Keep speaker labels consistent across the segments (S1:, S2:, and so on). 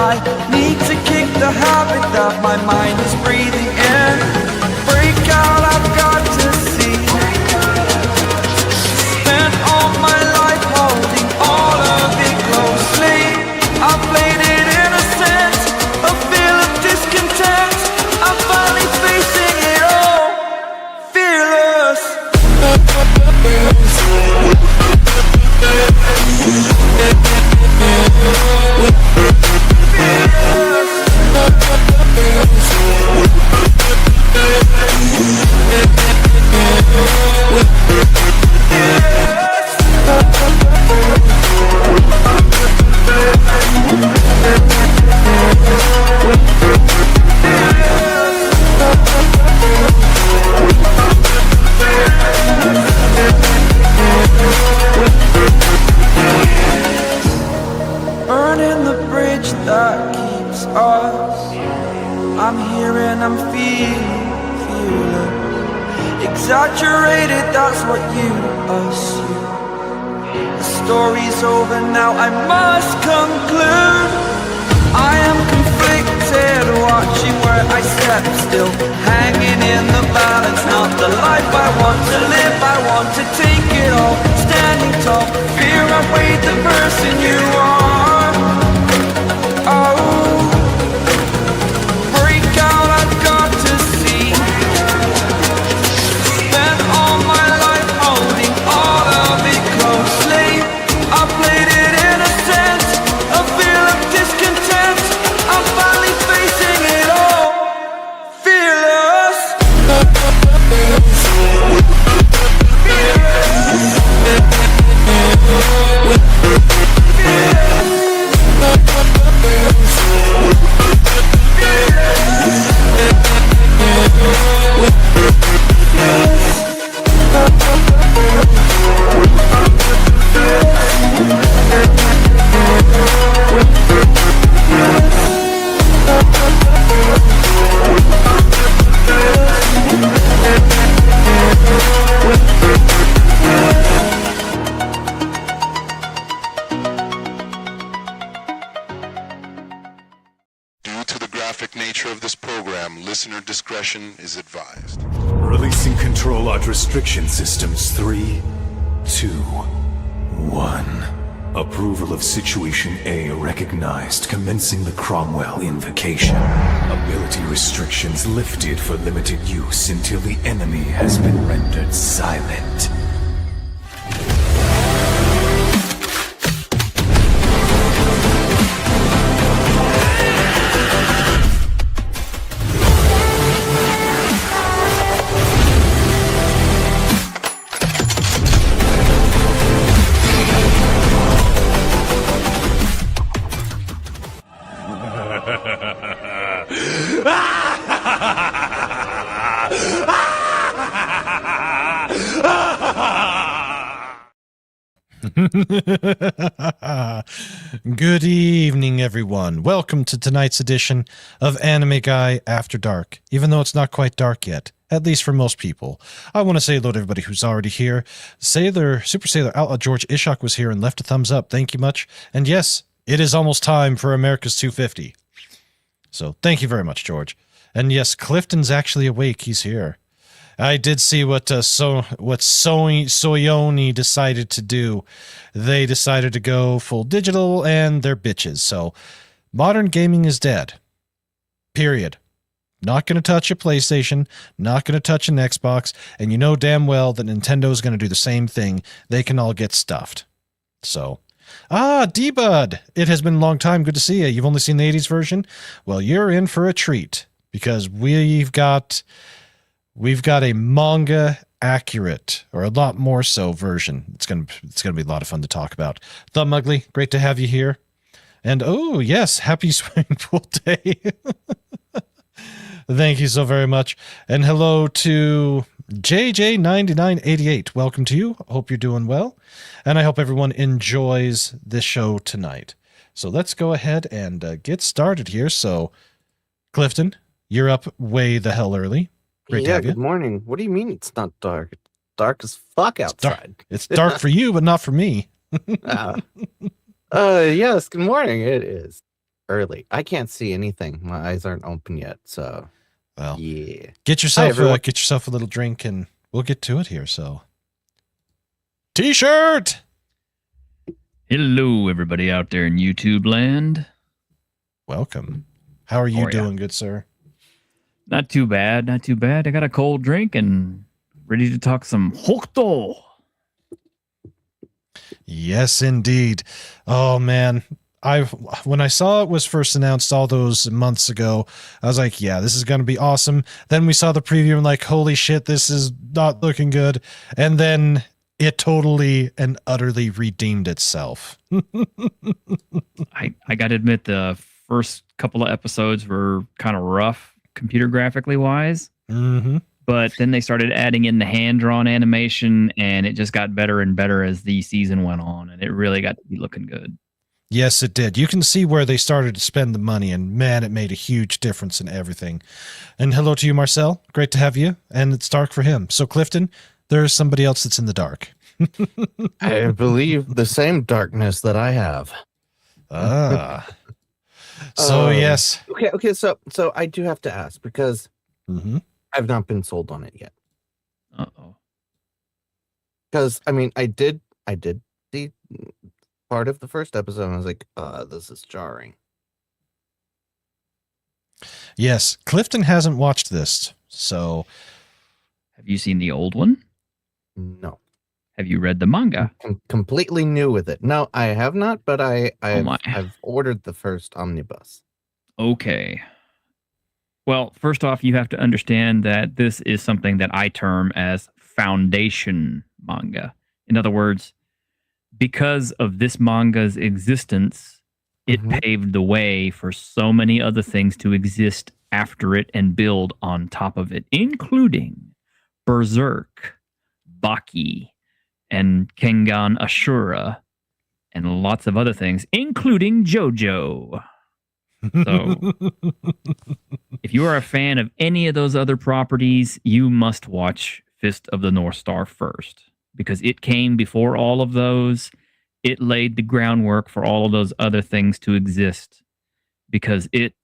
S1: I need to kick the habit that my mind is breathing in. Break out, I've got to see. Spent all my life holding all of it closely. I played it innocent, a feel of discontent. I'm finally facing it all, fearless. Burning the bridge that keeps us. I'm here and I'm feeling exaggerated, that's what you assume. The story's over now, I must conclude. I am conflicted, watching where I step still, hanging in the balance. Not the life I want to live, I want to take it all. Standing tall, fear outweighed the person you are. Oh, break out, I've got to see. Spent all my life holding all of it closely. I played it innocent, a feel of discontent. I'm finally facing it all, fearless.
S2: Due to the graphic nature of this program, listener discretion is advised.
S3: Releasing control arc restriction systems 3, 2, 1. Approval of Situation A recognized, commencing the Cromwell invocation. Ability restrictions lifted for limited use until the enemy has been rendered silent.
S4: Good evening, everyone. Welcome to tonight's edition of Anime Guy After Dark, even though it's not quite dark yet, at least for most people. I want to say hello to everybody who's already here. Super Sailor Outlaw George Ishak was here and left a thumbs up. Thank you much. And yes, it is almost time for America's 250. So thank you very much, George. And yes, Clifton's actually awake. He's here. I did see what Soyoni decided to do. They decided to go full digital, and they're bitches. So, modern gaming is dead. Period. Not going to touch a PlayStation, not going to touch an Xbox, and you know damn well that Nintendo's going to do the same thing. They can all get stuffed. So, D-Bud! It has been a long time. Good to see you. You've only seen the 80s version? Well, you're in for a treat, because we've got a manga accurate, or a lot more so, version. It's gonna be a lot of fun to talk about. Thumb Ugly, great to have you here. And oh yes, happy swimming pool day. Thank you so very much. And hello to JJ9988. Welcome to you. Hope you're doing well. And I hope everyone enjoys this show tonight. So let's go ahead and get started here. So, Clifton, you're up way the hell early. Great to have you.
S5: Good morning. What do you mean it's not dark? It's dark as fuck outside.
S4: It's dark for you, but not for me.
S5: Yes, good morning. It is early. I can't see anything. My eyes aren't open yet. So,
S4: Well,
S5: yeah.
S4: get
S5: Hi, everyone.
S4: yourself a little drink, and we'll get to it here. So, T-shirt.
S6: Hello, everybody out there in YouTube land.
S4: Welcome. How are you
S6: How are ya?
S4: doing, good sir?
S6: Not too bad, not too bad. I got a cold drink and ready to talk some Hokuto.
S4: Yes, indeed. Oh man, when I saw it was first announced all those months ago, I was like, yeah, this is going to be awesome. Then we saw the preview and like, holy shit, this is not looking good. And then it totally and utterly redeemed itself.
S6: I got to admit, the first couple of episodes were kind of rough computer graphically wise,
S4: Mm-hmm.
S6: but then they started adding in the hand-drawn animation, and it just got better and better as the season went on, and it really got to be looking good.
S4: Yes, it did. You can see where they started to spend the money, and man, it made a huge difference in everything. And hello to you, Marcel. Great to have you. And it's dark for him. So, Clifton, there's somebody else that's in the dark.
S5: I believe the same darkness that I have.
S4: Ah. So, yes.
S5: Okay. So I do have to ask because
S4: Mm-hmm.
S5: I've not been sold on it yet.
S6: Uh-oh.
S5: Because I mean, I did see part of the first episode, and I was like, this is jarring.
S4: Yes, Clifton hasn't watched this, so
S6: Have you seen the old one?
S5: No.
S6: Have you read the manga?
S5: I'm completely new with it. No, I have not, but
S6: my.
S5: I've ordered the first omnibus.
S6: Okay. Well, first off, you have to understand that this is something that I term as foundation manga. In other words, because of this manga's existence, it
S5: Mhm.
S6: paved the way for so many other things to exist after it and build on top of it, including Berserk, Baki, and Kengan Ashura, and lots of other things, including JoJo. So, if you are a fan of any of those other properties, you must watch Fist of the North Star first, because it came before all of those. It laid the groundwork for all of those other things to exist, because it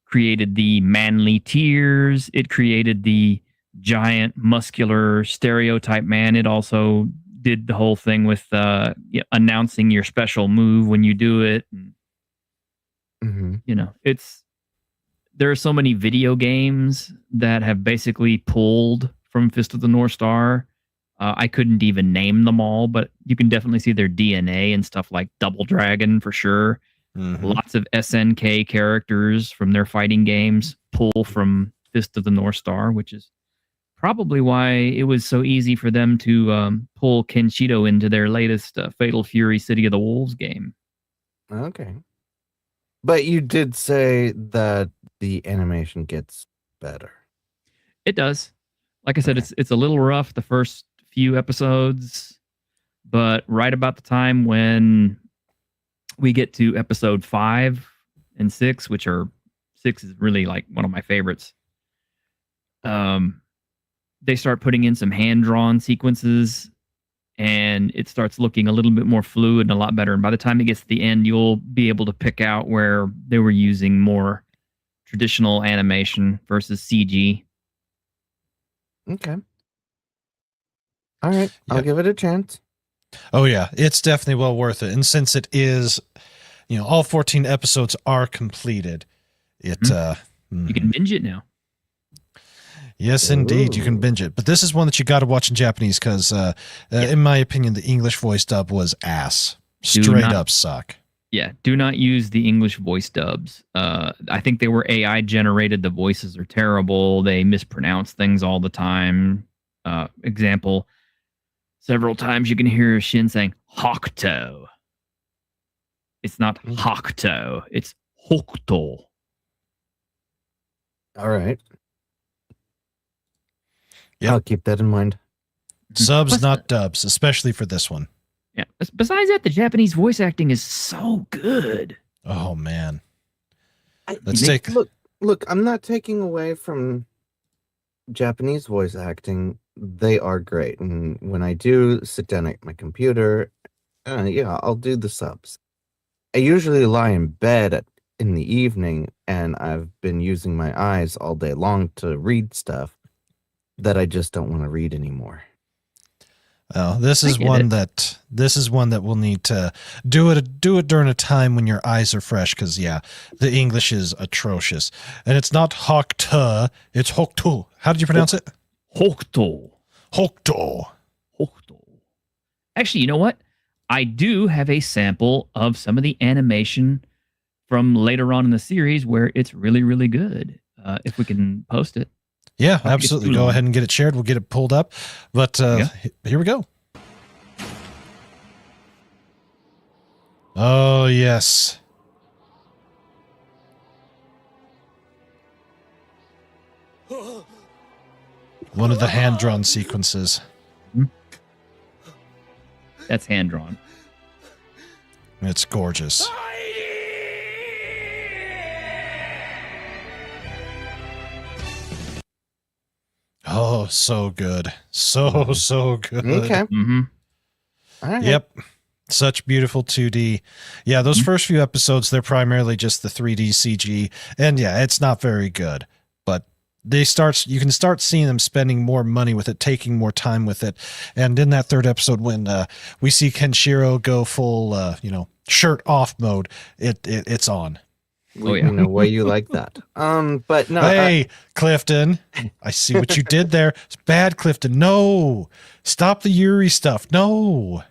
S6: created the manly tears. It created the giant, muscular stereotype man. It also did the whole thing with announcing your special move when you do it. And,
S5: Mhm.
S6: you know, there are so many video games that have basically pulled from Fist of the North Star. I couldn't even name them all, but you can definitely see their DNA and stuff like Double Dragon for sure.
S4: Mhm.
S6: Lots of SNK characters from their fighting games pull from Fist of the North Star, which is probably why it was so easy for them to pull Kenshiro into their latest Fatal Fury City of the Wolves game.
S5: Okay. But you did say that the animation gets better.
S6: It does. Like I said,
S5: Okay.
S6: it's a little rough the first few episodes, but right about the time when we get to episode 5 and 6, which are 6 is really like one of my favorites. They start putting in some hand-drawn sequences, and it starts looking a little bit more fluid and a lot better. And by the time it gets to the end, you'll be able to pick out where they were using more traditional animation versus CG.
S5: Okay. All right. I'll
S4: Yep.
S5: give it a chance.
S4: Oh yeah, it's definitely well worth it. And since it is, all 14 episodes are completed, it
S6: You can binge it now.
S4: yes, indeed, you can
S5: Ooh.
S4: binge it. But this is one that you got to watch in Japanese because, in my opinion, the English voice dub was ass.
S6: Do
S4: Straight
S6: not-
S4: up suck.
S6: Yeah, do not use the English voice dubs. I think they were AI generated. The voices are terrible. They mispronounce things all the time. Example, several times you can hear Shin saying Hokuto. It's not Hokuto. It's Hokuto.
S5: All right.
S4: Yep.
S5: I'll keep that in mind.
S4: Subs,
S6: Plus
S4: not dubs, especially for this one.
S6: Yeah. Besides that, the Japanese voice acting is so good.
S4: Oh man,
S5: I-
S4: let's take.
S5: Look, I'm not taking away from Japanese voice acting. They are great. And when I do sit down at my computer, I'll do the subs. I usually lie in bed at in the evening and I've been using my eyes all day long to read stuff that I just don't want to read anymore.
S4: Well, this
S6: I
S4: is
S6: get
S4: one
S6: it.
S4: that we'll need to do it during a time when your eyes are fresh, because yeah, the English is atrocious. And it's not Hokuto, it's Hokuto. How did you pronounce it?
S6: Hokuto.
S4: Hokuto.
S6: Hokuto. Actually, you know what? I do have a sample of some of the animation from later on in the series where it's really, really good. If we can post it.
S4: Yeah,
S6: think it's
S4: absolutely.
S6: too
S4: Go
S6: long.
S4: ahead and get it shared. We'll get it pulled up. But
S6: Yeah.
S4: here we go. Oh, yes. One of the hand-drawn sequences.
S6: That's hand drawn.
S4: It's gorgeous. Oh, so good. So good.
S5: Okay.
S6: Mm-hmm.
S5: All right.
S4: Yep. Such beautiful 2D. Yeah, those first few episodes, they're primarily just the 3D CG. And yeah, it's not very good. But you can start seeing them spending more money with it, taking more time with it. And in that third episode, when we see Kenshiro go full, shirt off mode, it's on.
S5: We
S6: yeah.
S5: know why you like that. But no.
S4: Hey, Clifton, I see what you did there. It's bad, Clifton. No, stop the Yuri stuff. No.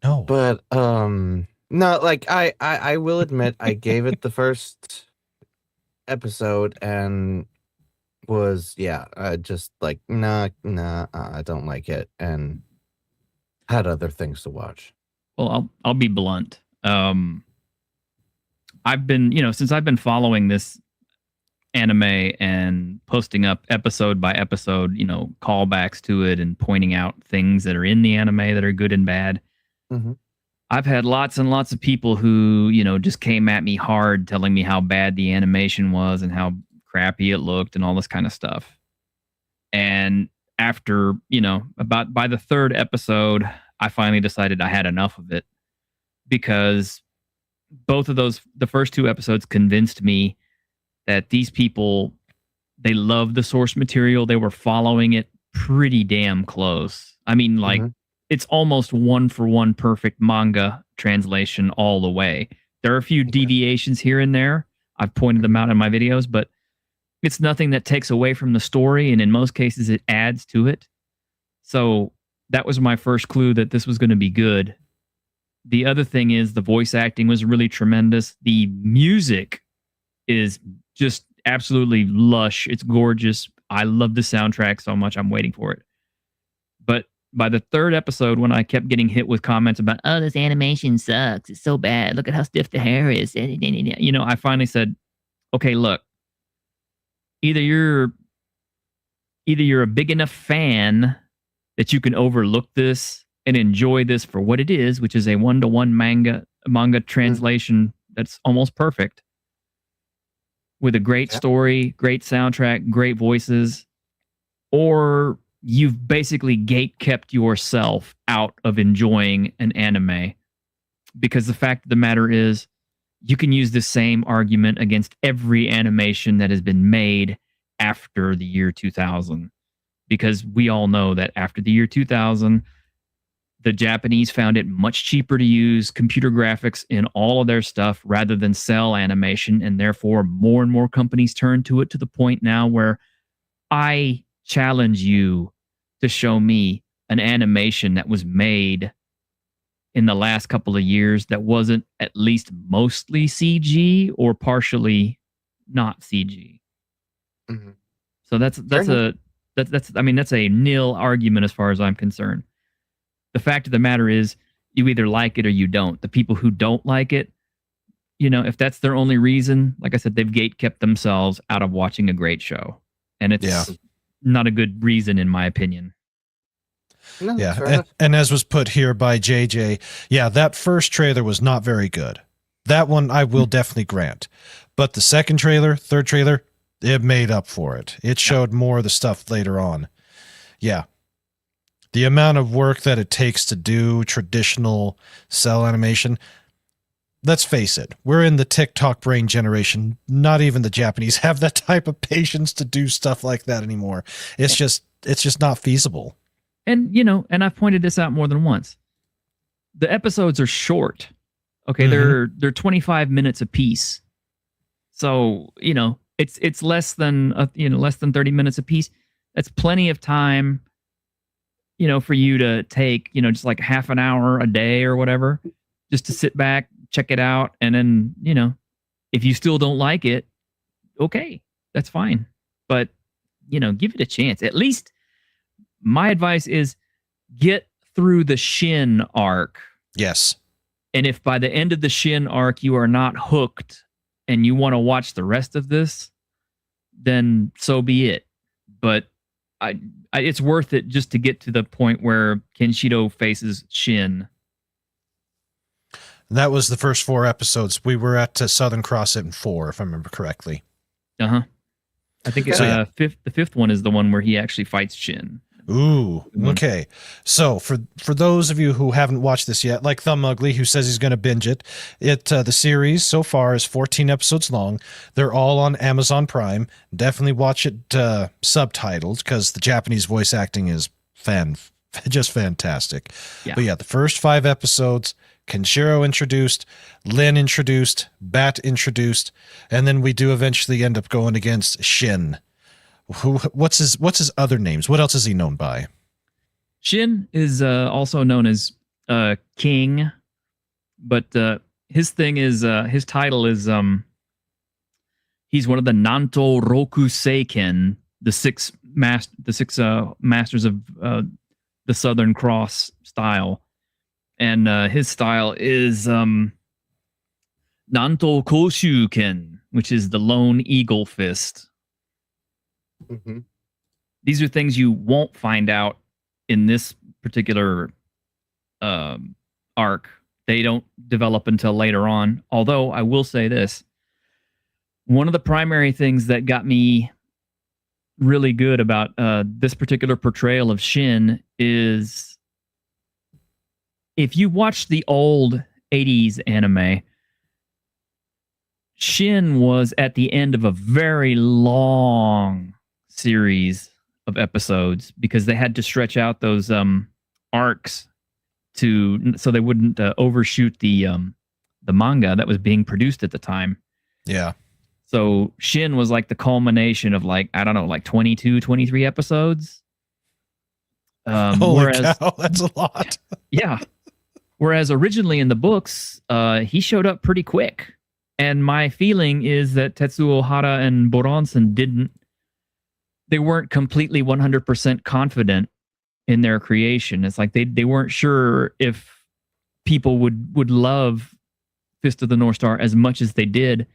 S5: But no, like I will admit I gave it the first episode and was just like nah, I don't like it, and had other things to watch.
S6: Well, I'll be blunt. I've been, since I've been following this anime and posting up episode by episode, callbacks to it and pointing out things that are in the anime that are good and bad.
S5: Mhm.
S6: I've had lots and lots of people who, just came at me hard telling me how bad the animation was and how crappy it looked and all this kind of stuff. And after, about by the third episode, I finally decided I had enough of it, because both of the first two episodes convinced me that these people, they loved the source material. They were following it pretty damn close. I mean, like,
S5: Mhm.
S6: it's almost one for one perfect manga translation all the way. There are a few deviations here and there. I've pointed them out in my videos, but it's nothing that takes away from the story. And in most cases, it adds to it. So that was my first clue that this was going to be good. The other thing is the voice acting was really tremendous. The music is just absolutely lush. It's gorgeous. I love the soundtrack so much. I'm waiting for it. But by the third episode, when I kept getting hit with comments about, oh, this animation sucks, it's so bad, look at how stiff the hair is, I finally said, okay, look, either you're a big enough fan that you can overlook this and enjoy this for what it is, which is a 1-to-1 manga translation that's almost perfect, with a great story, great soundtrack, great voices, or you've basically gate-kept yourself out of enjoying an anime. Because the fact of the matter is, you can use the same argument against every animation that has been made after the year 2000. Because we all know that after the year 2000, the Japanese found it much cheaper to use computer graphics in all of their stuff rather than cell animation, and therefore more and more companies turn to it, to the point now where I challenge you to show me an animation that was made in the last couple of years that wasn't at least mostly CG or partially not CG.
S5: Mhm.
S6: So that's a nil argument as far as I'm concerned. The fact of the matter is, you either like it or you don't. The people who don't like it, if that's their only reason, like I said, they've gate-kept themselves out of watching a great show. And it's not a good reason, in my opinion.
S5: No, that's fair
S4: Yeah.
S5: enough.
S4: And as was put here by JJ, yeah, that first trailer was not very good. That one I will definitely grant. But the second trailer, third trailer, it made up for it. It showed more of the stuff later on. Yeah. The amount of work that it takes to do traditional cell animation, let's face it, we're in the TikTok brain generation. Not even the Japanese have that type of patience to do stuff like that anymore. It's just not feasible.
S6: And, and I've pointed this out more than once. The episodes are short. Okay, they're 25 minutes apiece. So, it's less than less than 30 minutes apiece. That's plenty of time, for you to take, just like half an hour a day or whatever, just to sit back, check it out, and then, if you still don't like it, okay, that's fine. But, give it a chance. At least my advice is get through the Shin arc.
S4: Yes.
S6: And if by the end of the Shin arc you are not hooked and you want to watch the rest of this, then so be it. But it's worth it just to get to the point where Kenshiro faces Shin.
S4: That was the first 4 episodes. We were at Southern Cross in 4, if I remember correctly.
S6: Uh-huh. I think the fifth one is the one where he actually fights Shin.
S4: Ooh, okay. So for those of you who haven't watched this yet, like Thumb Ugly, who says he's going to binge it, the series so far is 14 episodes long. They're all on Amazon Prime. Definitely watch it subtitled because the Japanese voice acting is just fantastic.
S6: Yeah.
S4: But yeah, the first 5 episodes, Kenshiro introduced, Lin introduced, Bat introduced, and then we do eventually end up going against Shin. What's his other names? What else is he known by?
S6: Shin is also known as King, but his thing is his title is he's one of the Nanto Roku Seiken, the six masters of the Southern Cross style, and his style is Nanto Koshuken, which is the Lone Eagle Fist.
S5: Mm-hmm.
S6: These are things you won't find out in this particular arc. They don't develop until later on. Although I will say this, one of the primary things that got me really good about this particular portrayal of Shin is if you watch the old 80s anime, Shin was at the end of a very long series of episodes because they had to stretch out those arcs so they wouldn't overshoot the manga that was being produced at the time.
S4: Yeah.
S6: So Shin was like the culmination of like 22, 23 episodes.
S4: Holy cow, that's a lot.
S6: Yeah. Whereas originally in the books, he showed up pretty quick. And my feeling is that Tetsuo Hara and Boronson they weren't completely 100% confident in their creation. It's like they weren't sure if people would love Fist of the North Star as much as they did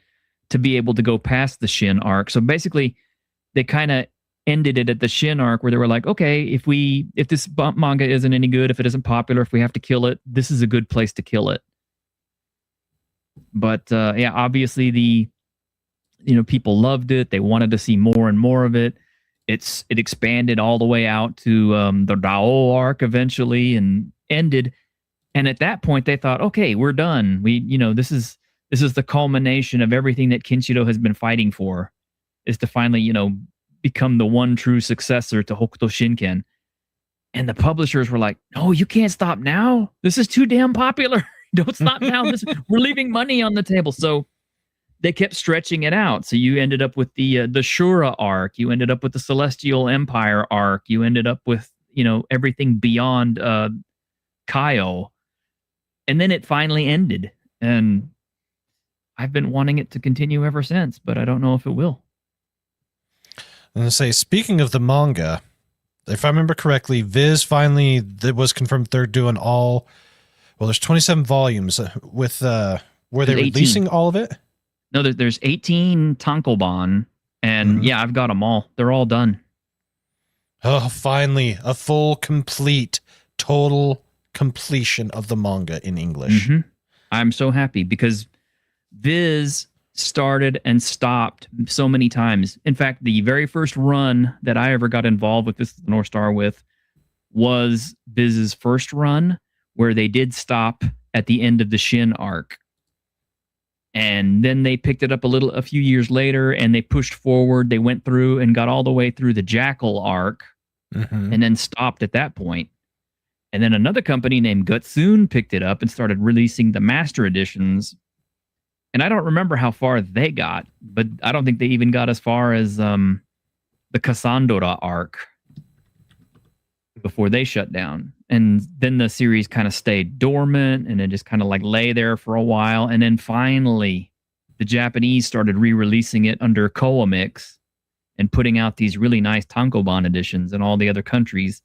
S6: to be able to go past the Shin arc. So basically, they kind of ended it at the Shin arc where they were like, okay, if this manga isn't any good, if it isn't popular, if we have to kill it, this is a good place to kill it. But yeah, obviously people loved it. They wanted to see more and more of it. It expanded all the way out to the Dao arc eventually and ended. And at that point, they thought, okay, we're done. This is the culmination of everything that Kenshiro has been fighting for, is to finally, become the one true successor to Hokuto Shinken. And the publishers were like, no, you can't stop now. This is too damn popular. Don't stop now. We're leaving money on the table. So they kept stretching it out. So you ended up with the Shura arc. You ended up with the Celestial Empire arc. You ended up with, everything beyond Kaio. And then it finally ended. And I've been wanting it to continue ever since, but I don't know if it will.
S4: I'm going to say, speaking of the manga, if I remember correctly, Viz finally, it was confirmed they're doing all, well, there's 27 volumes with, were they releasing all of it?
S6: No, there's 18 tankobon, and yeah, I've got them all. They're all done.
S4: Oh, finally, a full, complete, total completion of the manga in English.
S6: Mm-hmm. I'm so happy because Viz started and stopped so many times. In fact, the very first run that I ever got involved with this North Star with was Viz's first run, where they did stop at the end of the Shin arc. And then they picked it up a few years later, and they pushed forward. They went through and got all the way through the Jackal arc, and then stopped at that point. And then another company named Gutsoon picked it up and started releasing the master editions. And I don't remember how far they got, but I don't think they even got as far as the Cassandra arc before they shut down. And then the series kind of stayed dormant, and it just kind of like lay there for a while. And then finally, the Japanese started re-releasing it under Koa-Mix and putting out these really nice Tankobon editions in all the other countries.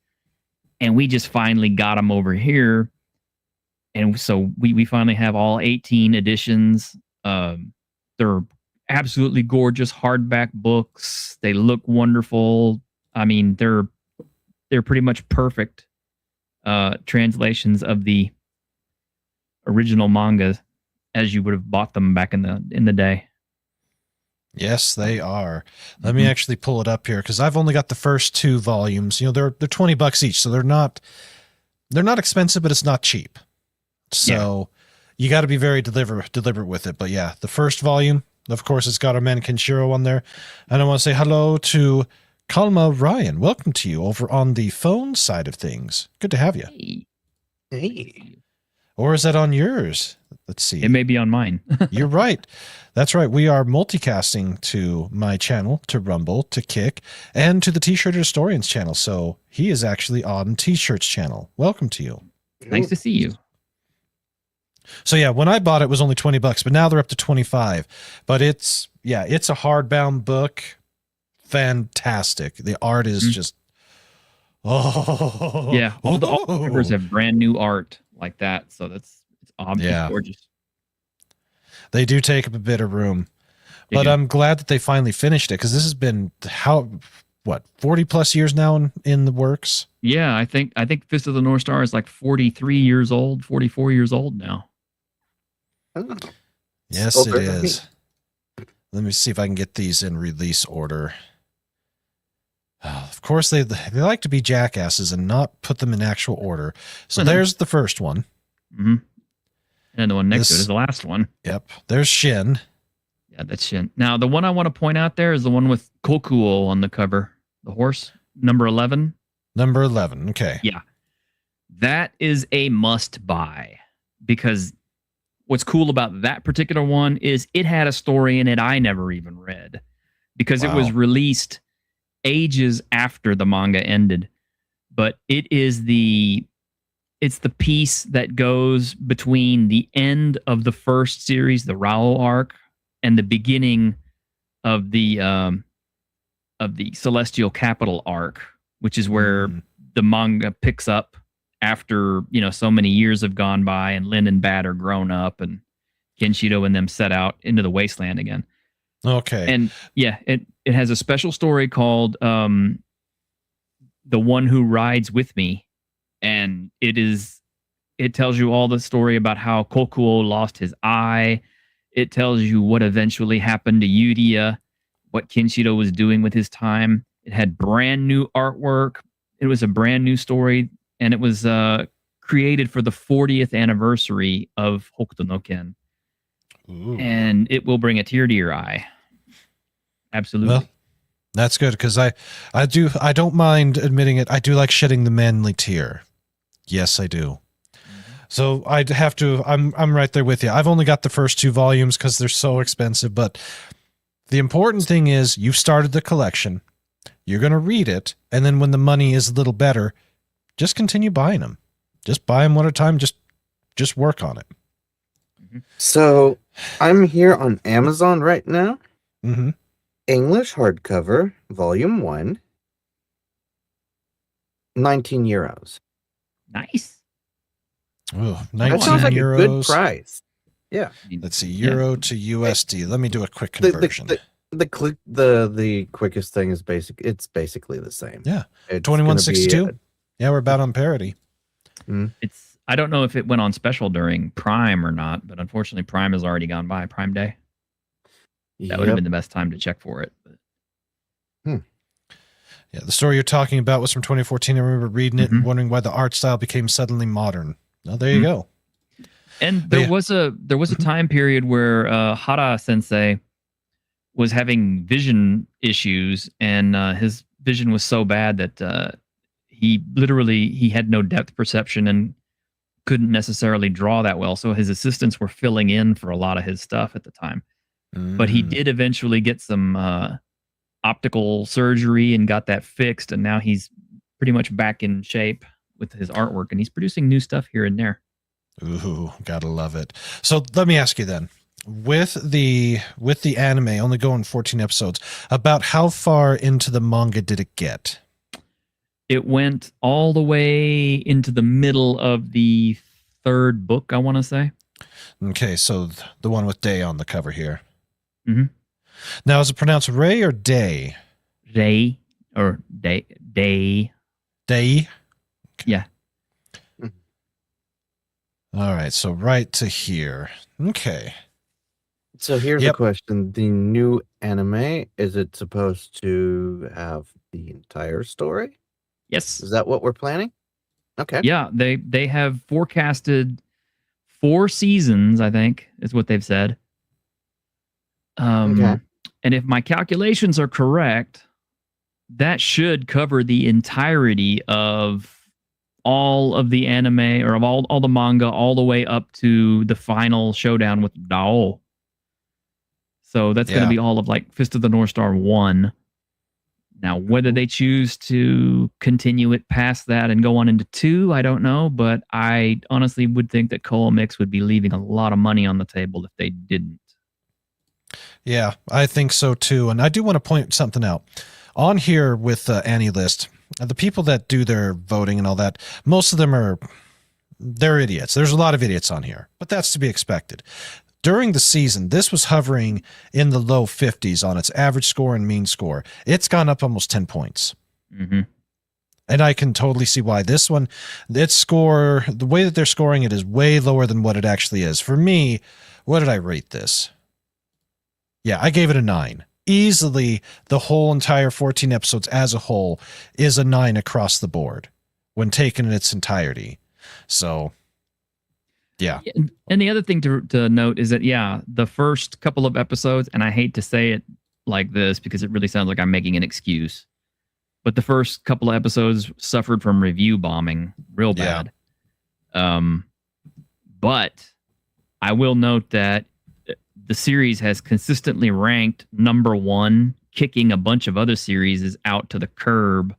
S6: And we just finally got them over here. And so we finally have all 18 editions. They're absolutely gorgeous hardback books. They look wonderful. I mean, they're pretty much perfect translations of the original manga as you would have bought them back in the day.
S4: Yes, they are. Let me actually pull it up here because I've only got the first 2 volumes. You know, they're $20 each, so they're not expensive, but it's not cheap. So you got to be very deliberate with it. But yeah, the first volume, of course, it's got our man Kenshiro on there. And I want to say hello to Kalma Ryan. Welcome to you over on the phone side of things. Good to have you.
S5: Hey.
S4: Or is that on yours? Let's see.
S6: It may be on mine.
S4: You're right. That's right. We are multicasting to my channel, to Rumble, to Kick, and to the T-Shirt Historians channel. So he is actually on T-Shirt's channel. Welcome to you.
S6: Nice to see you.
S4: So yeah, when I bought it, it was only $20, but now they're up to 25. But it's a hardbound book. Fantastic. The art is just all
S6: the covers have brand new art like that, so it's obviously gorgeous.
S4: They do take up a bit of room, but I'm glad that they finally finished it because this has been 40 plus years now in the works.
S6: Yeah, I think Fist of the North Star is like 43 years old, 44 years old now.
S5: Oh.
S4: Yes, it is. Let me see if I can get these in release order. Of course, they like to be jackasses and not put them in actual order. So there's the first one.
S6: Mm-hmm. And the one next to it is the last one.
S4: Yep. There's Shin.
S6: Yeah, that's Shin. Now, the one I want to point out there is the one with Kokuo on the cover. The horse, number 11.
S4: Number 11. Okay.
S6: Yeah. That is a must buy because what's cool about that particular one is it had a story in it I never even read because it was released ages after the manga ended. But it's the piece that goes between the end of the first series, the Rao arc, and the beginning of the Celestial Capital arc, which is where the manga picks up after, so many years have gone by and Lin and Bat are grown up and Kenshiro and them set out into the wasteland again.
S4: Okay.
S6: And yeah, it has a special story called The One Who Rides With Me. And it tells you all the story about how Kokuo lost his eye. It tells you what eventually happened to Yuria, what Kenshiro was doing with his time. It had brand new artwork. It was a brand new story. And it was created for the 40th anniversary of Hokuto no Ken.
S4: Ooh.
S6: And it will bring a tear to your eye. Absolutely.
S4: Well, that's good because I don't mind admitting it. I do like shedding the manly tear. Yes, I do. So I'd have to. I'm right there with you. I've only got the first 2 volumes because they're so expensive. But the important thing is you've started the collection. You're going to read it, and then when the money is a little better, just continue buying them. Just buy them one at a time. Just work on it.
S5: So I'm here on Amazon right now.
S4: Mm-hmm.
S5: English hardcover, volume 1, 19 euros.
S6: Nice.
S4: Oh, 19
S5: That sounds like
S4: euros.
S5: a good price. Yeah.
S4: Let's see, euro to USD. Let me do a quick conversion.
S5: The quickest thing is it's basically the same.
S4: Yeah.
S5: It's
S4: 21.62. Yeah, we're about on parity.
S6: I don't know if it went on special during Prime or not, but unfortunately Prime has already gone by, Prime Day. That would have been the best time to check for it. But.
S4: Yeah, the story you're talking about was from 2014. I remember reading it and wondering why the art style became suddenly modern. Oh, there you go.
S6: And there was a time period where Hara Sensei was having vision issues, and his vision was so bad that he had no depth perception and couldn't necessarily draw that well. So his assistants were filling in for a lot of his stuff at the time. But he did eventually get some optical surgery and got that fixed, and now he's pretty much back in shape with his artwork, and he's producing new stuff here and there.
S4: Ooh, gotta love it. So let me ask you then, with the anime only going 14 episodes, about how far into the manga did it get?
S6: It went all the way into the middle of the third book, I want to say.
S4: Okay, so the one with Day on the cover here.
S6: Mm-hmm.
S4: Now, is it pronounced Ray or Day?
S6: Ray or Day.
S4: Day?
S6: Okay. Yeah.
S4: All right, so right to here. Okay.
S5: So here's a question. The new anime, is it supposed to have the entire story?
S6: Yes.
S5: Is that what we're planning? Okay.
S6: Yeah, they have forecasted 4 seasons, I think, is what they've said.
S5: Okay.
S6: And if my calculations are correct, that should cover the entirety of all of the anime, or of all the manga, all the way up to the final showdown with Dao. So that's going to be all of like Fist of the North Star 1. Now, whether they choose to continue it past that and go on into 2, I don't know. But I honestly would think that Coomix would be leaving a lot of money on the table if they didn't.
S4: Yeah, I think so too. And I do want to point something out. On here with Annie List, the people that do their voting and all that, most of them they're idiots. There's a lot of idiots on here, but that's to be expected. During the season, this was hovering in the low 50s on its average score and mean score. It's gone up almost 10 points.
S6: Mm-hmm.
S4: And I can totally see why. This one, its score, the way that they're scoring it is way lower than what it actually is. For me, what did I rate this? Yeah, I gave it a 9. Easily, the whole entire 14 episodes as a whole is a 9 across the board when taken in its entirety. So, yeah.
S6: And the other thing to note is that, the first couple of episodes, and I hate to say it like this because it really sounds like I'm making an excuse, but the first couple of episodes suffered from review bombing real bad. But I will note that the series has consistently ranked number 1, kicking a bunch of other series out to the curb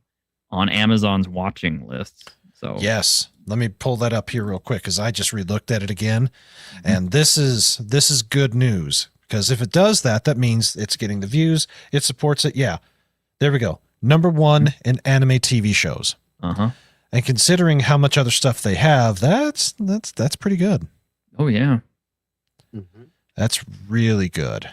S6: on Amazon's watching lists. So
S4: yes, let me pull that up here real quick because I just re-looked at it again, and this is good news, because if it does that, that means it's getting the views, it supports it. Yeah, there we go. Number 1 in anime TV shows. And considering how much other stuff they have, that's pretty good.
S6: Oh yeah.
S5: Mm-hmm.
S4: That's really good.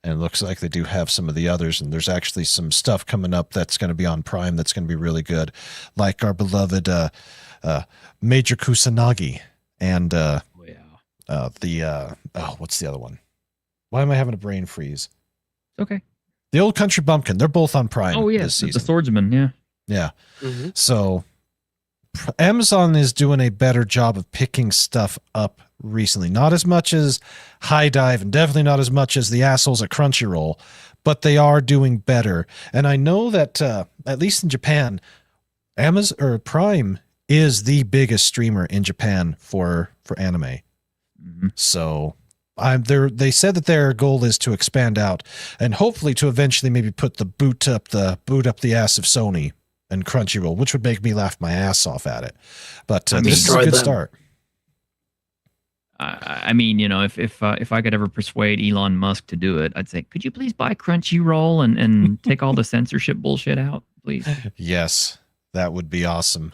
S4: And it looks like they do have some of the others, and there's actually some stuff coming up that's going to be on Prime that's going to be really good, like our beloved Major Kusanagi and what's the other one? Why am I having a brain freeze?
S6: Okay.
S4: The Old Country Bumpkin. They're both on Prime.
S6: Oh yeah,
S4: this season.
S6: the Swordsman. Yeah.
S4: Yeah.
S5: Mm-hmm.
S4: So Amazon is doing a better job of picking stuff up recently. Not as much as High Dive, and definitely not as much as the assholes at Crunchyroll, but they are doing better. And I know that at least in Japan, Amazon or Prime is the biggest streamer in Japan for anime.
S6: Mm-hmm.
S4: So they said that their goal is to expand out and hopefully to eventually maybe put the boot up the ass of Sony and Crunchyroll, which would make me laugh my ass off at it. But this is a good start.
S6: I mean, if I could ever persuade Elon Musk to do it, I'd say, could you please buy Crunchyroll and take all the censorship bullshit out, please?
S4: Yes, that would be awesome.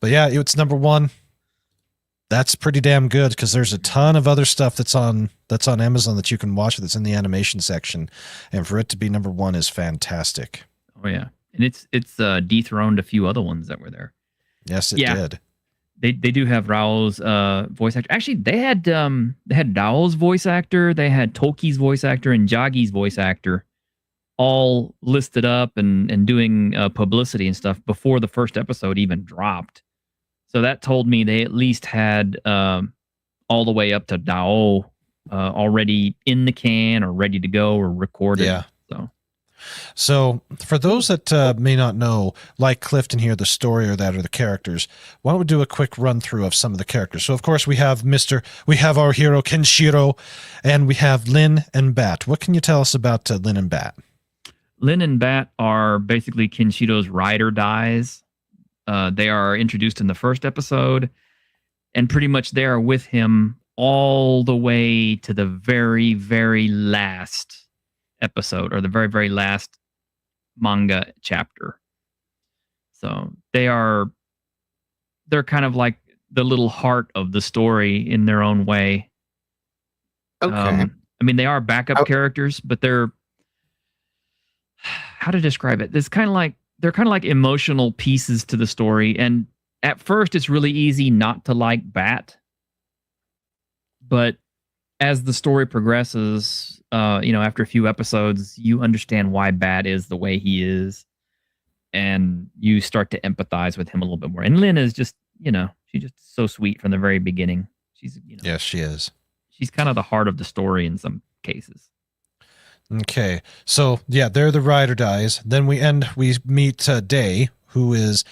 S4: But yeah, it's number 1. That's pretty damn good, because there's a ton of other stuff that's on Amazon that you can watch that's in the animation section, and for it to be number 1 is fantastic.
S6: Oh yeah, and it's dethroned a few other ones that were there.
S4: Yes, it did.
S6: They do have Rao's voice actor. Actually, they had Dao's voice actor, they had Toki's voice actor, and Jagi's voice actor all listed up and doing publicity and stuff before the first episode even dropped. So that told me they at least had all the way up to Dao already in the can or ready to go or recorded.
S4: Yeah.
S6: So
S4: for those that may not know, like Clifton here, the story or the characters, why don't we do a quick run through of some of the characters? So of course we have our hero Kenshiro, and we have Lin and Bat. What can you tell us about Lin and Bat?
S6: Lin and Bat are basically Kenshiro's ride or dies. They are introduced in the first episode, and pretty much they are with him all the way to the very, very last episode, or the very, very last manga chapter. So they're kind of like the little heart of the story in their own way.
S5: Okay.
S6: I mean, they are backup characters, but they're, how to describe it? They're kind of like emotional pieces to the story. And at first, it's really easy not to like Bat, but as the story progresses, after a few episodes, you understand why Bat is the way he is, and you start to empathize with him a little bit more. And Lin is just, she's just so sweet from the very beginning. She's,
S4: yes, she is.
S6: She's kind of the heart of the story in some cases.
S4: Okay, so yeah, they're the ride or dies. Then we meet Day, who is,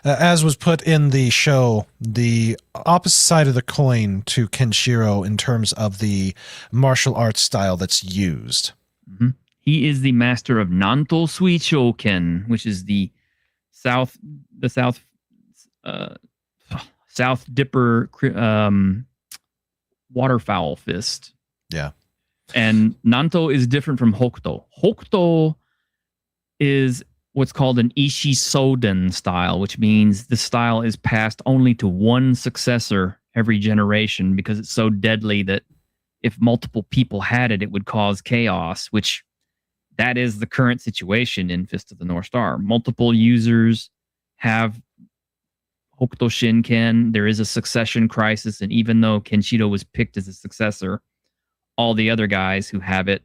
S4: as was put in the show, the opposite side of the coin to Kenshiro in terms of the martial arts style that's used.
S6: Mm-hmm. He is the master of Nanto Suichoken, which is the South Dipper waterfowl fist.
S4: Yeah.
S6: And Nanto is different from Hokuto. Hokuto is what's called an Ishi Soden style, which means the style is passed only to one successor every generation because it's so deadly that if multiple people had it, it would cause chaos, which that is the current situation in Fist of the North Star. Multiple users have Hokuto Shinken. There is a succession crisis, and even though Kenshiro was picked as a successor, all the other guys who have it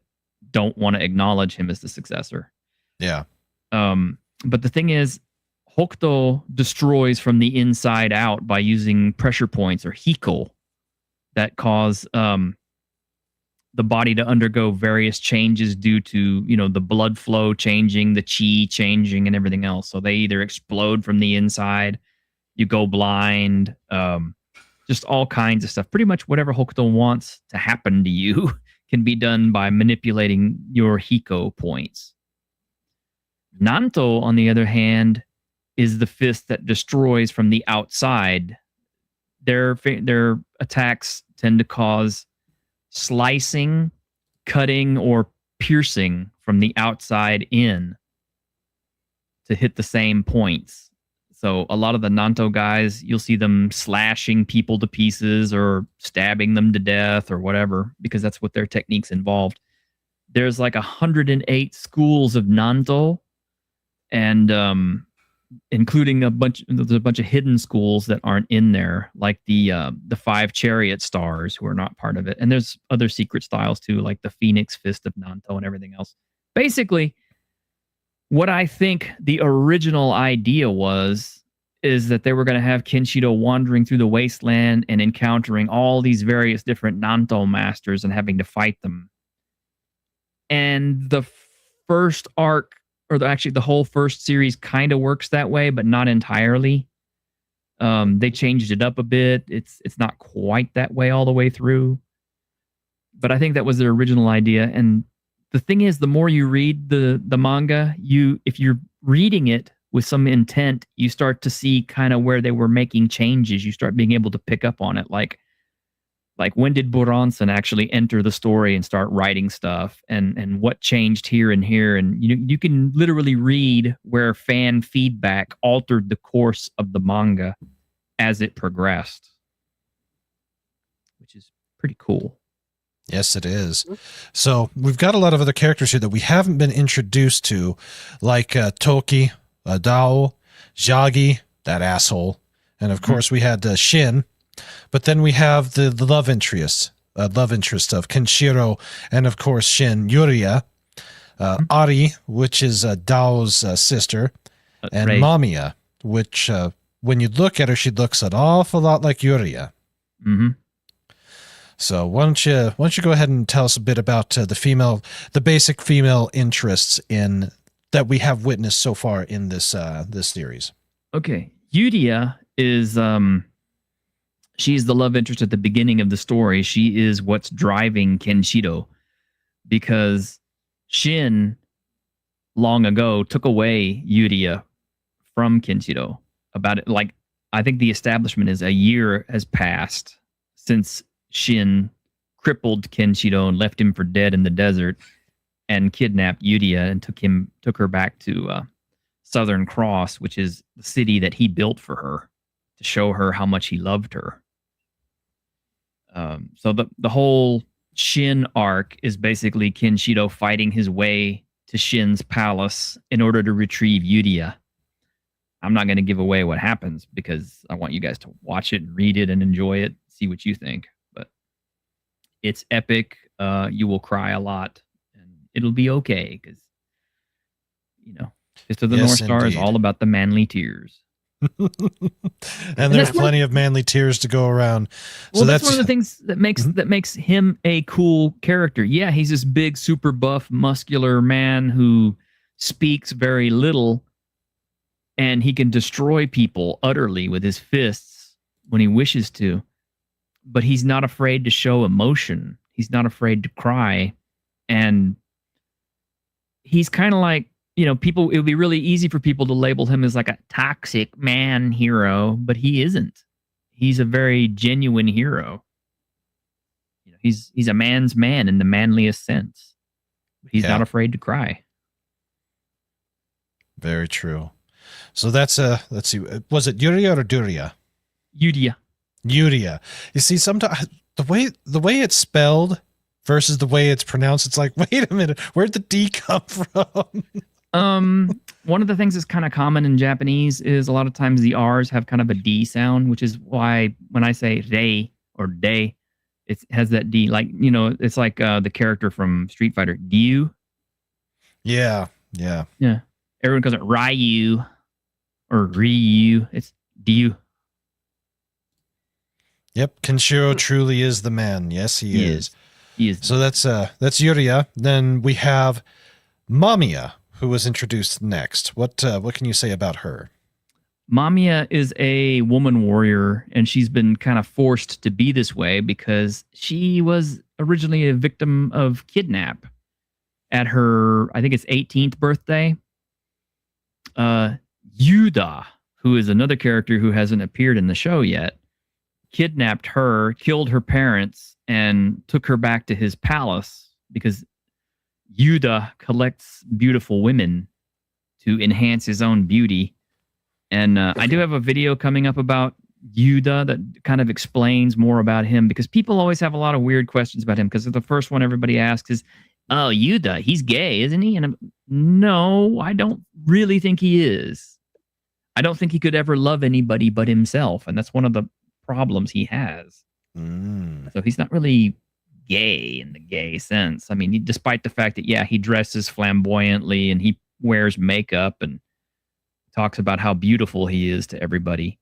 S6: don't want to acknowledge him as the successor.
S4: Yeah.
S6: But the thing is, Hokuto destroys from the inside out by using pressure points or hiko that cause the body to undergo various changes due to, the blood flow changing, the chi changing, and everything else. So they either explode from the inside, you go blind, just all kinds of stuff. Pretty much whatever Hokuto wants to happen to you can be done by manipulating your hiko points. Nanto, on the other hand, is the fist that destroys from the outside. Their attacks tend to cause slicing, cutting, or piercing from the outside in to hit the same points. So a lot of the Nanto guys, you'll see them slashing people to pieces or stabbing them to death or whatever, because that's what their techniques involved. There's like 108 schools of Nanto, and including a bunch of hidden schools that aren't in there, like the 5 chariot stars who are not part of it. And there's other secret styles too, like the Phoenix Fist of Nanto and everything else. Basically, what I think the original idea is that they were going to have Kenshiro wandering through the wasteland and encountering all these various different Nanto masters and having to fight them. And the first arc, or actually the whole first series, kind of works that way, but not entirely. They changed it up a bit. It's not quite that way all the way through. But I think that was their original idea. And the thing is, the more you read the manga, if you're reading it with some intent, you start to see kind of where they were making changes. You start being able to pick up on it. Like when did Buranson actually enter the story and start writing stuff, and what changed here and here. And you can literally read where fan feedback altered the course of the manga as it progressed, which is pretty cool.
S4: Yes, it is. So we've got a lot of other characters here that we haven't been introduced to, like Toki, Dao, Zhagi, that asshole. And of course we had Shin, but then we have the love interest of Kenshiro, and of course Shin, Yuria, Ari, which is Dao's sister, and
S6: Rei.
S4: Mamiya, which when you look at her, she looks an awful lot like Yuria.
S6: Mm-hmm.
S4: So why don't you go ahead and tell us a bit about the basic female interests in that we have witnessed so far in this series.
S6: Okay. Yuria is she's the love interest at the beginning of the story. She is what's driving Kenshiro, because Shin long ago took away Yuria from Kenshiro. About it, like, I think the establishment is a year has passed since Shin crippled Kenshiro and left him for dead in the desert, and kidnapped Yuria and took her back to Southern Cross, which is the city that he built for her to show her how much he loved her. So the whole Shin arc is basically Kenshiro fighting his way to Shin's palace in order to retrieve Yuria. I'm not going to give away what happens because I want you guys to watch it and read it and enjoy it, see what you think. But it's epic. You will cry a lot, and it'll be okay because, Fist of the North Star is all about the manly tears.
S4: And there's plenty of manly tears to go around.
S6: Well, so that's one of the things that makes him a cool character. Yeah, he's this big, super buff, muscular man who speaks very little, and he can destroy people utterly with his fists when he wishes to. But he's not afraid to show emotion. He's not afraid to cry. And he's kind of like, people, it would be really easy for people to label him as like a toxic man hero, but he isn't. He's a very genuine hero. He's a man's man in the manliest sense. He's not afraid to cry.
S4: Very true. So that's let's see, was it Yuria or Duria? Yuria. You see, sometimes the way it's spelled versus the way it's pronounced, it's like, wait a minute, where'd the D come from?
S6: One of the things that's kind of common in Japanese is a lot of times the R's have kind of a D sound, which is why when I say rei or day, it has that D. Like, it's like the character from Street Fighter, Ryu.
S4: Yeah.
S6: Everyone calls it Ryu or Ryu. It's Ryu.
S4: Yep, Kenshiro truly is the man. Yes, he is.
S6: He is.
S4: So that's Yuria. Then we have Mamiya, who was introduced next. What can you say about her?
S6: Mamiya is a woman warrior, and she's been kind of forced to be this way because she was originally a victim of kidnap at her, I think it's 18th birthday. Yuda, who is another character who hasn't appeared in the show yet, kidnapped her, killed her parents, and took her back to his palace because Yuda collects beautiful women to enhance his own beauty. And I do have a video coming up about Yuda that kind of explains more about him, because people always have a lot of weird questions about him, because the first one everybody asks is, oh, Yuda, he's gay, isn't he? And no, I don't really think he is. I don't think he could ever love anybody but himself, and that's one of the problems he has. So he's not really gay in the gay sense. I mean, despite the fact that, he dresses flamboyantly and he wears makeup and talks about how beautiful he is to everybody.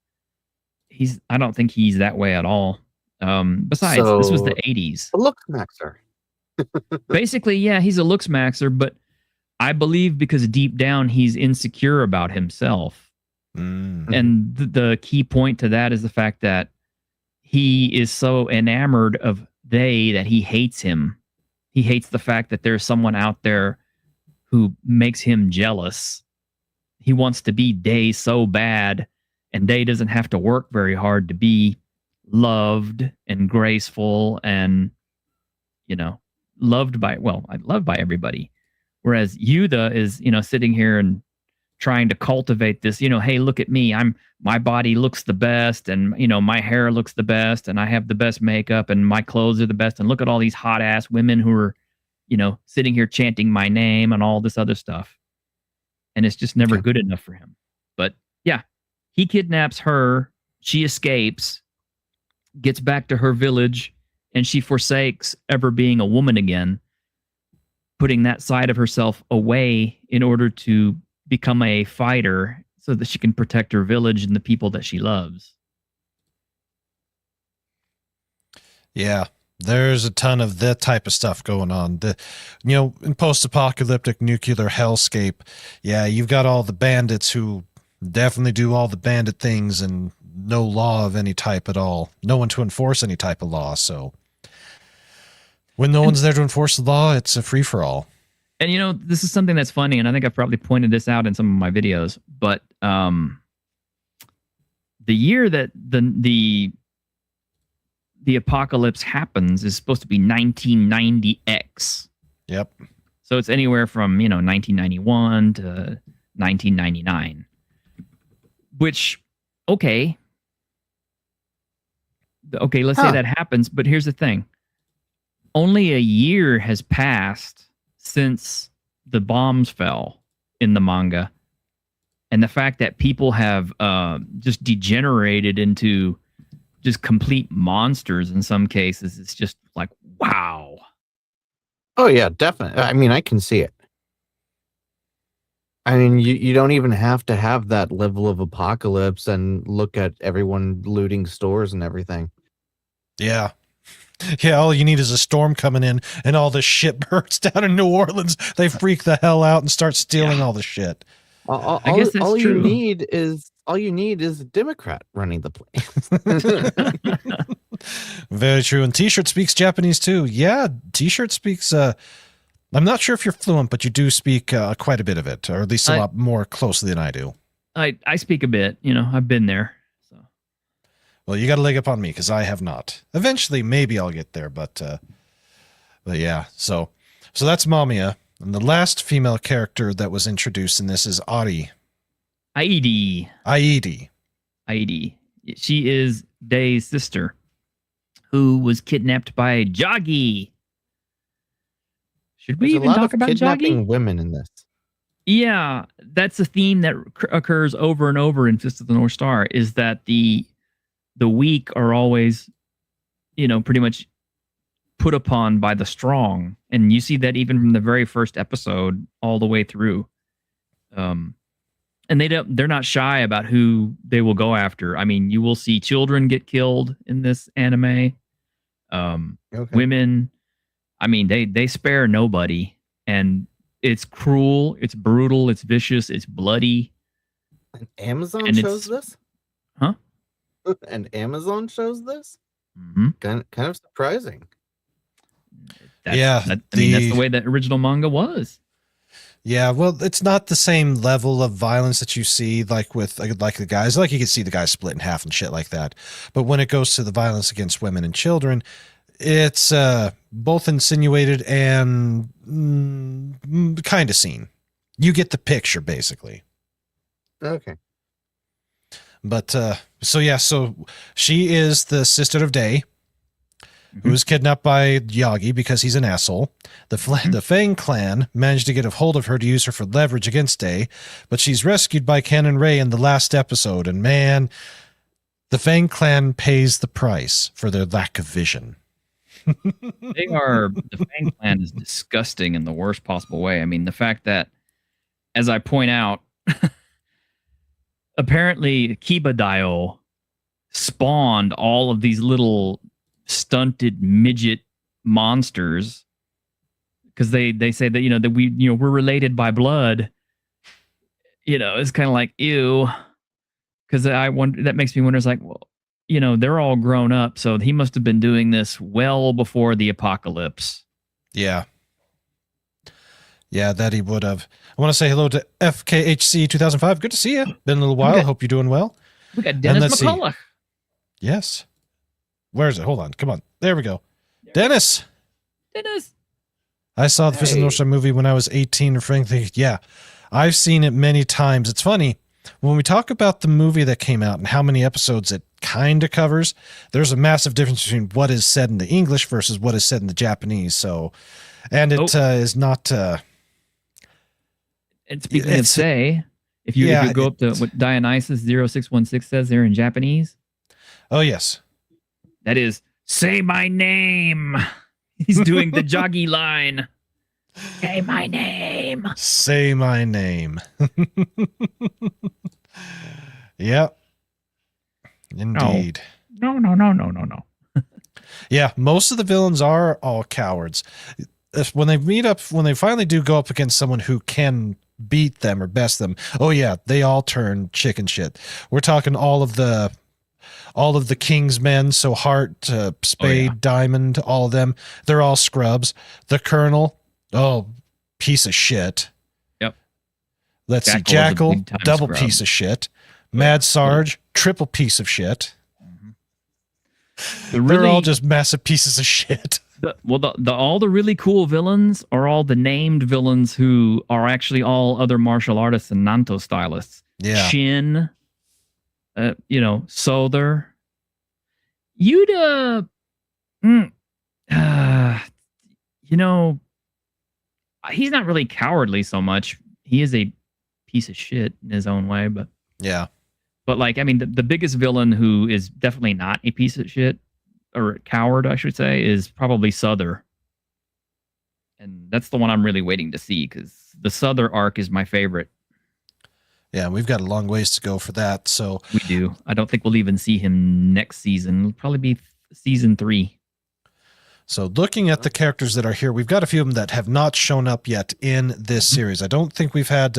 S6: I don't think he's that way at all. Besides, this was the 80s.
S5: A looks maxer.
S6: Basically, he's a looks maxer, but I believe because deep down he's insecure about himself. And the key point to that is the fact that he is so enamored of that he hates him. He hates the fact that there's someone out there who makes him jealous. He wants to be Day so bad, and Day doesn't have to work very hard to be loved and graceful and, loved by everybody. Whereas Yuda is, sitting here and trying to cultivate this, hey, look at me. My body looks the best, and, my hair looks the best, and I have the best makeup, and my clothes are the best. And look at all these hot ass women who are, sitting here chanting my name and all this other stuff. And it's just never good enough for him. But he kidnaps her. She escapes, gets back to her village, and she forsakes ever being a woman again, putting that side of herself away in order to become a fighter so that she can protect her village and the people that she loves.
S4: Yeah, there's a ton of that type of stuff going on. In post-apocalyptic nuclear hellscape, yeah, you've got all the bandits who definitely do all the bandit things and no law of any type at all. No one to enforce any type of law. So when no one's there to enforce the law, it's a free-for-all.
S6: And this is something that's funny, and I think I've probably pointed this out in some of my videos, but the year that the apocalypse happens is supposed to be 1990X.
S4: Yep.
S6: So it's anywhere from 1991 to 1999. Which, okay, let's say that happens, but here's the thing. Only a year has passed since the bombs fell in the manga. And the fact that people have just degenerated into just complete monsters in some cases, it's just like, wow.
S5: Oh, yeah, definitely. I mean, I can see it. I mean, you don't even have to have that level of apocalypse and look at everyone looting stores and everything.
S4: Yeah. Yeah, all you need is a storm coming in and all this shit burns down in New Orleans. They freak the hell out and start stealing all the shit.
S5: I
S6: guess that's
S5: all
S6: true.
S5: you need is a Democrat running the place.
S4: Very true. And T-shirt speaks Japanese too. Yeah, T-shirt speaks I'm not sure if you're fluent, but you do speak quite a bit of it, or at least a lot more closely than I do.
S6: I speak a bit, I've been there. So.
S4: Well, you got to leg up on me because I have not. Eventually, maybe I'll get there, but yeah. So that's Mamiya, and the last female character that was introduced in this is Ari. Aidi.
S6: She is Day's sister, who was kidnapped by Joggy. Should we even talk about
S5: kidnapping
S6: Joggy?
S5: Women in this?
S6: Yeah, that's a theme that occurs over and over in Fist of the North Star. Is that the weak are always, pretty much put upon by the strong, and you see that even from the very first episode all the way through. And they're not shy about who they will go after. I mean, you will see children get killed in this anime. Women. I mean, they spare nobody, and it's cruel, it's brutal, it's vicious, it's bloody.
S5: And Amazon shows this?
S6: Huh?
S5: And Amazon shows this?
S6: Mm-hmm.
S5: Kind of surprising.
S6: That's the way that original manga was.
S4: Yeah, well, it's not the same level of violence that you see like with like the guys. Like you can see the guys split in half and shit like that. But when it goes to the violence against women and children, it's both insinuated and kind of seen. You get the picture, basically.
S5: Okay.
S4: But so she is the sister of Day, who was kidnapped by Yagi because he's an asshole. The Fang clan managed to get a hold of her to use her for leverage against Day, but she's rescued by Ken and Ray in the last episode. And man, the Fang clan pays the price for their lack of vision.
S6: The Fang clan is disgusting in the worst possible way. I mean, the fact that, as I point out, apparently Kiba Dio spawned all of these little stunted midget monsters because they say that that we're related by blood. It's kind of like ew, because I wonder, that makes me wonder. It's like, well, they're all grown up, so he must have been doing this well before the apocalypse.
S4: Yeah, that he would have. I want to say hello to FKHC 2005. Good to see you. Been a little while. Hope you're doing well.
S6: We got Dennis McCullough.
S4: Yes. Where is it? Hold on. Come on. There we go. Dennis. I saw the Fist of the North Star movie when I was 18, and frankly, yeah, I've seen it many times. It's funny. When we talk about the movie that came out and how many episodes it kind of covers, there's a massive difference between what is said in the English versus what is said in the Japanese. So, and it is not.
S6: And speaking of say, if you go up to what Dionysus 0616 says there in Japanese.
S4: Oh, yes.
S6: That is, say my name. He's doing the Joggy line. Say my name.
S4: Say my name. Yep. Indeed.
S6: No.
S4: Yeah, most of the villains are all cowards. When they meet up, when they finally do go up against someone who can beat them or best them, oh yeah, they all turn chicken shit. We're talking all of the King's men, so Heart, Spade, Diamond, all of them. They're all scrubs. The Colonel, piece of shit.
S6: Yep.
S4: Let's see,
S6: Jackal is a
S4: Jackal,
S6: big-time
S4: double
S6: scrub.
S4: piece of shit. Mad Sarge, triple piece of shit. They're all just massive pieces of shit.
S6: All the really cool villains are all the named villains who are actually all other martial artists and Nanto stylists.
S4: Yeah.
S6: Shin, Sother, Yuta. He's not really cowardly so much. He is a piece of shit in his own way, but
S4: Yeah.
S6: But the biggest villain who is definitely not a piece of shit or a coward, I should say, is probably Sother. And that's the one I'm really waiting to see because the Sother arc is my favorite.
S4: Yeah, we've got a long ways to go for that. So
S6: We do. I don't think we'll even see him next season. It'll probably be season 3.
S4: So looking at the characters that are here, we've got a few of them that have not shown up yet in this series. I don't think we've had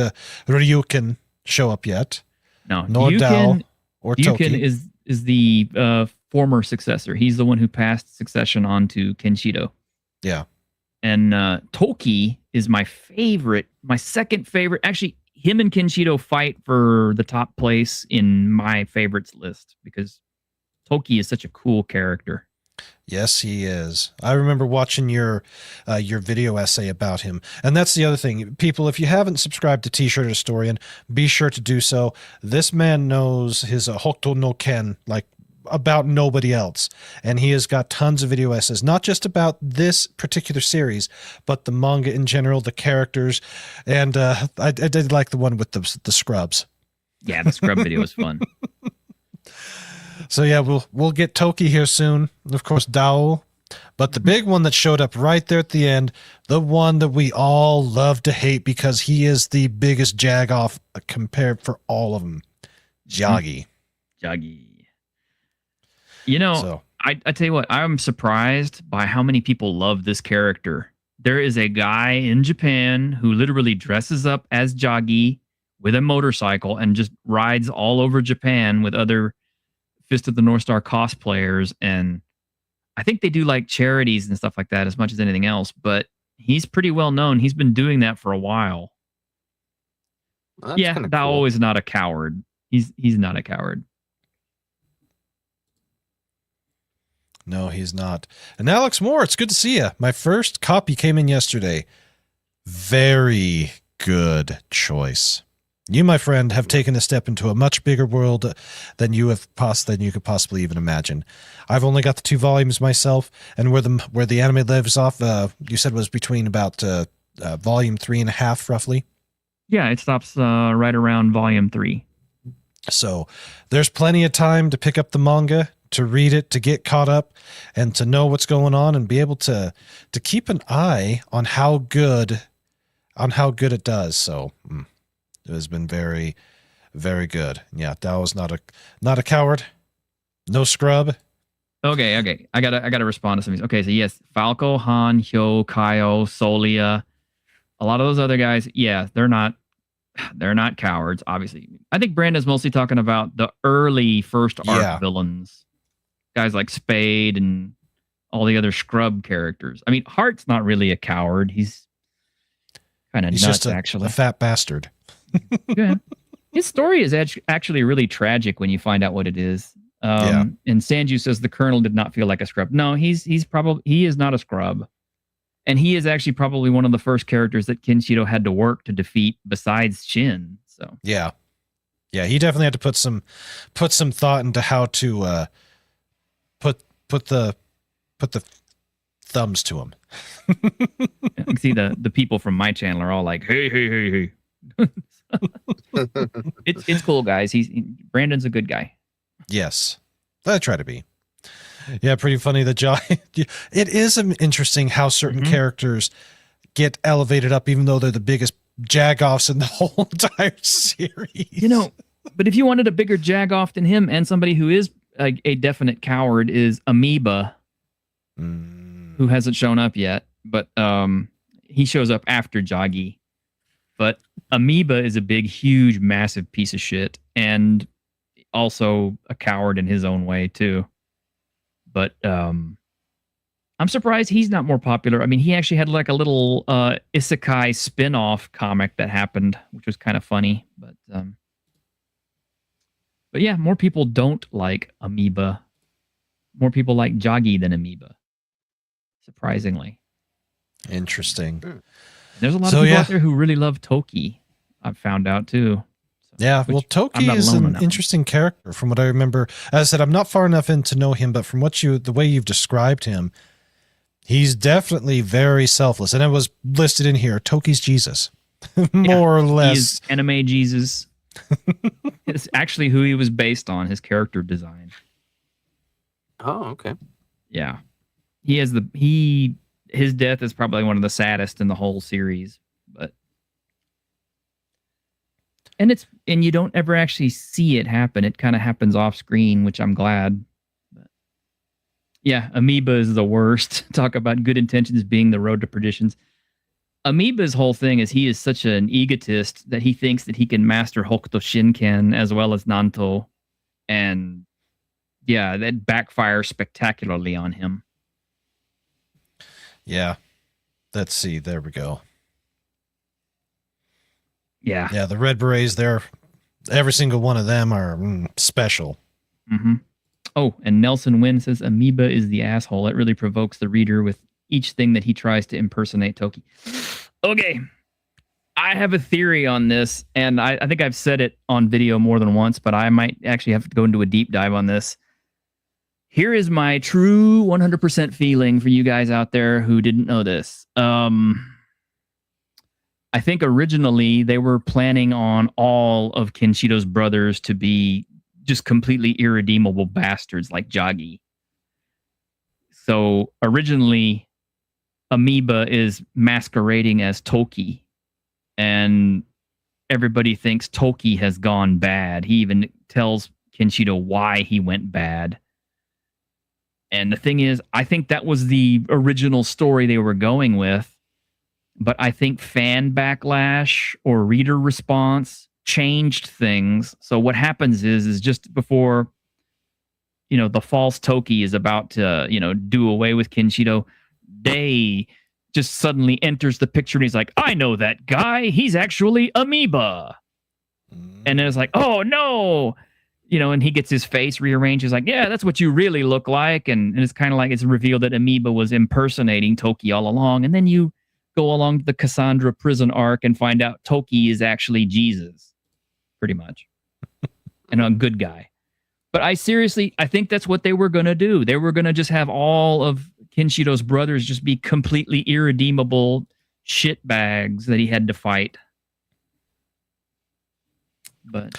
S4: Ryukin show up yet.
S6: No,
S4: Nor Dao or
S6: Ryukin
S4: Toki.
S6: is the former successor. He's the one who passed succession on to Kenshido.
S4: Yeah.
S6: And Toki is my favorite, my second favorite. Actually, him and Kenshido fight for the top place in my favorites list because Toki is such a cool character.
S4: Yes, he is. I remember watching your video essay about him. And that's the other thing. People, if you haven't subscribed to T-Shirt Historian, be sure to do so. This man knows his Hokuto no Ken like about nobody else. And he has got tons of video essays, not just about this particular series, but the manga in general, the characters. And I did like the one with the scrubs.
S6: Yeah, the scrub video was fun.
S4: So yeah, we'll get Toki here soon. Of course, Dao. But the big one that showed up right there at the end, the one that we all love to hate because he is the biggest jag-off compared for all of them, Jagi.
S6: Jagi.
S4: So.
S6: I tell you what, I'm surprised by how many people love this character. There is a guy in Japan who literally dresses up as Jagi with a motorcycle and just rides all over Japan with other Fist of the North Star cosplayers, and I think they do like charities and stuff like that as much as anything else, but he's pretty well known. He's been doing that for a while.
S5: Well, that's kinda
S6: Dao
S5: cool.
S6: is not a coward. He's not a coward.
S4: No, he's not. And Alex Moore, it's good to see you. My first copy came in yesterday. Very good choice. You, my friend, have taken a step into a much bigger world than you could possibly even imagine. I've only got the 2 volumes myself, and where the anime lives off, you said was between about volume 3.5, roughly.
S6: Yeah, it stops right around volume 3.
S4: So there's plenty of time to pick up the manga, to read it, to get caught up, and to know what's going on, and be able to keep an eye on how good it does. So. It has been very, very good. Yeah, Dao is not a coward. No scrub.
S6: Okay. I gotta respond to some of these. Okay, so yes, Falco, Han, Hyo, Kaio, Solia, a lot of those other guys. Yeah, they're not cowards. Obviously, I think Brandon's mostly talking about the early first arc villains, guys like Spade and all the other scrub characters. I mean, Heart's not really a coward. He's kind of nuts,
S4: just
S6: actually.
S4: a fat bastard.
S6: Yeah. His story is actually really tragic when you find out what it is. And Sanju says the Colonel did not feel like a scrub. No, he is not a scrub. And he is actually probably one of the first characters that Kenshido had to work to defeat besides Shin. So
S4: yeah, he definitely had to put some thought into how to put the thumbs to him.
S6: I can see the people from my channel are all like, hey. It's cool, guys. Brandon's a good guy.
S4: Yes, I try to be. Yeah, pretty funny. It is interesting how certain characters get elevated up, even though they're the biggest jag-offs in the whole entire series.
S6: But if you wanted a bigger jagoff than him and somebody who is a definite coward is Amoeba, who hasn't shown up yet, but he shows up after Joggy. But Amoeba is a big, huge, massive piece of shit, and also a coward in his own way too. But I'm surprised he's not more popular. I mean, he actually had like a little isekai spin-off comic that happened, which was kind of funny. But yeah, more people don't like Amoeba. More people like Joggy than Amoeba. Surprisingly.
S4: Interesting.
S6: There's a lot of people out there who really love Toki. I've found out too.
S4: Yeah, well, Toki is an interesting character from what I remember. As I said, I'm not far enough in to know him, but from the way you've described him, he's definitely very selfless. And it was listed in here, Toki's Jesus. More or less.
S6: He is anime Jesus. It's actually who he was based on, his character design.
S5: Oh, okay.
S6: Yeah. His death is probably one of the saddest in the whole series, and you don't ever actually see it happen. It kind of happens off screen, which I'm glad. But yeah, Amoeba is the worst. Talk about good intentions being the road to perditions. Amoeba's whole thing is he is such an egotist that he thinks that he can master Hokuto Shinken as well as Nanto. And yeah, that backfires spectacularly on him.
S4: Yeah. Let's see. There we go.
S6: Yeah.
S4: Yeah, the Red Berets there, every single one of them are special.
S6: Mm-hmm. Oh, and Nelson Wynn says Amoeba is the asshole. It really provokes the reader with each thing that he tries to impersonate Toki. Okay. I have a theory on this, and I think I've said it on video more than once, but I might actually have to go into a deep dive on this. Here is my true 100% feeling for you guys out there who didn't know this. I think originally they were planning on all of Kenshido's brothers to be just completely irredeemable bastards like Joggy. So originally, Amoeba is masquerading as Toki, and everybody thinks Toki has gone bad. He even tells Kenshido why he went bad. And the thing is, I think that was the original story they were going with, but I think fan backlash or reader response changed things. So what happens is just before, the false Toki is about to, do away with Kenshido, Day just suddenly enters the picture and he's like, I know that guy. He's actually Amoeba. And then it's like, oh no. And he gets his face rearranged. He's like, yeah, that's what you really look like. And it's kind of like it's revealed that Amoeba was impersonating Toki all along. And then you go along the Cassandra prison arc and find out Toki is actually Jesus, pretty much. And a good guy. But I think that's what they were going to do. They were going to just have all of Kenshido's brothers just be completely irredeemable shitbags that he had to fight. But...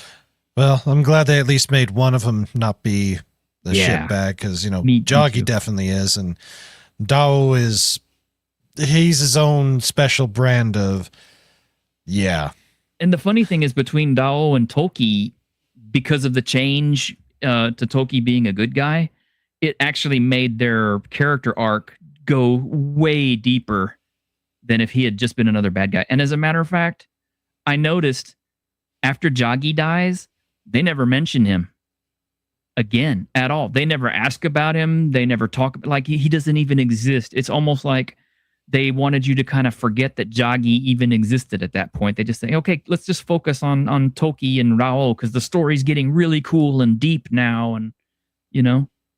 S4: well, I'm glad they at least made one of them not be the shitbag, because, Joggy definitely is, and Dao he's his own special brand of, yeah.
S6: And the funny thing is, between Dao and Toki, because of the change to Toki being a good guy, it actually made their character arc go way deeper than if he had just been another bad guy. And as a matter of fact, I noticed after Joggy dies, they never mention him again at all. They never ask about him. They never talk like he doesn't even exist. It's almost like they wanted you to kind of forget that Joggy even existed at that point. They just say, okay, let's just focus on Toki and Raoh because the story's getting really cool and deep now. And,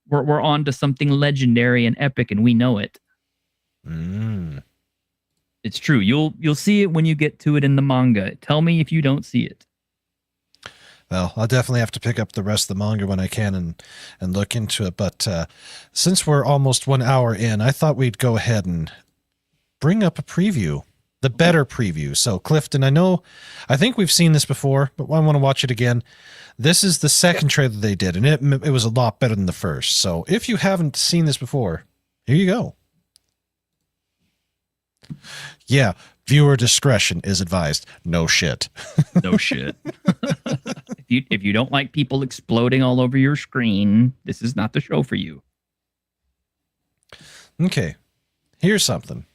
S6: we're on to something legendary and epic, and we know it. It's true. You'll see it when you get to it in the manga. Tell me if you don't see it.
S4: Well, I'll definitely have to pick up the rest of the manga when I can and look into it. But since we're almost 1 hour in, I thought we'd go ahead and bring up a preview, the better preview. So, Clifton, I think we've seen this before, but I want to watch it again. This is the second trailer they did, and it was a lot better than the first. So if you haven't seen this before, here you go. Yeah, viewer discretion is advised. No shit.
S6: No shit. If you don't like people exploding all over your screen, this is not the show for you.
S4: Okay, here's something.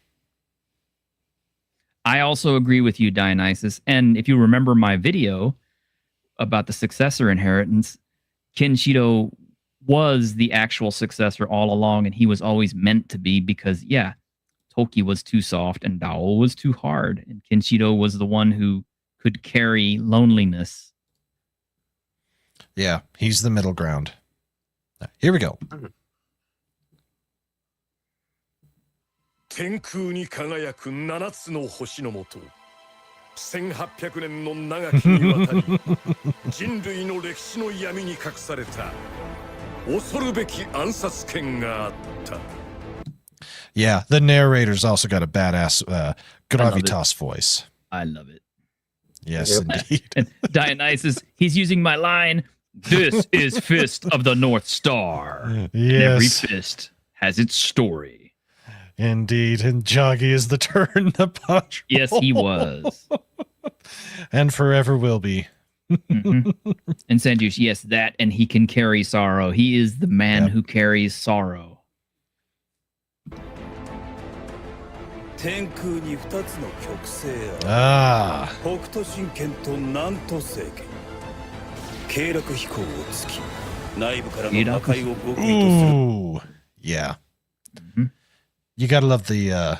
S6: I also agree with you, Dionysus. And if you remember my video about the successor inheritance, Kenshido was the actual successor all along, and he was always meant to be because, yeah, Toki was too soft and Dao was too hard, and Kenshido was the one who could carry loneliness.
S4: Yeah, he's the middle ground. Here we go.
S7: 天空に輝く7つの星のもと1800年の長きにわたり人類の歴史の闇に隠された恐るべき暗殺権があった
S4: Yeah, the narrator's also got a badass gravitas voice.
S6: I love it.
S4: Yes, indeed.
S6: And Dionysus, he's using my line, "This is Fist of the North Star. And every
S4: Yes,
S6: fist has its story."
S4: indeed. And Joggy is the turn the punch.
S6: Yes, he was.
S4: And forever will be.
S6: Mhm. And Sanjush, yes, that, and he can carry sorrow. He is the man
S4: Yep.
S6: who carries sorrow.
S8: 天空に2つの極星あ
S4: Ah,
S8: る北斗神拳と南斗星拳経絡飛行を突き内部からの破壊を極意とする
S4: ooh, yeah.
S6: Mhm.
S4: You gotta love the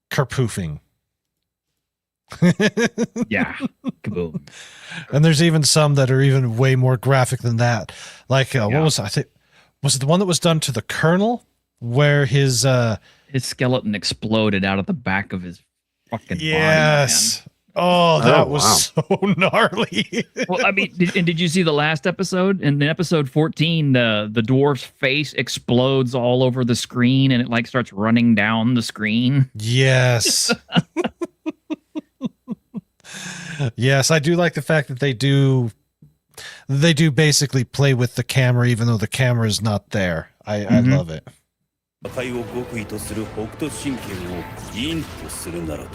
S4: kerpoofing.
S6: Yeah. Kaboom.
S4: And there's even some that are even way more graphic than that. Like,
S6: Yeah.
S4: what was I think? Was it the one that was done to the Colonel, where his
S6: His skeleton exploded out of the back of his fucking
S4: yes. Oh, that
S5: Oh,
S4: was so gnarly.
S6: body. Man. Well, I mean, did you see the last episode? In episode 14, the dwarf's face explodes all over the screen, and it like starts running down the screen.
S4: Yes. Yes, I do like the fact that they do basically play with the camera even though the camera is not there. I
S6: Mhm.
S4: love it.
S8: 破壊を極意とする北斗神拳を陰とするならば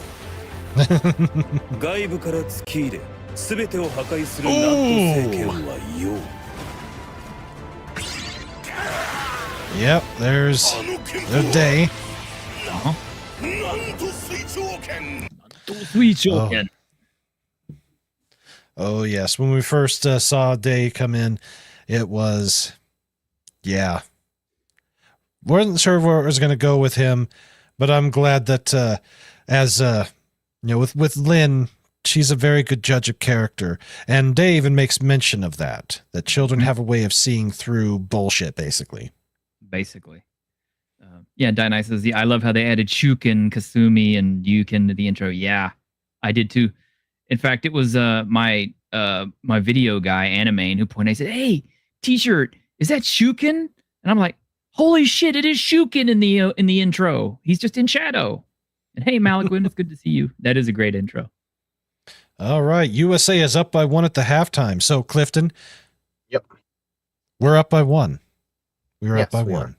S8: 外部から突き入れ全てを破壊する南斗星拳は陽
S4: Yep, there's the day.
S6: Uh-huh.
S8: なんと水上拳
S6: Sweet Shoken.
S4: Oh yes, when we first saw Day come in, it was, yeah. Wasn't sure where it was going to go with him, but I'm glad that as with Lynn, she's a very good judge of character, and Day even makes mention of that children have a way of seeing through bullshit, basically.
S6: Basically. Yeah, Dionysus. I love how they added Shuken, Kasumi, and Yukin to the intro. Yeah, I did too. In fact, it was my video guy, Anime, who pointed. I said, "Hey, T-shirt, is that Shuken?" And I'm like, "Holy shit, it is Shuken in the intro. He's just in shadow." And hey, Maliquin, it's good to see you. That is a great intro.
S4: All right, USA is up by 1 at the halftime. So Clifton,
S5: Yep.
S4: we're up by 1. We were up
S5: Yes,
S4: by
S5: we
S4: 1.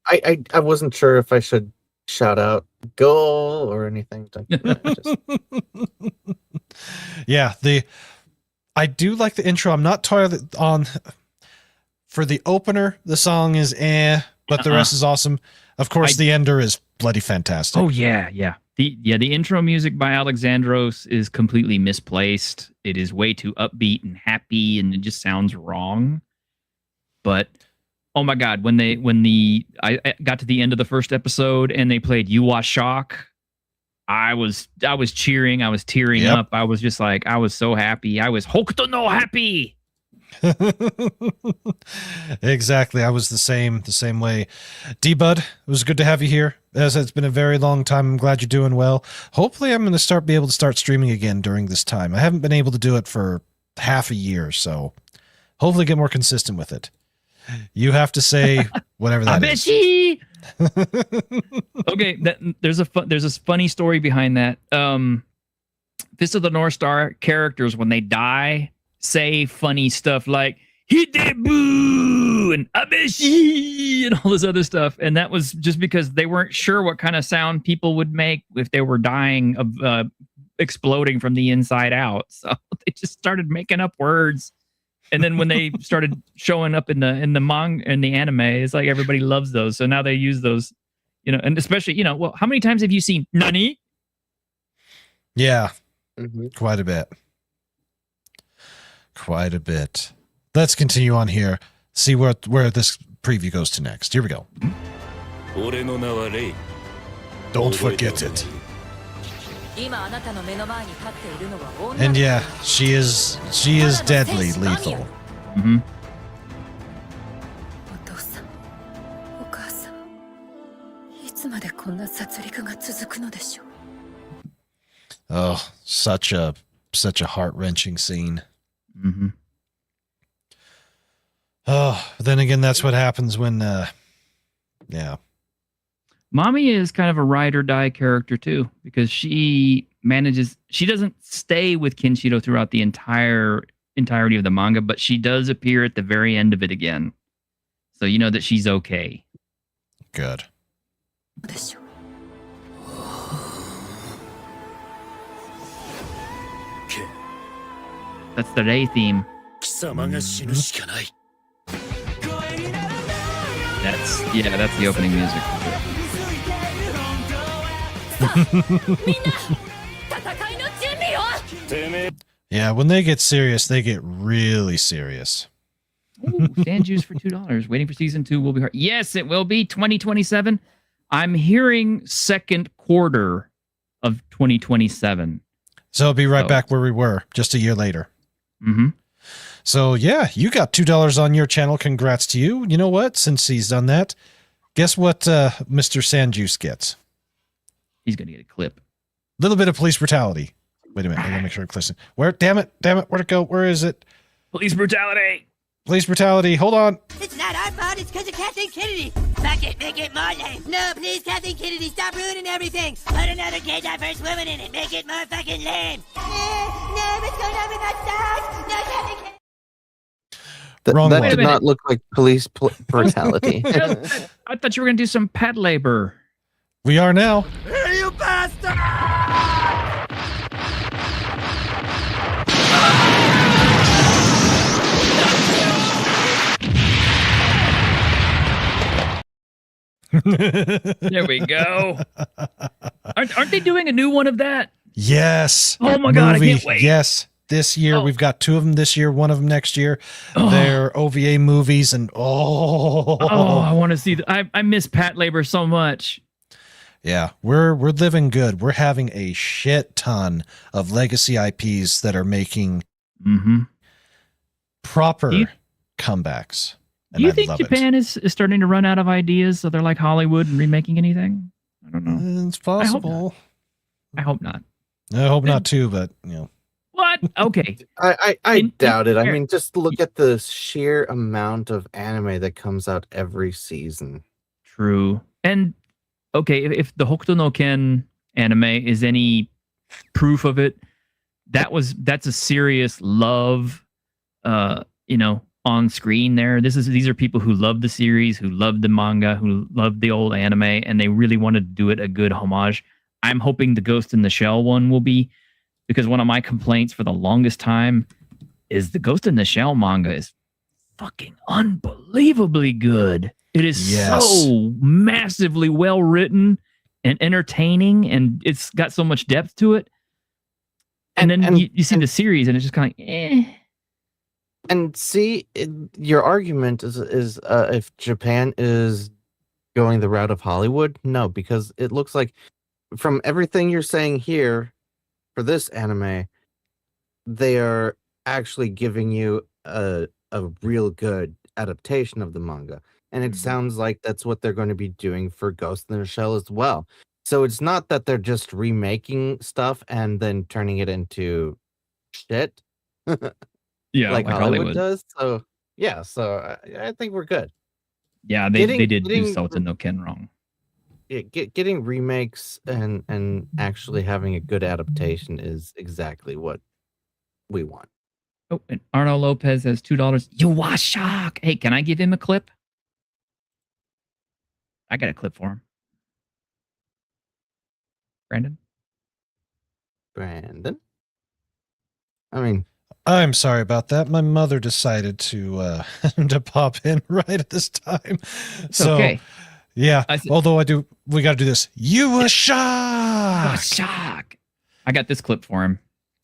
S5: I wasn't sure if I should shout out goal or anything.
S4: Yeah, I do like the intro. I'm not tired on for the opener. The song is but the rest is awesome. Of course, the ender is bloody fantastic.
S6: Oh yeah. The intro music by Alexandros is completely misplaced. It is way too upbeat and happy, and it just sounds wrong. But oh my god, when I got to the end of the first episode and they played Yuwa Shock, I was cheering, I was tearing up. I was just like, I was so happy. I was Hokuto no happy.
S4: Exactly. I was the same way. D-Bud, it was good to have you here. As it's been a very long time. I'm glad you're doing well. Hopefully I'm going to be able to start streaming again during this time. I haven't been able to do it for half a year, so hopefully get more consistent with it. You have to say whatever that is.
S6: Okay, there's a funny story behind that. Fist of the North Star characters, when they die, say funny stuff like "Hideboo" and "Abeshi" and all this other stuff, and that was just because they weren't sure what kind of sound people would make if they were dying of exploding from the inside out. So they just started making up words. And then when they started showing up in the anime, it's like everybody loves those. So now they use those, and especially, well, how many times have you seen Nani?
S4: Yeah,
S5: Mhm.
S4: quite a bit. Quite a bit. Let's continue on here. See where this preview goes to next. Here we go.
S8: 俺の名はレイ
S3: Don't forget it.
S4: And yeah, she is deadly lethal.
S6: Mm-hmm.
S9: お父さん、お母さん、いつまでこんな殺戮が続くのでしょう。
S4: Oh, such a heart-wrenching scene.
S6: Mm-hmm.
S4: Oh, then again, that's what happens when, yeah.
S6: Mommy is kind of a ride or die character too, because she doesn't stay with Kenshiro throughout the entirety of the manga, but she does appear at the very end of it again. So you know that she's okay.
S4: Good.
S9: でしょう。
S6: That's the Rei theme.
S8: 貴様が死ぬしかない
S6: That's the opening music.
S4: Yeah, when they get serious, they get really serious.
S6: Ooh, Sand Juice for $2. Waiting for season 2 will be hard. Yes, it will be 2027. I'm hearing second quarter of 2027.
S4: So it'll be right back where we were just a year later.
S6: Mm-hmm.
S4: So yeah, you got $2 on your channel. Congrats to you. You know what? Since he's done that, guess what Mr. Sandjuice gets?
S6: He's going to get a clip.
S4: A little bit of police brutality. Wait a minute. I gotta make sure I'm listening. Where? Damn it. Where'd it go? Where is it?
S6: Police brutality.
S4: Police brutality. Hold on.
S10: It's not our fault, it's because of Kathleen Kennedy. Fuck it, make it more lame. No, please, Kathleen Kennedy, stop ruining everything. Put another gay diverse woman in it, make it more fucking lame. No, what's going on with that song? No, Kathleen Kennedy.
S4: Wrong
S5: that
S4: one.
S5: did not look like police brutality.
S6: I thought you were going to do some pad labor.
S4: We are now.
S1: Hey, you bastard!
S6: There we go. Aren't they doing a new one of that?
S4: Yes.
S6: Oh my God, I can't wait.
S4: Yes. This year, we've got 2 of them this year, 1 of them next year.
S6: Oh.
S4: They're OVA movies, and
S6: I want to see. I miss Pat Labor so much.
S4: Yeah, we're living good. We're having a shit ton of legacy IPs that are making proper comebacks.
S6: Do you think Japan is starting to run out of ideas, so they're like Hollywood and remaking anything? I don't know.
S4: It's possible.
S6: I hope not.
S4: I hope not too, but
S6: What? Okay.
S5: I doubt it. I mean, just look at the sheer amount of anime that comes out every season.
S6: True. And okay, if the Hokuto no Ken anime is any proof of it, that's a serious love, on screen there. These are people who love the series, who love the manga, who love the old anime, and they really want to do it a good homage. I'm hoping the Ghost in the Shell one will be, because one of my complaints for the longest time is the Ghost in the Shell manga is fucking unbelievably good. It is so massively well written and entertaining, and it's got so much depth to it. And then you see the series, and it's just kind of like, eh.
S5: And see, your argument is if Japan is going the route of Hollywood, no, because it looks like from everything you're saying here for this anime, they are actually giving you a real good adaptation of the manga. And it sounds like that's what they're going to be doing for Ghost in the Shell as well. So it's not that they're just remaking stuff and then turning it into shit.
S6: Yeah,
S5: like Hollywood does. So yeah, so I think we're good.
S6: Yeah, they did do Sultan no Ken wrong.
S5: Yeah, getting remakes and actually having a good adaptation is exactly what we want.
S6: Oh, and Arno Lopez has $2. You was shock. Hey, can I give him a clip? I got a clip for him. Brandon?
S5: Brandon? I mean,
S4: I'm sorry about that. My mother decided to to pop in right at this time.
S6: It's
S4: So
S6: okay.
S4: yeah. Although we got to do this. You a shock.
S6: Shock. I got this clip for him.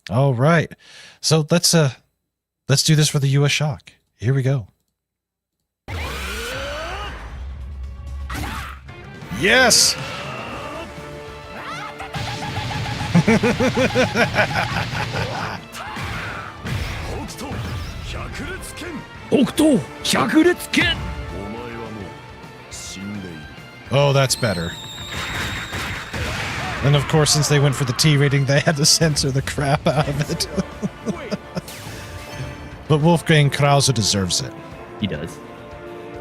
S4: All right. So let's do this for the U.S. shock. Here we go. Yes.
S6: Hokuto, Shakuretsuken.
S4: Oh, that's better. And of course, since they went for the T rating, they had to censor the crap out of it. But Wolfgang Krause deserves it.
S6: He does.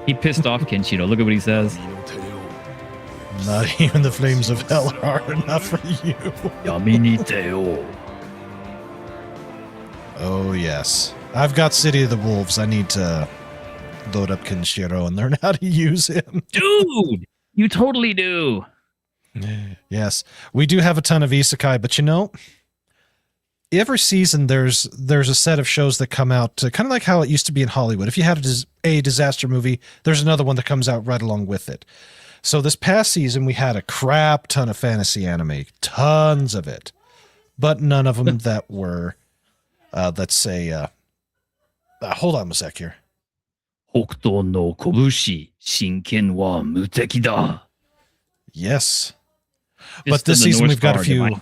S6: He pissed off Kenshiro. Look at what he says.
S4: Not even the flames of hell are enough for you.
S6: Yaminiteo.
S4: Oh, yes. I've got City of the Wolves. I need to load up Kenshiro and learn how to use him.
S6: Dude, you totally do.
S4: Yes. We do have a ton of isekai, but you know, every season there's a set of shows that come out, kind of like how it used to be in Hollywood. If you had a disaster movie, there's another one that comes out right along with it. So this past season, we had a crap ton of fantasy anime, tons of it, but none of them that were, let's say, hold on a sec here.
S6: Hokuto no kobushi, shinken wa muteki da.
S4: Yes. But this season we've got a few.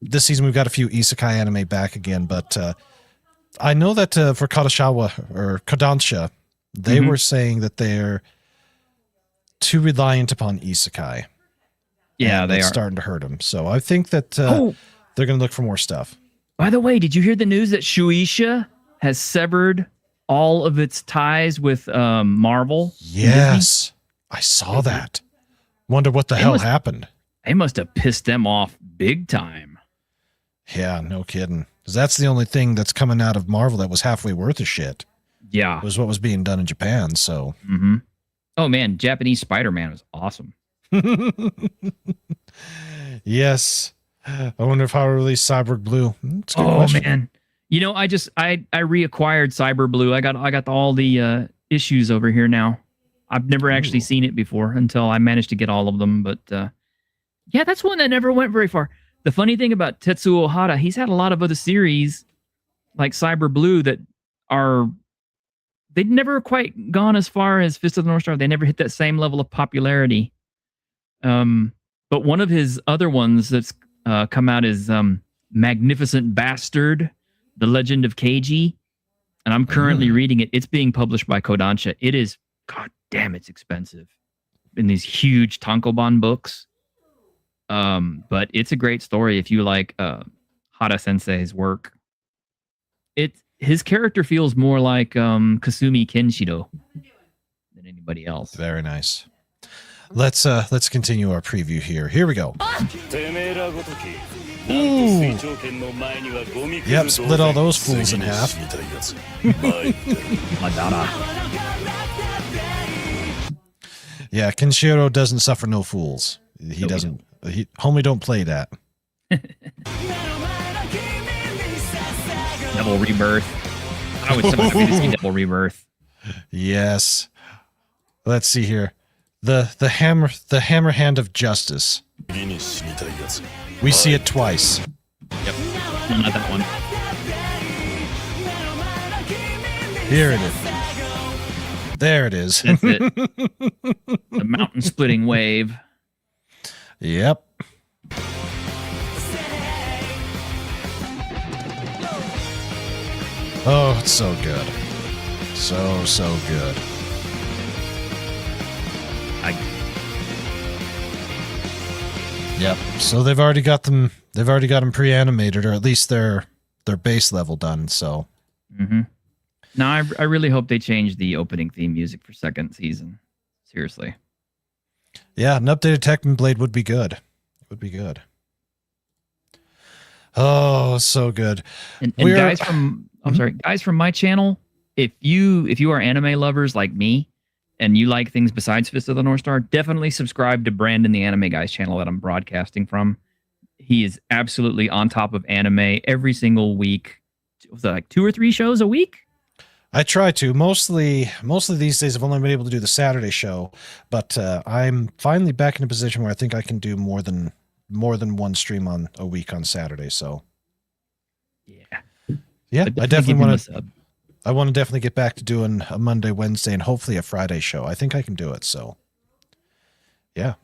S4: This season we've got a few isekai anime back again, but I know that for Kadokawa or Kodansha, they were saying that they're too reliant upon isekai.
S6: Yeah, they are
S4: starting to hurt them. So I think that they're going to look for more stuff.
S6: By the way, did you hear the news that Shueisha has severed all of its ties with Marvel?
S4: Yes, I saw that. Wonder what the hell happened.
S6: They must have pissed them off big time.
S4: Yeah, no kidding. Because that's the only thing that's coming out of Marvel that was halfway worth of shit.
S6: Yeah.
S4: Was what was being done in Japan, so.
S6: Mm-hmm. Oh, man, Japanese Spider-Man was awesome.
S4: Yes. I wonder if I'll release Cyborg Blue. That's a good question.
S6: Man. You know, I reacquired Cyber Blue. I got all the issues over here now. I've never actually seen it before until I managed to get all of them. But yeah, that's one that never went very far. The funny thing about Tetsuo Ohara, he's had a lot of other series like Cyber Blue that they'd never quite gone as far as Fist of the North Star. They never hit that same level of popularity. But one of his other ones that's come out is Magnificent Bastard, The Legend of Keiji. And I'm currently reading it. It's being published by Kodansha. It is, god damn, it's expensive in these huge tankobon books. But it's a great story if you like Hara Sensei's work. His character feels more like Kasumi Kenshiro than anybody else.
S4: Very nice. Let's continue our preview here. Here we go. Ooh. Yep, split all those fools in half. Yeah, Kenshiro doesn't suffer no fools. He doesn't. Homie don't play that.
S6: Double Rebirth. I would so happy to see Double Rebirth.
S4: Yes. Let's see here. The hammer hand of justice. We see it twice.
S6: Yep. No, not that one.
S4: Here it is. There it is.
S6: That's it. The mountain splitting wave.
S4: Yep. Oh, it's so good. So good. Yep. So they've already got them pre-animated, or at least their base level done, so.
S6: Mm-hmm. No, I really hope they change the opening theme music for second season. Seriously.
S4: Yeah, an updated Tekken Blade would be good. It would be good. Oh, so good.
S6: And guys from guys from my channel, if you are anime lovers like me and you like things besides Fist of the North Star, definitely subscribe to Brandon the Anime Guys channel that I'm broadcasting from. he is absolutely on top of anime every single week. Was that like 2 or 3 shows a week?
S4: I try to. Mostly these days I've only been able to do the Saturday show, but I'm finally back in a position where I think I can do more than one stream on a week on Saturday. So yeah, I definitely want to. I want to definitely get back to doing a Monday, Wednesday, and hopefully a Friday show. I think I can do it. So yeah.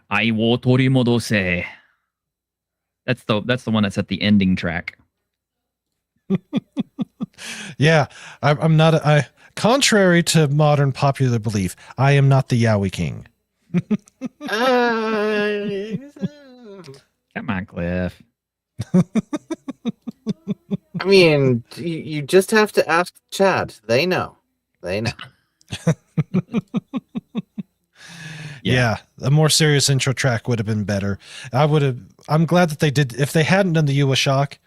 S6: I wo torimodose. That's the one that's at the ending track.
S4: Yeah, I'm not. Contrary to modern popular belief, I am not the Yaoi King.
S6: Come on, Cliff.
S5: I mean, you just have to ask Chad. They know.
S4: Yeah, a more serious intro track would have been better. I'm glad that they did. If they hadn't done the Yua Shock,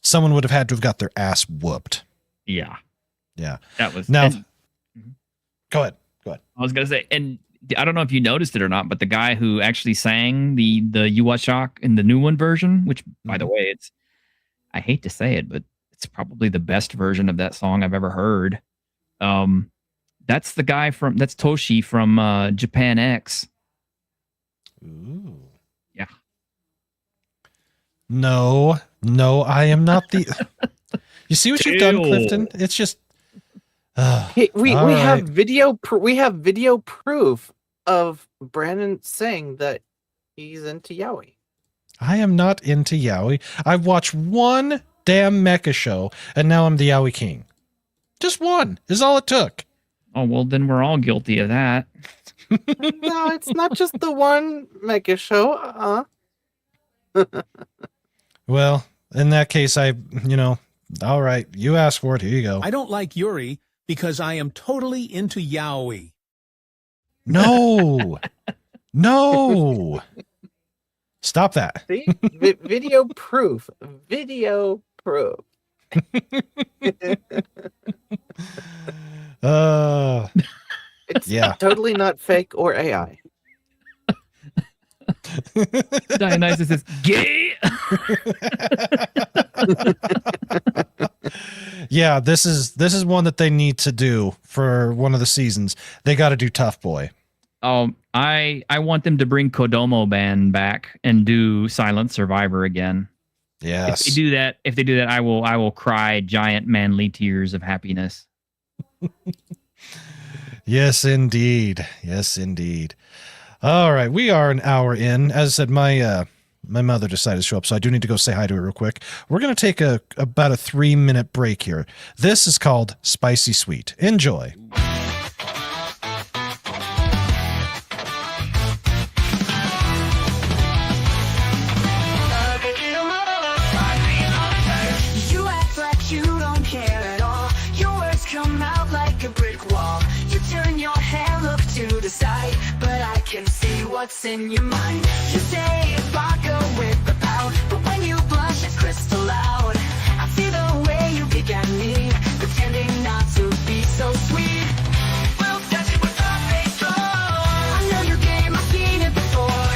S4: someone would have had to have got their ass whooped.
S6: Yeah. That was
S4: now. Go ahead.
S6: I was gonna say, and I don't know if you noticed it or not, but the guy who actually sang the Yua Shock in the new one version, which by the way, I hate to say it, but it's probably the best version of that song I've ever heard. That's the guy that's Toshi from Japan X.
S4: Ooh.
S6: Yeah.
S4: No, I am not the. You see what you've done, Clifton? It's just.
S5: We have video proof of Brandon saying that he's into yaoi.
S4: I am not into yaoi. I've watched one damn mecha show, and now I'm the yaoi king. Just one is all it took.
S6: Oh, well, then we're all guilty of that.
S5: No, it's not just the one mecha show.
S4: Well, in that case, all right, you asked for it. Here you go.
S11: I don't like Yuri because I am totally into yaoi.
S4: No. Stop that.
S5: See? Video proof. It's totally not fake or AI.
S6: Dionysus is gay.
S4: Yeah, this is one that they need to do for one of the seasons. They got to do Tough Boy.
S6: I want them to bring Kodomo Band back and do Silent Survivor again.
S4: Yes.
S6: If they do that, I will cry giant manly tears of happiness.
S4: Yes, indeed. All right, we are an hour in. As I said, my mother decided to show up, so I do need to go say hi to her real quick. We're going to take about a 3-minute break here. This is called Spicy Sweet. Enjoy.
S12: You act like you don't care at all. Your words come out like a brick wall. You turn your hair, look to the side, but I can see what's in your mind. You say it's vodka with the pout, but when you blush, it's crystal loud. I see the way you began me, pretending not to be so sweet. We'll touch it with our face on. I know your game, I've seen it before.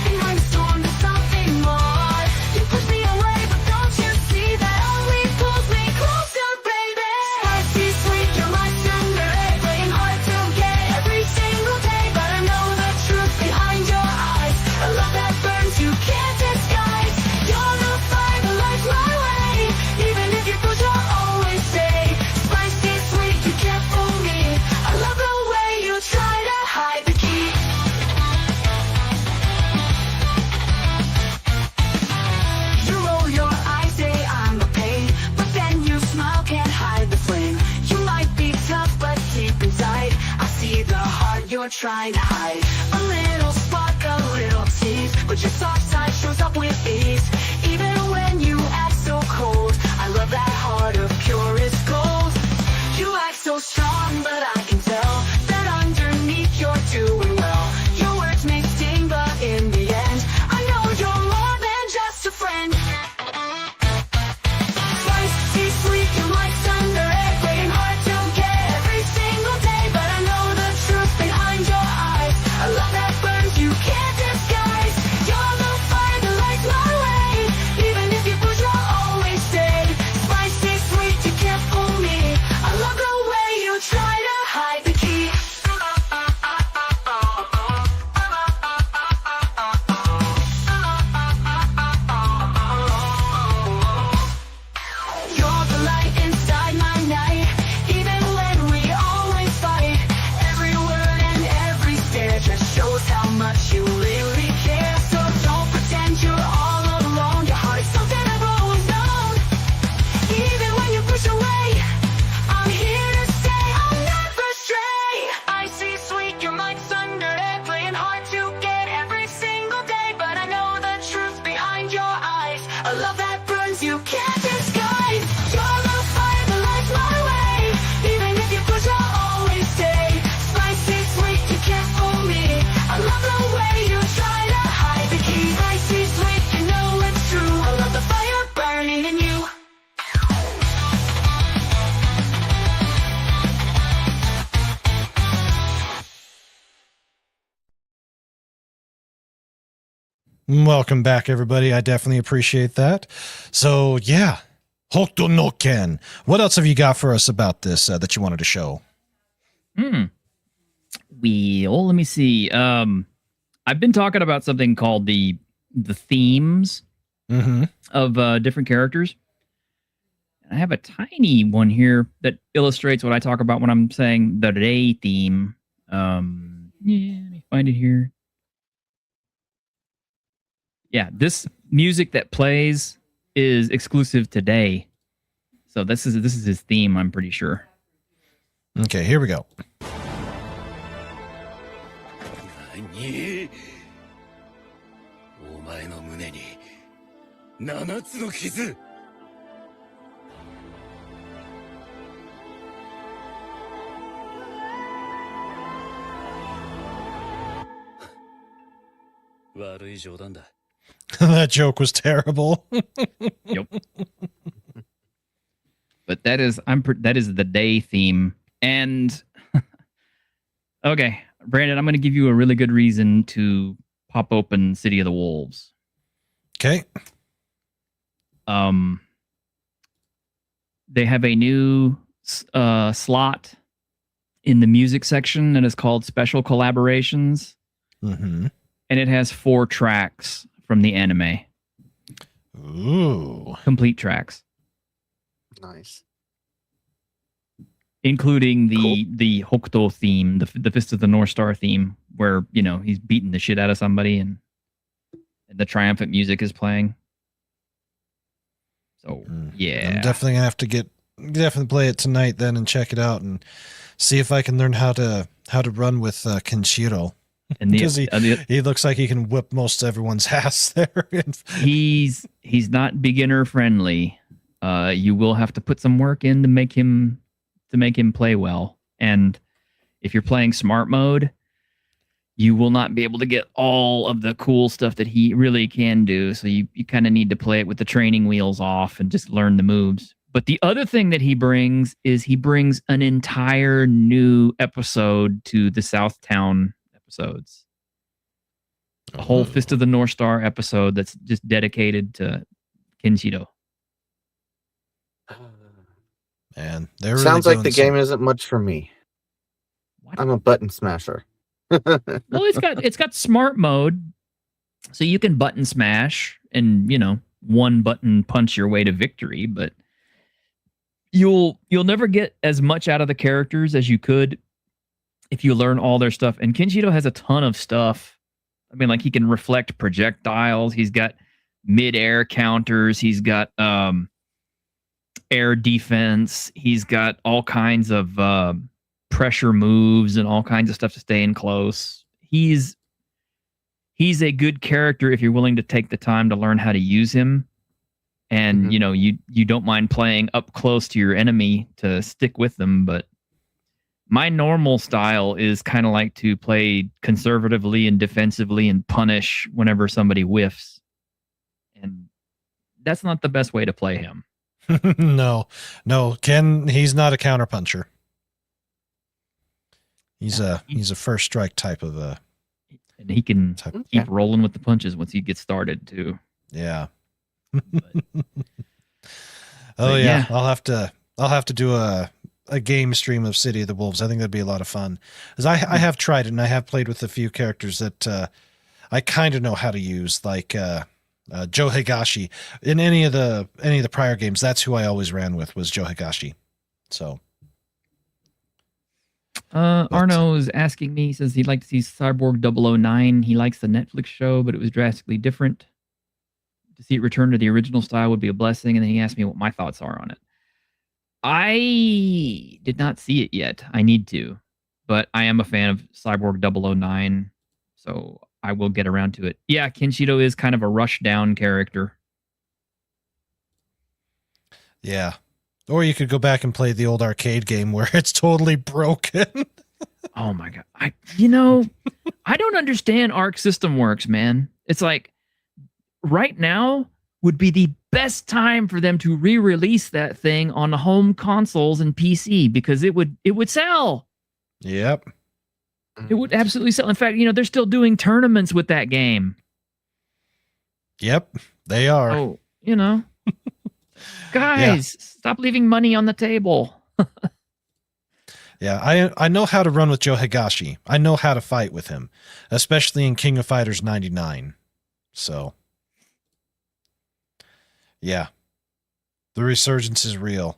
S12: And I'm storm to something more. You push me away, but don't you see that only pulls me closer, baby? Spicy sweet, you're my tender egg, playing hard to get every single day, but I know the truth behind your eyes. A love that burns, you can't disguise. You're the fire that lights my way. Even if you push, I'll always stay. Spicy sweet, you can't fool me. I love the way you try to hide the key. You roll your eyes, say I'm a pain, but then you smile, can't hide the flame. You might be tough, but deep inside, I see the heart you're trying to hide. A little spark, a little tease, but your soft side shows up with ease. Even when you act so cold, I love that heart of purest gold. You act so strong, but I can tell that underneath you're doing well. Your words may sting, but in the end, I know you're more than just a friend. Spicy sweet, you're my thunder egg, playing hard to get every single day, but I know the truth behind your eyes. A love that burns, you can't disguise. You're the fire A love that burns you can't disguise. You're the fire that lights my way. Even if you push, I'll always stay. Spicy sweet, you can't fool me. I love the way you try to hide the key. Spicy sweet, you know it's true. I love the fire burning in you.
S4: Welcome back, everybody. I definitely appreciate that. So, yeah, Hokuto no Ken. What else have you got for us about this that you wanted to show?
S6: Let me see. I've been talking about something called the themes of different characters. I have a tiny one here that illustrates what I talk about when I'm saying the day theme. Let me find it here. Yeah, this music that plays is exclusive today. So this is his theme, I'm pretty sure.
S4: Okay, here we go.
S7: 何お前の胸に7つの傷悪い冗談だ
S4: That joke was terrible.
S6: Yep. But that is the day theme. And okay, Brandon, I'm going to give you a really good reason to pop open City of the Wolves.
S4: Okay.
S6: They have a new slot in the music section that is called Special Collaborations.
S4: Mm-hmm.
S6: And it has 4 tracks from the anime.
S4: Ooh.
S6: Complete tracks.
S5: Nice.
S6: Including the Hokuto theme, the Fist of the North Star theme, where, you know, he's beating the shit out of somebody and the triumphant music is playing. So, yeah.
S4: I'm definitely going to have to definitely play it tonight then and check it out and see if I can learn how to run with Kenshiro. Because he looks like he can whip most everyone's ass there.
S6: He's not beginner friendly. You will have to put some work in to make him play well. And if you're playing smart mode, you will not be able to get all of the cool stuff that he really can do. So you kind of need to play it with the training wheels off and just learn the moves. But the other thing that he brings an entire new episode to the Southtown episodes. A whole Fist of the North Star episode that's just dedicated to Kenshiro.
S4: Man, they're
S5: sounds
S4: really
S5: like the game isn't much for me.
S6: What?
S5: I'm a button smasher.
S6: Well, it's got smart mode, so you can button smash and, you know, one button punch your way to victory, but you'll never get as much out of the characters as you could if you learn all their stuff. And Kenshiro has a ton of stuff. I mean, like, he can reflect projectiles. He's got mid-air counters. He's got air defense. He's got all kinds of pressure moves and all kinds of stuff to stay in close. He's a good character if you're willing to take the time to learn how to use him. And, you know, you don't mind playing up close to your enemy to stick with them, but my normal style is kind of like to play conservatively and defensively and punish whenever somebody whiffs. And that's not the best way to play him.
S4: No. Ken, he's not a counterpuncher. He's a first strike type of
S6: and he can keep rolling with the punches once he gets started too.
S4: Yeah. Oh yeah. I'll have to do a game stream of City of the Wolves. I think that'd be a lot of fun. Because I have tried it and I have played with a few characters that I kind of know how to use, like Joe Higashi. In any of the prior games, that's who I always ran with, was Joe Higashi. So
S6: Arno is asking me, he says he'd like to see Cyborg 009. He likes the Netflix show, but it was drastically different. To see it return to the original style would be a blessing. And then he asked me what my thoughts are on it. I did not see it yet. I need to, but I am a fan of Cyborg 009, so I will get around to it. Yeah, Kenshiro is kind of a rush down character.
S4: Yeah. Or you could go back and play the old arcade game where it's totally broken.
S6: Oh my god. I don't understand Arc System Works, man. It's like right now would be the best time for them to re-release that thing on the home consoles and PC because it would sell.
S4: Yep.
S6: It would absolutely sell. In fact, they're still doing tournaments with that game.
S4: Yep, they are.
S6: Oh, guys, stop leaving money on the table.
S4: Yeah, I know how to run with Joe Higashi. I know how to fight with him, especially in King of Fighters 99. So, yeah, the resurgence is real.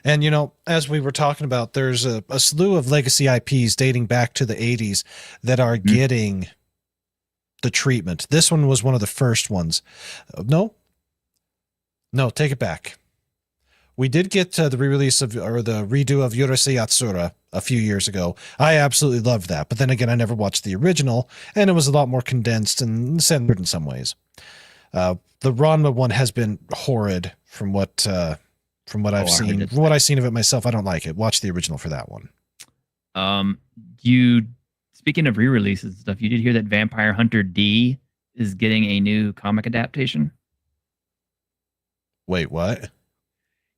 S4: And, as we were talking about, there's a slew of legacy IPs dating back to the 80s that are getting the treatment. This one was one of the first ones. No, take it back. We did get the re-release the redo of Urusei Yatsura a few years ago. I absolutely loved that. But then again, I never watched the original, and it was a lot more condensed and censored in some ways. The Ranma one has been horrid from what I've seen. From what I've seen of it myself, I don't like it. Watch the original for that one.
S6: Speaking of re-releases and stuff, you did hear that Vampire Hunter D is getting a new comic adaptation?
S4: Wait, what?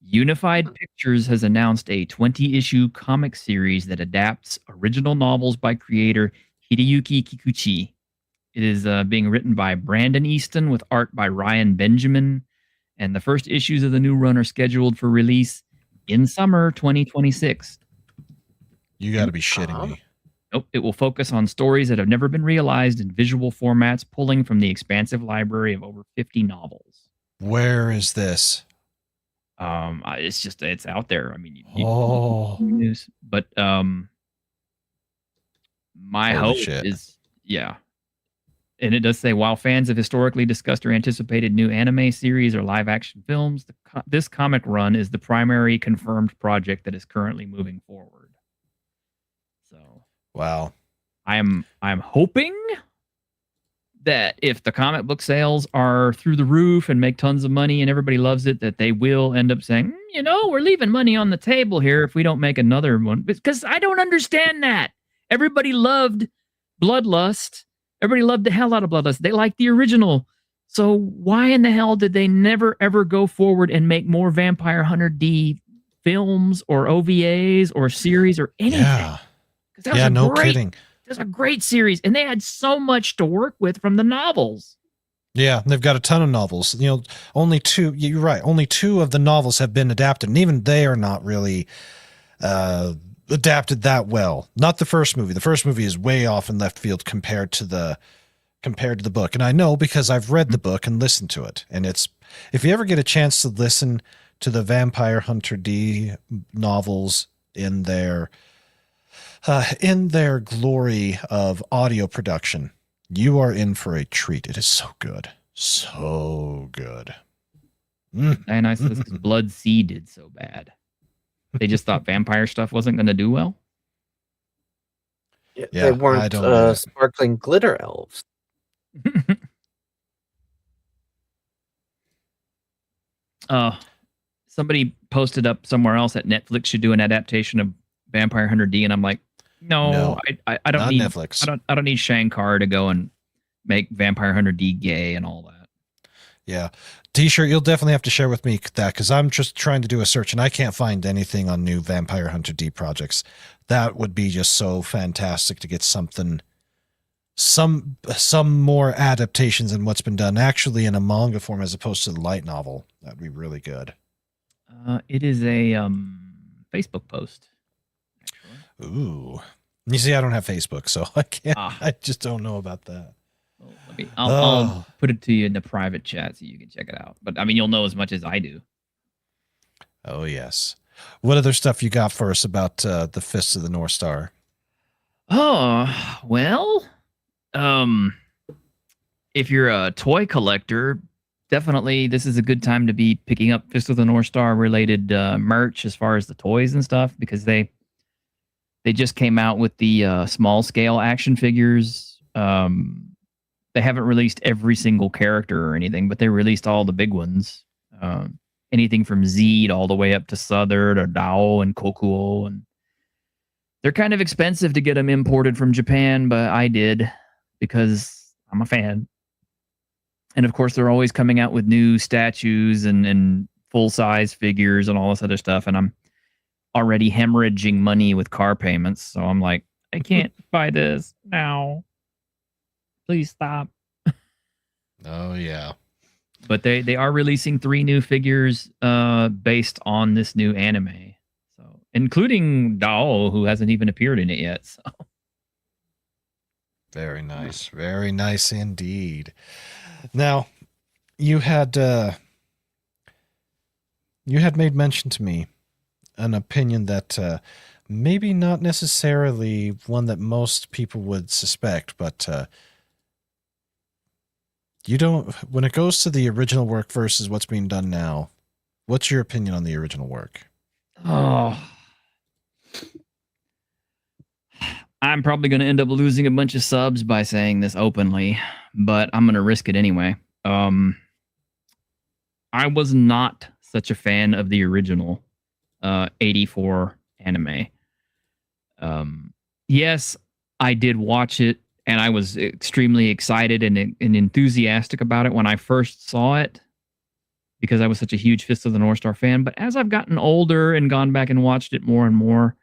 S6: Unified Pictures has announced a 20-issue comic series that adapts original novels by creator Hideyuki Kikuchi. It is being written by Brandon Easton with art by Ryan Benjamin, and the first issues of the new run are scheduled for release in summer 2026.
S4: You got to be shitting me.
S6: Nope. It will focus on stories that have never been realized in visual formats, pulling from the expansive library of over 50 novels.
S4: Where is this?
S6: It's out there. I mean,
S4: news,
S6: but my hope is, and it does say, while fans have historically discussed or anticipated new anime series or live action films, this comic run is the primary confirmed project that is currently moving forward. So,
S4: wow,
S6: I'm hoping that if the comic book sales are through the roof and make tons of money and everybody loves it, that they will end up saying, we're leaving money on the table here if we don't make another one. Because I don't understand that. Everybody loved Bloodlust. Everybody loved the hell out of Bloodlust. They liked the original. So why in the hell did they never, ever go forward and make more Vampire Hunter D films or OVAs or series or anything?
S4: Yeah, no kidding.
S6: It was a great series, and they had so much to work with from the novels.
S4: Yeah, they've got a ton of novels. Only two. You're right. Only two of the novels have been adapted, and even they are not really adapted that well. Not the first movie. The first movie is way off in left field compared to the book, and I know because I've read the book and listened to it. And it's, if you ever get a chance to listen to the Vampire Hunter D novels in their glory of audio production, you are in for a treat. It is so good. So good.
S6: And I said this because Blood Sea did so bad. They just thought vampire stuff wasn't going to do well.
S5: Yeah, they weren't sparkling glitter elves.
S6: Somebody posted up somewhere else that Netflix should do an adaptation of Vampire Hunter D, and I'm like, no, I don't need Netflix. I don't need Shankar to go and make Vampire Hunter D gay and all that.
S4: Yeah, T-shirt, you'll definitely have to share with me that, because I'm just trying to do a search and I can't find anything on new Vampire Hunter D projects. That would be just so fantastic to get something, some more adaptations than what's been done actually in a manga form as opposed to the light novel. That'd be really good.
S6: It is a Facebook post. Actually.
S4: Ooh, you see, I don't have Facebook, so I can't. I just don't know about that.
S6: Well, I'll put it to you in the private chat so you can check it out. But I mean, you'll know as much as I do.
S4: Oh yes. What other stuff you got for us about the Fists of the North Star?
S6: Oh well, if you're a toy collector, definitely this is a good time to be picking up Fist of the North Star related merch as far as the toys and stuff, because they just came out with the small scale action figures. They haven't released every single character or anything, but they released all the big ones. anything from Zed all the way up to Southern or Dao and Kokuo, and they're kind of expensive to get them imported from Japan, but I did because I'm a fan. And of course, they're always coming out with new statues and full-size figures and all this other stuff, and I'm already hemorrhaging money with car payments, so I'm like, I can't buy this now. Please stop.
S4: Oh yeah.
S6: But they are releasing 3 new figures based on this new anime. So including Dao, who hasn't even appeared in it yet. So
S4: Very nice. Very nice indeed. Now, you had made mention to me an opinion that maybe not necessarily one that most people would suspect, but you don't, when it goes to the original work versus what's being done now, what's your opinion on the original work?
S6: Oh, I'm probably going to end up losing a bunch of subs by saying this openly, but I'm going to risk it anyway. I was not such a fan of the original 84 anime. Yes, I did watch it, and I was extremely excited and enthusiastic about it when I first saw it, because I was such a huge Fist of the North Star fan. But as I've gotten older and gone back and watched it more and more,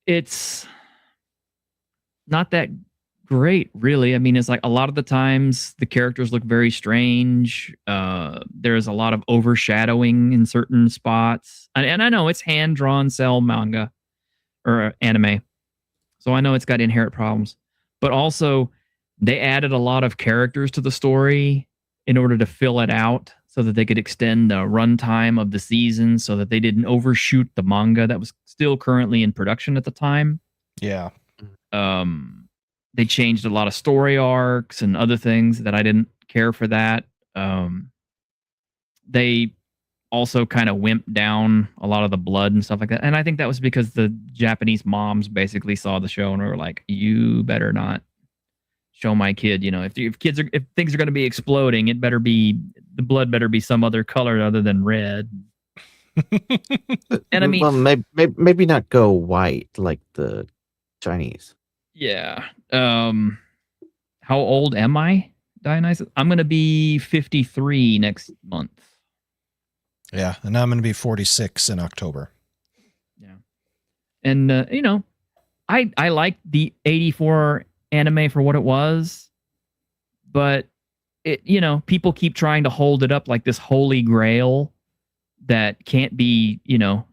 S6: it's not that great, really. I mean, it's like a lot of the times the characters look very strange. There's a lot of overshadowing in certain spots. And I know it's hand-drawn cell manga or anime, so I know it's got inherent problems. But also, they added a lot of characters to the story in order to fill it out so that they could extend the runtime of the season so that they didn't overshoot the manga that was still currently in production at the time.
S4: Yeah.
S6: They changed a lot of story arcs and other things that I didn't care for that. They also kind of wimped down a lot of the blood and stuff like that. And I think that was because the Japanese moms basically saw the show and were like, you better not show my kid, you know, if things are going to be exploding, the blood better be some other color other than red. And I mean,
S5: well, maybe not go white like the Chinese.
S6: Yeah. How old am I, Dionysus? I'm going to be 53 next month.
S4: Yeah, and I'm going to be 46 in October.
S6: Yeah. And, you know, I liked the 84 anime for what it was, but it, you know, people keep trying to hold it up like this holy grail that can't be, you know,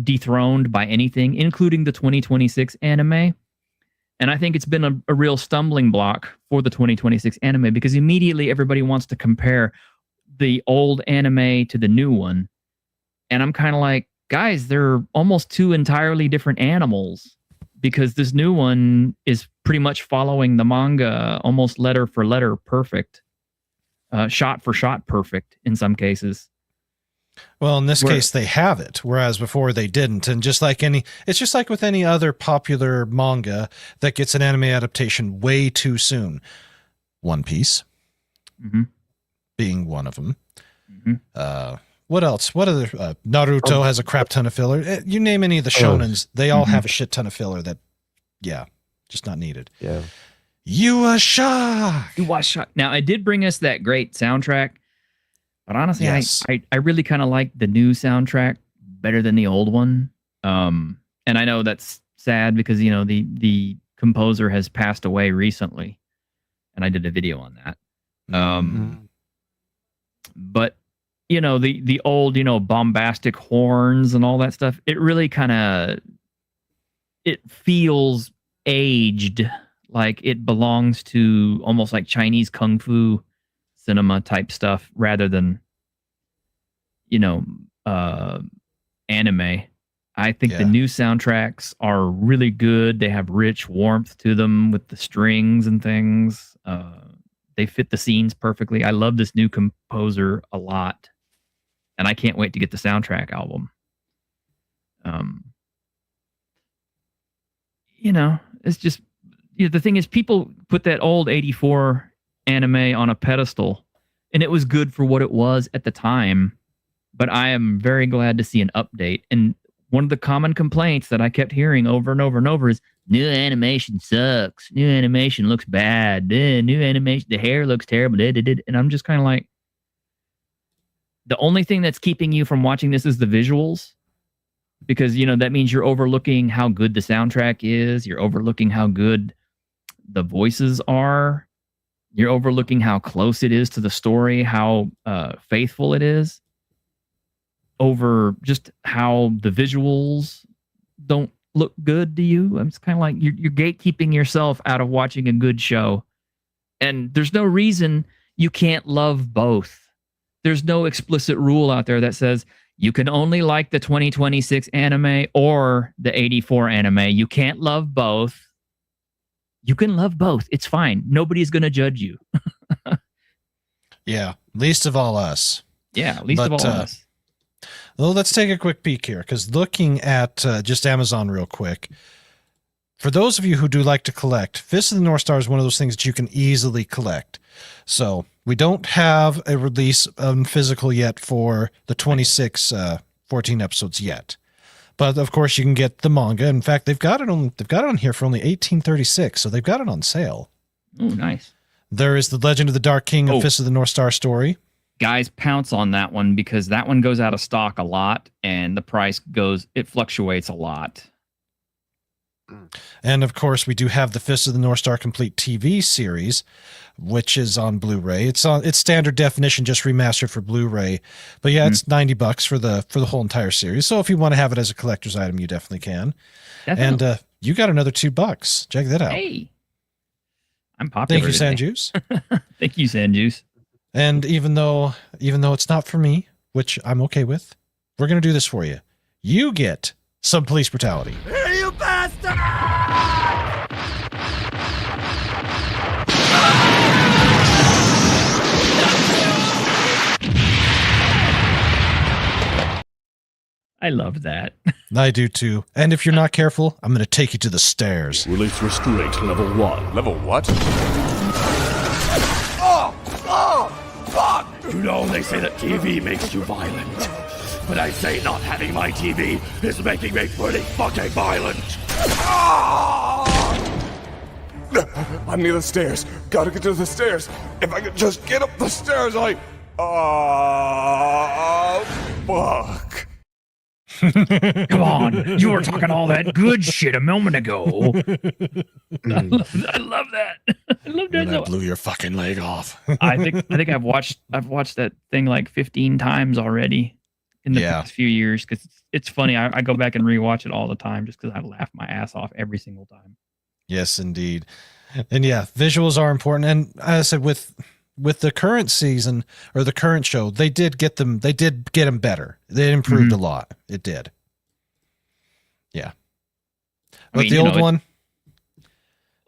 S6: dethroned by anything, including the 2026 anime. And I think it's been a real stumbling block for the 2026 anime because immediately everybody wants to compare the old anime to the new one. And I'm kind of like, guys, they're almost 2 entirely different animals, because this new one is pretty much following the manga almost letter for letter perfect, shot for shot perfect in some cases.
S4: Well, in this case, they have it, whereas before they didn't. And it's just like with any other popular manga that gets an anime adaptation way too soon. One Piece being one of them. What else? What other? Naruto has a crap ton of filler. You name any of the shonens, they all have a shit ton of filler that, just not needed.
S5: Yeah.
S4: You are shocked.
S6: Now, I did bring us that great soundtrack. But honestly, yes. I really kind of like the new soundtrack better than the old one. And I know that's sad because, you know, the composer has passed away recently. And I did a video on that. But, you know, the old, you know, bombastic horns and all that stuff, it really kind of, it feels aged. Like it belongs to almost like Chinese kung fu cinema type stuff rather than, you know, anime. I think the new soundtracks are really good. They have rich warmth to them with the strings and things. They fit the scenes perfectly. I love this new composer a lot, and I can't wait to get the soundtrack album. You know, it's just, you know, the thing is, people put that old 84 anime on a pedestal, and it was good for what it was at the time. But I am very glad to see an update. And one of the common complaints that I kept hearing over and over and over is new animation sucks. New animation looks bad. New animation, the hair looks terrible. And I'm just kind of like, the only thing that's keeping you from watching this is the visuals. Because, that means you're overlooking how good the soundtrack is. You're overlooking how good the voices are. You're overlooking how close it is to the story, how faithful it is, over just how the visuals don't look good to you. I'm just kind of like, you're gatekeeping yourself out of watching a good show. And there's no reason you can't love both. There's no explicit rule out there that says you can only like the 2026 anime or the 84 anime. You can't love both. You can love both. It's fine. Nobody's going to judge you.
S4: Yeah. Least of all us.
S6: Yeah. Least of all us.
S4: Well, let's take a quick peek here, because looking at just Amazon real quick, for those of you who do like to collect, Fist of the North Star is one of those things that you can easily collect. So we don't have a release physical yet for the 26 14 episodes yet. But of course you can get the manga. In fact, they've got it on here for only $18.36, so they've got it on sale.
S6: Oh, nice.
S4: There is the Legend of the Dark King of Fist of the North Star story.
S6: Guys, pounce on that one, because that one goes out of stock a lot and the price fluctuates a lot.
S4: And of course, we do have the Fist of the North Star Complete TV series, which is on Blu-ray. It's standard definition, just remastered for Blu-ray. But yeah, it's $90 for the whole entire series. So if you want to have it as a collector's item, you definitely can. Definitely. And you got another $2. Check that out.
S6: Hey, I'm popular.
S4: Thank you, Sanjuice.
S6: Thank you, Sanjuice.
S4: And even though it's not for me, which I'm okay with, we're gonna do this for you. You get some police brutality.
S1: Here, you bastard!
S6: I love that.
S4: I do too. And if you're not careful, I'm going to take you to the stairs.
S7: Release restraint level 1.
S2: Level what?
S7: Oh, fuck! You know, they say that TV makes you violent. But I say not having my TV is making me pretty fucking violent.
S13: I'm near the stairs. Gotta get to the stairs. If I could just get up the stairs, fuck.
S6: Come on, you were talking all that good shit a moment ago. I love that. I love that.
S4: I blew your fucking leg off.
S6: I think I've watched that thing like 15 times already in the past few years, because it's funny. I go back and rewatch it all the time just because I laugh my ass off every single time.
S4: Yes, indeed. And yeah, visuals are important. And as I said, with the current season or the current show, they did get them better. They improved a lot. It did. Yeah. But the old one.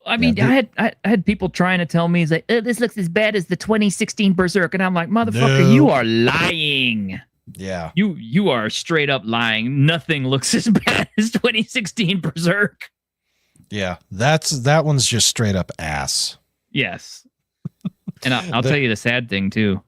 S6: I mean, I had people trying to tell me, like, this looks as bad as the 2016 Berserk. And I'm like, motherfucker, you are lying.
S4: Yeah.
S6: You are straight up lying. Nothing looks as bad as 2016 Berserk.
S4: Yeah. That one's just straight up ass.
S6: Yes. And I'll tell you the sad thing, too.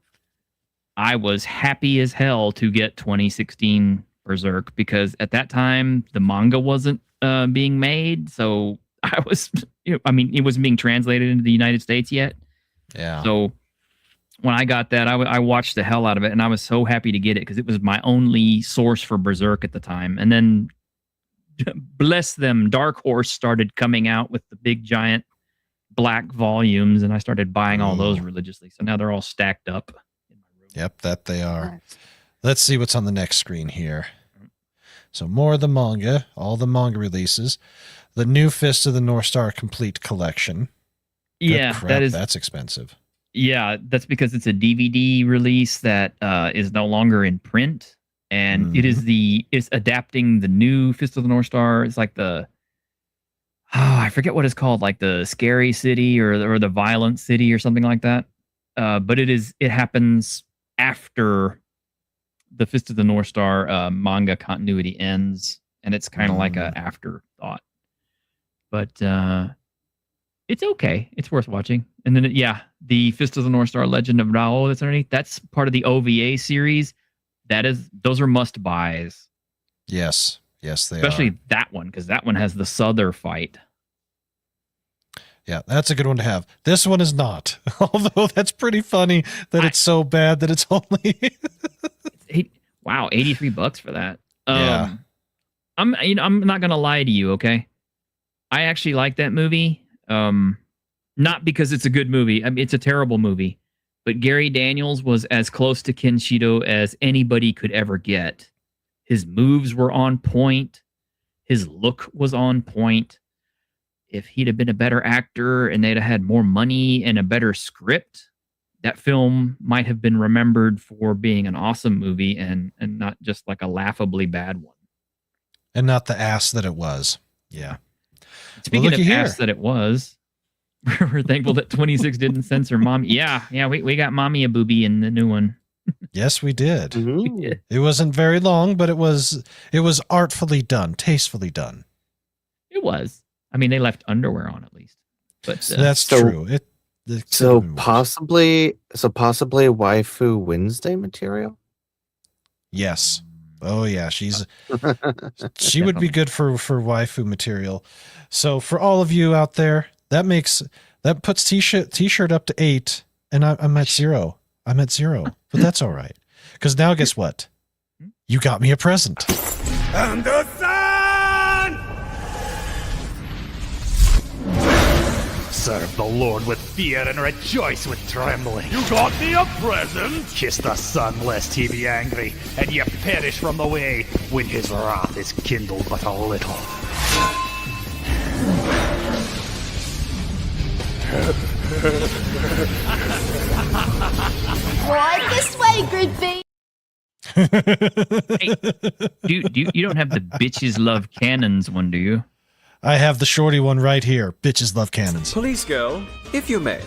S6: I was happy as hell to get 2016 Berserk, because at that time, the manga wasn't being made. So I was, it wasn't being translated into the United States yet.
S4: Yeah.
S6: So when I got that, I watched the hell out of it. And I was so happy to get it, because it was my only source for Berserk at the time. And then, bless them, Dark Horse started coming out with the big giant black volumes, and I started buying all those religiously. So now they're all stacked up in my room.
S4: Yep, that they are. Nice. Let's see what's on the next screen here. So more of the manga, all the manga releases, the new Fist of the North Star Complete Collection.
S6: Yeah,
S4: that's expensive.
S6: Yeah, that's because it's a DVD release that is no longer in print, and it's adapting the new Fist of the North Star. It's like I forget what it's called, like the Scary City or the Violent City or something like that. But it happens after the Fist of the North Star manga continuity ends, and it's kind of like an afterthought. But it's okay. It's worth watching. And then, the Fist of the North Star Legend of Rao that's underneath, that's part of the OVA series. those are must buys.
S4: Yes, yes, they
S6: Especially
S4: are.
S6: that one, because that one has the Souther fight.
S4: Yeah, that's a good one to have. This one is not. Although that's pretty funny that it's so bad that it's only
S6: Wow, $83 for that.
S4: Yeah.
S6: I'm not gonna lie to you, okay? I actually like that movie. Not because it's a good movie. I mean, it's a terrible movie. But Gary Daniels was as close to Kenshido as anybody could ever get. His moves were on point. His look was on point. If he'd have been a better actor and they'd have had more money and a better script, that film might have been remembered for being an awesome movie and not just like a laughably bad one.
S4: and not the ass that it was. Yeah.
S6: Speaking
S4: Well,
S6: of
S4: looky
S6: ass
S4: here.
S6: that it was, we're thankful that 26 didn't censor mommy. Yeah, we got mommy a booby in the new one.
S4: Yes, we did.
S5: Mhm.
S4: It wasn't very long, but it was artfully done, tastefully done.
S6: It was. I mean, they left underwear on at least. But
S4: That's
S5: So-
S4: true. It could have
S5: So
S4: been worse.
S5: possibly waifu Wednesday material.
S4: Yes. Oh yeah, she would be good for waifu material. So for all of you out there, that puts t-shirt up to 8, and I'm at 0. I'm at 0, but that's all right. Because now guess what? You got me a present.
S13: And the sun!
S14: Serve the Lord with fear and rejoice with trembling.
S13: You got me a present?
S14: Kiss the sun lest he be angry, and ye perish from the way when his wrath is kindled but a little.
S15: Right this way, Gridby.
S6: Hey, you don't have the bitches love cannons one, do you?
S4: I have the shorty one right here. Bitches love cannons.
S16: Police girl, if you may.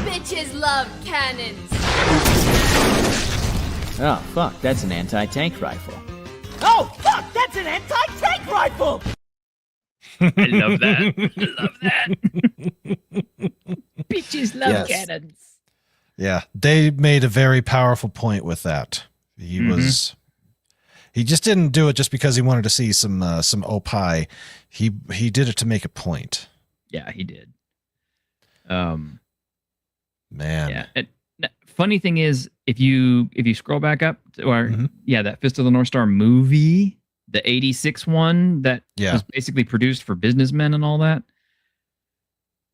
S15: Bitches love cannons.
S17: Oh, fuck, that's an anti-tank rifle.
S10: Oh, fuck, that's an anti-tank rifle!
S6: I love that. I love that. Bitches love
S5: Yes.
S6: cannons.
S4: Yeah, they made a very powerful point with that. He just didn't do it just because he wanted to see some opie. He did it to make a point.
S6: Yeah, he did.
S4: Man.
S6: Yeah. Funny thing is, if you scroll back up, that Fist of the North Star movie, the 86 one that was basically produced for businessmen and all that,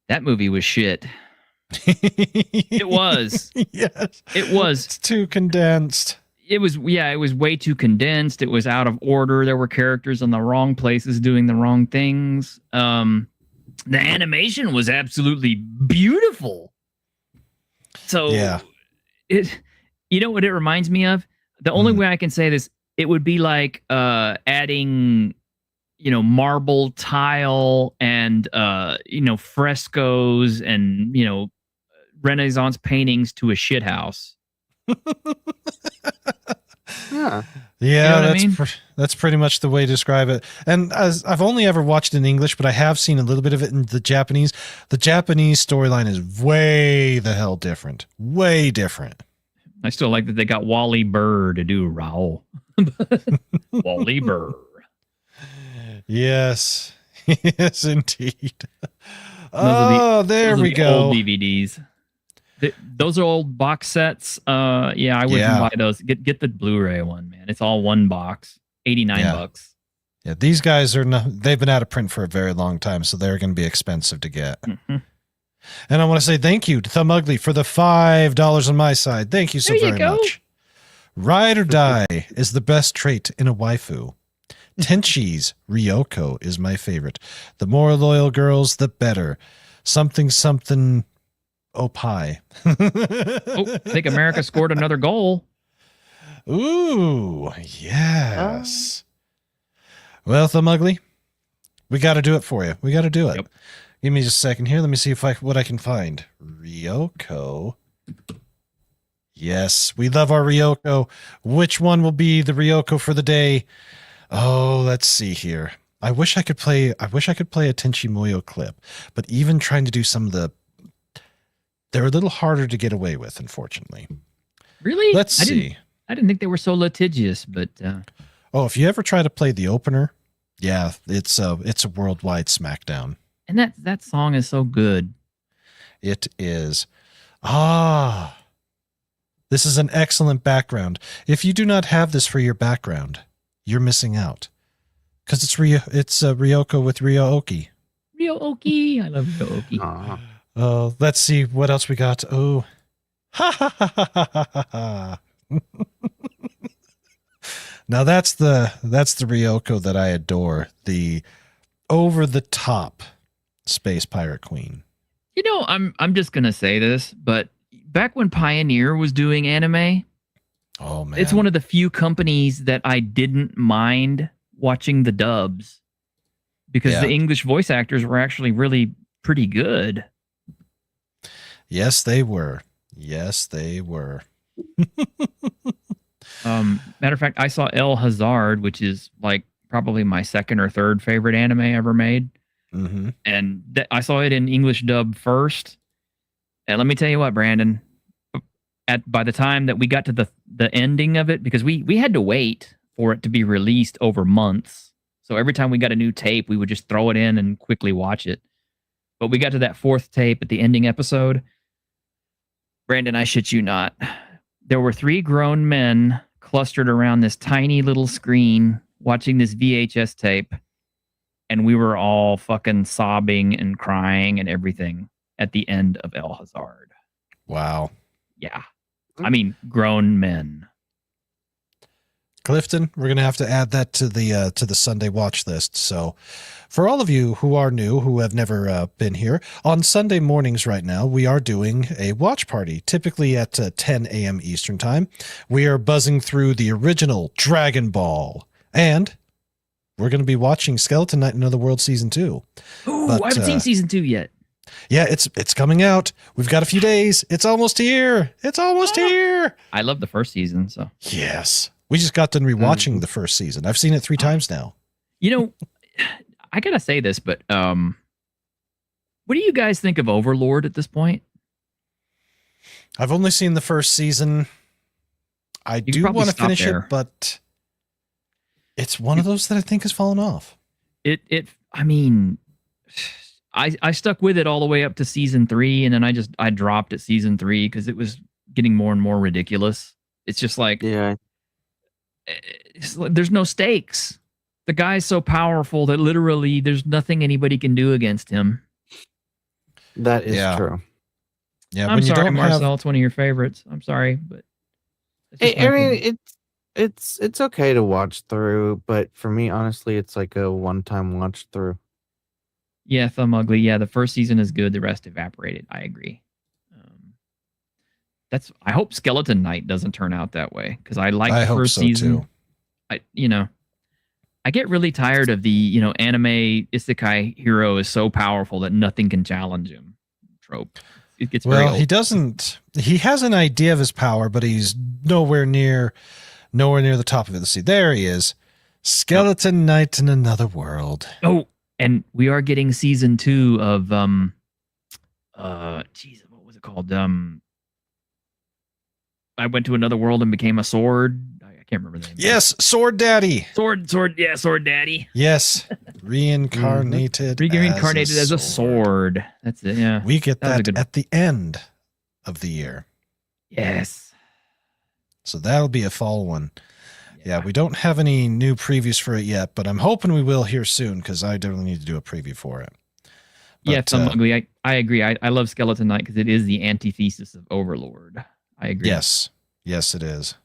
S6: that movie was shit. It was.
S4: Yes.
S6: It was.
S4: It's too condensed.
S6: It was way too condensed. It was out of order. There were characters in the wrong places doing the wrong things. The animation was absolutely beautiful. So you know what it reminds me of? The only way I can say this, it would be like adding, marble tile and frescoes and Renaissance paintings to a shit house.
S5: Yeah.
S4: Yeah,
S6: You know
S4: that's pretty much the way to describe it. And as I've only ever watched it in English, but I have seen a little bit of it in the Japanese. The Japanese storyline is way the hell different. Way different.
S6: I still like that they got Wally Burr to do Raoul. Wally Burr.
S4: Yes. Yes, indeed.
S6: Those
S4: there
S6: are
S4: we
S6: the
S4: go.
S6: Old DVDs. Those are old box sets. I wouldn't buy those. Get the Blu-ray one, man. It's all one box. $89.
S4: Yeah, these guys they've been out of print for a very long time, so they're going to be expensive to get.
S6: Mm-hmm.
S4: And I want to say thank you to Thumb Ugly for the $5 on my side. Thank you so very much. Ride or die is the best trait in a waifu. Tenchi's Ryoko is my favorite. The more loyal girls, the better. Something opie.
S6: I think America scored another goal.
S4: Ooh, yes. Well, Thumb Ugly, we got to do it for you. We got to do it.
S6: Yep.
S4: Give me just a second here. Let me see what I can find. Ryoko. Yes, we love our Ryoko. Which one will be the Ryoko for the day? Oh, let's see here. I wish I could play a Tenchi Muyo clip, but even trying to do some of they're a little harder to get away with, unfortunately.
S6: Really?
S4: Let's see.
S6: I I didn't think they were so litigious, but
S4: oh, if you ever try to play the opener, yeah, it's a worldwide smackdown.
S6: And that song is so good.
S4: It is. This is an excellent background. If you do not have this for your background, you're missing out. Because it's Ryoko with Ryo-Oki.
S6: Ryo-Oki. I love Ryo-Oki.
S4: Let's see what else we got. Oh. Ha ha ha ha ha ha. Now that's the Ryoko that I adore. The over the top space pirate queen.
S6: You know, I'm just gonna say this, but back when Pioneer was doing anime,
S4: oh man,
S6: it's one of the few companies that I didn't mind watching the dubs because the English voice actors were actually really pretty good.
S4: Yes, they were. Yes, they were.
S6: Matter of fact, I saw El Hazard, which is like probably my second or third favorite anime ever made.
S4: Mm-hmm.
S6: And I saw it in English dub first. And let me tell you what, Brandon, by the time that we got to the ending of it, because we had to wait for it to be released over months. So every time we got a new tape, we would just throw it in and quickly watch it. But we got to that fourth tape at the ending episode. Brandon, I shit you not. There were 3 grown men clustered around this tiny little screen watching this VHS tape. And we were all fucking sobbing and crying and everything at the end of El Hazard.
S4: Wow.
S6: Yeah. I mean, grown men.
S4: Clifton, we're going to have to add that to the Sunday watch list. So for all of you who are new, who have never been here, on Sunday mornings right now, we are doing a watch party, typically at 10 a.m. Eastern time. We are buzzing through the original Dragon Ball, and we're going to be watching Skeleton Knight in Another World Season 2.
S6: Ooh, I haven't seen Season 2 yet.
S4: Yeah, it's coming out. We've got a few days. It's almost here. It's almost here.
S6: I love the first season, so.
S4: Yes. We just got done rewatching the first season. I've seen it 3 times now.
S6: You know, I got to say this, but what do you guys think of Overlord at this point?
S4: I've only seen the first season. I do want to finish it, but it's one of those that I think has fallen off.
S6: I mean, I stuck with it all the way up to season 3, and then I dropped at season 3 because it was getting more and more ridiculous. It's just like, there's no stakes. The guy's so powerful that literally there's nothing anybody can do against him.
S5: That is true.
S4: Yeah,
S6: I'm sorry, Marcel. It's one of your favorites. I'm sorry, but
S5: I mean, it's okay to watch through, but for me, honestly, it's like a one-time watch through.
S6: Yeah, Thumb Ugly. Yeah, the first season is good. The rest evaporated. I agree. I hope Skeleton Knight doesn't turn out that way because I like the first season. Too. I get really tired of the anime isekai hero is so powerful that nothing can challenge him trope. It gets very old.
S4: He has an idea of his power, but he's nowhere near the top of it. Let's see, there he is, Skeleton Knight in Another World.
S6: Oh, and we are getting season 2 of what was it called? I went to another world and became a sword. I can't remember the name.
S4: Yes, Sword Daddy.
S6: Sword Daddy.
S4: Yes, reincarnated
S6: as a sword. That's it. Yeah,
S4: we get that at the end of the year.
S6: Yes.
S4: So that'll be a fall one. Yeah, we don't have any new previews for it yet, but I'm hoping we will here soon because I definitely need to do a preview for it.
S6: But, Thumb Ugly. I agree. I love Skeleton Knight because it is the antithesis of Overlord. I agree.
S4: Yes, it is.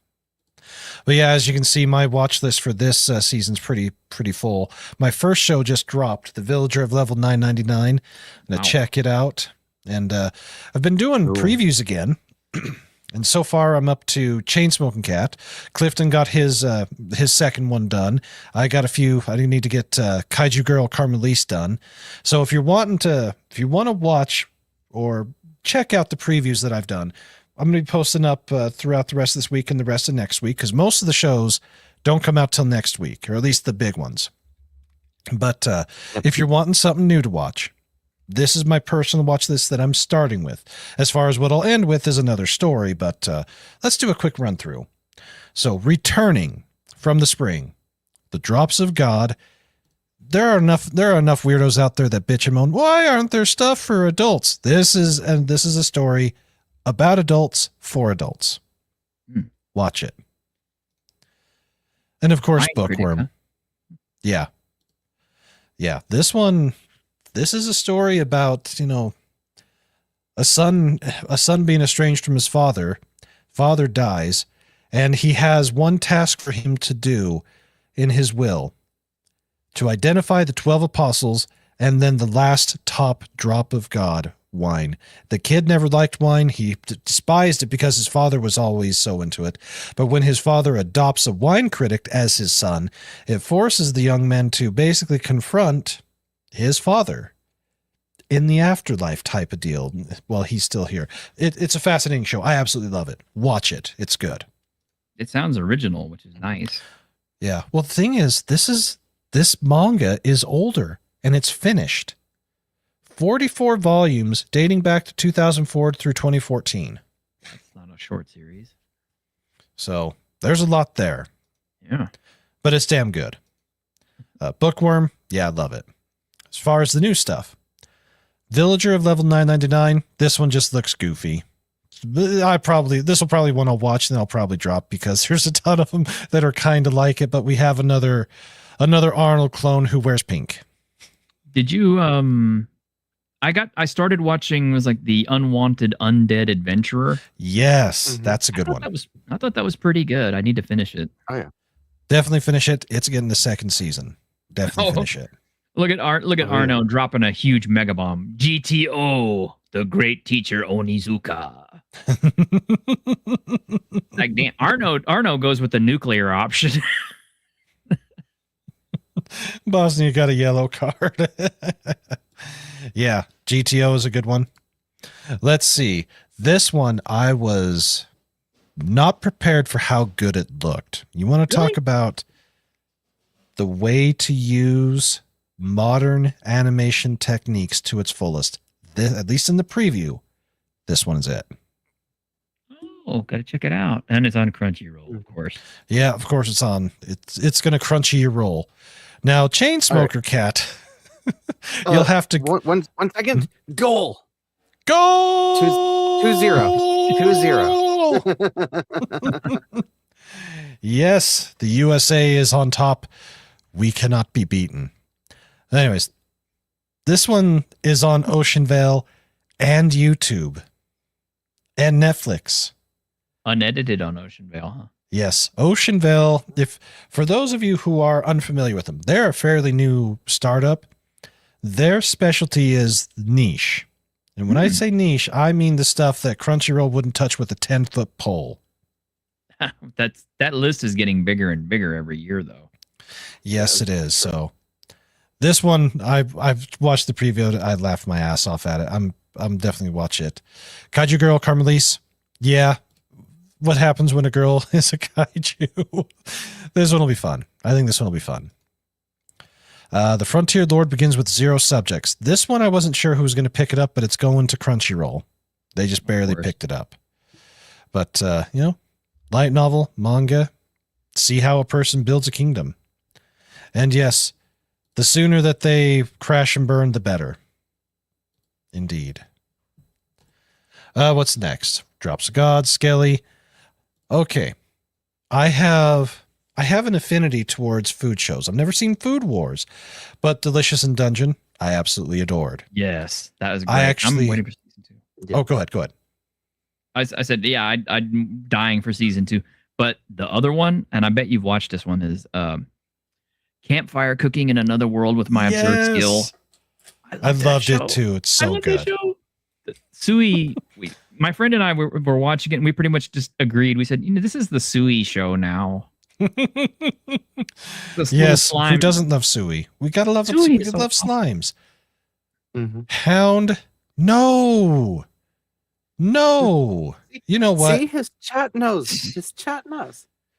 S4: But yeah, as you can see, my watch list for this season's pretty full. My first show just dropped, The Villager of Level 999. I'm going to check it out. And I've been doing previews again. And so far, I'm up to Chainsmoking Cat. Clifton got his second one done. I got a few. I need to get Kaiju Girl Carmelise done. So if you want to watch or check out the previews that I've done, I'm going to be posting up throughout the rest of this week and the rest of next week because most of the shows don't come out till next week, or at least the big ones. But if you're wanting something new to watch, this is my personal watch list that I'm starting with. As far as what I'll end with is another story, but let's do a quick run through. So, returning from the spring, the drops of God. There are enough weirdos out there that bitch and moan, why aren't there stuff for adults? This is a story about adults for adults. Watch it. And of course, Bookworm. Yeah. Yeah. This is a story about, a son being estranged from his father. Father dies, and he has one task for him to do in his will: to identify the 12 apostles and then the last top drop of God, wine. The kid never liked wine. He despised it because his father was always so into it. But when his father adopts a wine critic as his son, it forces the young man to basically confront his father in the afterlife type of deal while he's still here. It's a fascinating show. I absolutely love it. Watch it. It's good.
S6: It sounds original, which is nice.
S4: Yeah. Well, the thing is, this manga is older and it's finished. 44 volumes dating back to 2004 through 2014.
S6: That's not a short series.
S4: So there's a lot there.
S6: Yeah.
S4: But it's damn good. Bookworm. Yeah, I love it. As far as the new stuff, Villager of level 999. This one just looks goofy. This will probably one I'll watch, and I'll probably drop because there's a ton of them that are kind of like it. But we have another Arnold clone who wears pink.
S6: Did you? I started watching. It was like the Unwanted Undead Adventurer.
S4: Yes, that's a good one.
S6: I thought that was pretty good. I need to finish it.
S5: Oh yeah,
S4: definitely finish it. It's getting the second season. Definitely finish it.
S6: Look at Arno dropping a huge mega bomb. GTO, the great teacher Onizuka. Like damn, Arno goes with the nuclear option.
S4: Bosnia got a yellow card. Yeah, GTO is a good one. Let's see. This one, I was not prepared for how good it looked. You want to talk about the way to use modern animation techniques to its fullest. At least in the preview, this one's it.
S6: Oh, gotta check it out. And it's on Crunchyroll, of course.
S4: Yeah, of course it's on. It's gonna crunchy your roll. Now, Chainsmoker Cat, you'll have to
S5: one second. Goal.
S4: 2-0. Yes, the USA is on top. We cannot be beaten. Anyways, this one is on Ocean Vale and YouTube and Netflix.
S6: Unedited on Ocean Vale, huh?
S4: Yes, Ocean Vale. For those of you who are unfamiliar with them, they're a fairly new startup. Their specialty is niche. And when I say niche, I mean the stuff that Crunchyroll wouldn't touch with a 10-foot pole.
S6: That list is getting bigger and bigger every year, though.
S4: Yes, it is. So this one, I've watched the preview. I laughed my ass off at it. I'm definitely watch it. Kaiju Girl Carmelise. Yeah. What happens when a girl is a kaiju? This one will be fun. I think this one will be fun. The Frontier Lord begins with 0 subjects. This one, I wasn't sure who was going to pick it up, but it's going to Crunchyroll. They just barely picked it up. But, light novel, manga, see how a person builds a kingdom. And yes, the sooner that they crash and burn, the better. Indeed. What's next? Drops of God, Skelly. Okay. I have an affinity towards food shows. I've never seen Food Wars, but Delicious in Dungeon, I absolutely adored.
S6: Yes, that was great. I'm waiting for season 2.
S4: Oh, go ahead.
S6: I said, yeah, I'm dying for season 2. But the other one, and I bet you've watched this one, is Campfire Cooking in Another World with My Absurd Skill.
S4: I loved it too. It's so good.
S6: Sui, my friend and I were watching it, and we pretty much just agreed. We said, this is the Sui show now.
S4: Yes, who doesn't love Sui? We gotta love it. We love slimes.
S5: Mm-hmm.
S4: Hound, no. You know what?
S5: See, his chat knows.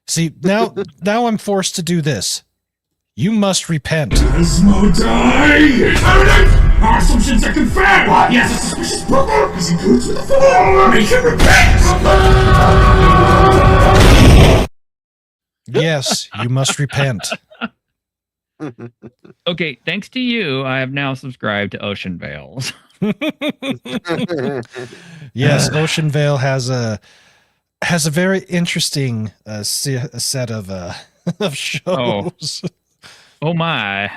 S4: See, now I'm forced to do this. You must repent.
S18: Desmo die! Our assumptions are confirmed! What? He has a suspicious brother? Is he good to the fall? Make him repent!
S4: Yes, you must repent.
S6: Okay, thanks to you, I have now subscribed to Ocean Vales.
S4: Yes, Ocean Vale has a very interesting set of of shows.
S6: Oh my.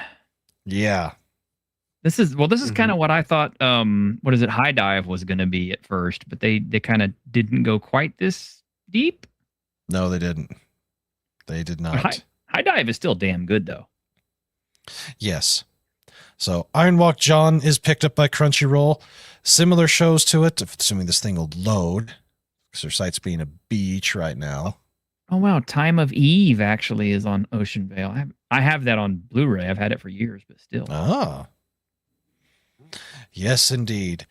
S4: Yeah.
S6: This is kind of what I thought what is it, High Dive was going to be at first, but they kind of didn't go quite this deep.
S4: No, they didn't. They did not.
S6: High Dive is still damn good though.
S4: Yes. So Iron Walk John is picked up by Crunchyroll. Similar shows to it, assuming this thing will load, because their site's being a beach right now.
S6: Oh wow, Time of Eve actually is on Ocean Vale. I have that on Blu-ray. I've had it for years, but still.
S4: Ah. Yes, indeed.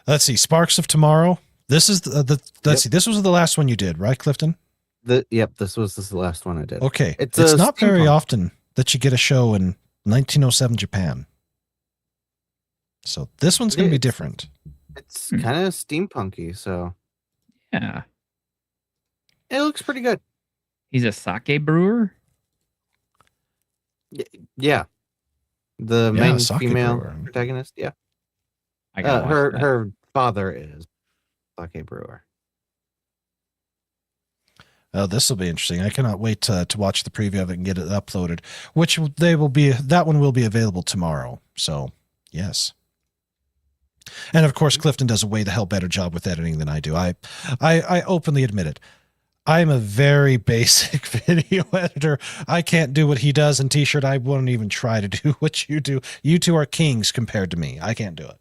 S4: Let's see. Sparks of Tomorrow. This is let's see. This was the last one you did, right, Clifton?
S5: This was the last one I did.
S4: Okay. It's not very often that you get a show in 1907 Japan. So this one's going to be different.
S5: It's kind of steampunky, so
S6: yeah,
S5: it looks pretty good.
S6: He's a sake brewer.
S5: Yeah, the main female
S4: brewer.
S5: protagonist. Yeah,
S6: I
S5: her father is sake brewer.
S4: Oh, this will be interesting. I cannot wait to watch the preview of it and get it uploaded, that one will be available tomorrow. So, yes. And of course, Clifton does a way the hell better job with editing than I do. I openly admit it. I'm a very basic video editor. I can't do what he does in T-shirt. I won't even try to do what you do. You two are kings compared to me. I can't do it.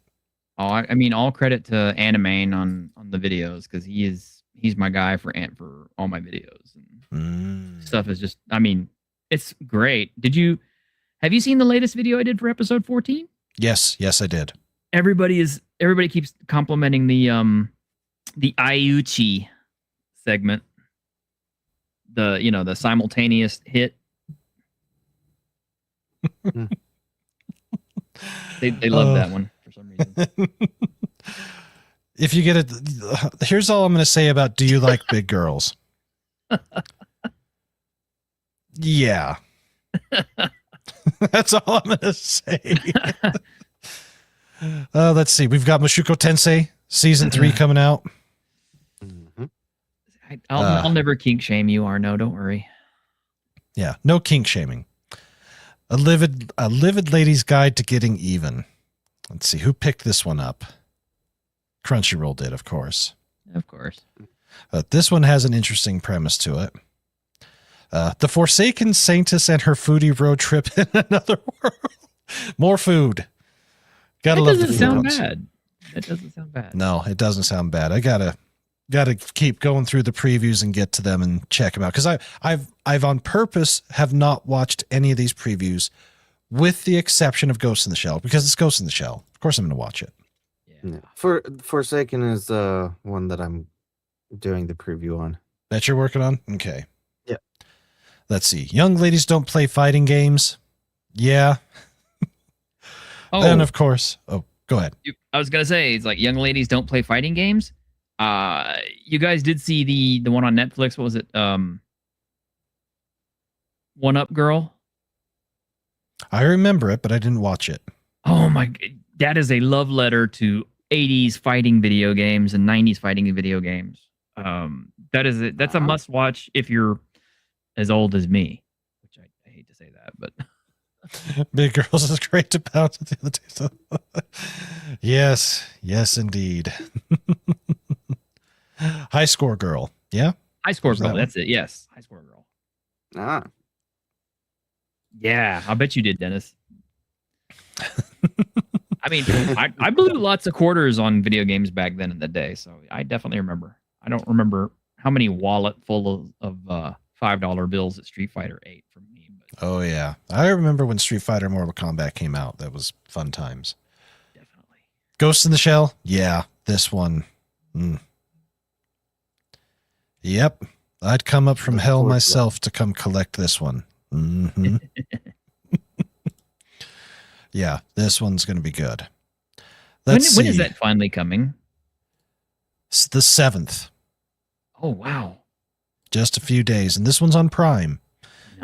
S6: Oh, I mean, all credit to Animane on the videos, because he's my guy for all my videos. And stuff is just, I mean, it's great. Have you seen the latest video I did for episode 14?
S4: Yes, I did.
S6: Everybody keeps complimenting the Ayuchi segment. The simultaneous hit. they love that one for some reason.
S4: If you get it, here's all I'm going to say about Do You Like Big Girls? Yeah. That's all I'm going to say. Let's see. We've got Mushoku Tensei Season 3 coming out.
S6: I'll never kink shame you, Arno. Don't worry.
S4: Yeah, no kink shaming. A livid lady's guide to getting even. Let's see. Who picked this one up? Crunchyroll did, of course.
S6: Of course.
S4: This one has an interesting premise to it. The Forsaken Saintess and her foodie road trip in another world. More food. Gotta love the food.
S6: That doesn't sound bad.
S4: No, it doesn't sound bad. I gotta keep going through the previews and get to them and check them out, because I've on purpose have not watched any of these previews, with the exception of Ghost in the Shell, because it's Ghost in the Shell. Of course, I'm going to watch it.
S5: Yeah. Forsaken is one that I'm doing the preview on.
S4: That you're working on? Okay.
S5: Yeah.
S4: Let's see. Young ladies don't play fighting games. Yeah. And of course, go ahead.
S6: I was gonna say, it's like young ladies don't play fighting games. You guys did see the one on Netflix. What was it? One Up Girl.
S4: I remember it, but I didn't watch it.
S6: Oh my! That is a love letter to 80s fighting video games and 90s fighting video games. That's a must watch if you're as old as me, which I hate to say that, but
S4: Big Girls is great to bounce with the other two. So. Yes, indeed. High Score Girl. Yeah.
S6: High Score Girl. That's it. Yes, High Score Girl.
S5: Ah.
S6: Yeah, I bet you did, Dennis. I mean, I blew lots of quarters on video games back then in the day, so I definitely remember. I don't remember how many wallet full of $5 bills that Street Fighter ate from me. But.
S4: Oh yeah, I remember when Street Fighter Mortal Kombat came out. That was fun times.
S6: Definitely.
S4: Ghost in the Shell. Yeah, this one. Yep, I'd come up from hell myself to come collect this one. Mm-hmm. Yeah, this one's going to be good.
S6: When is that finally coming?
S4: It's the 7th.
S6: Oh, wow.
S4: Just a few days. And this one's on Prime.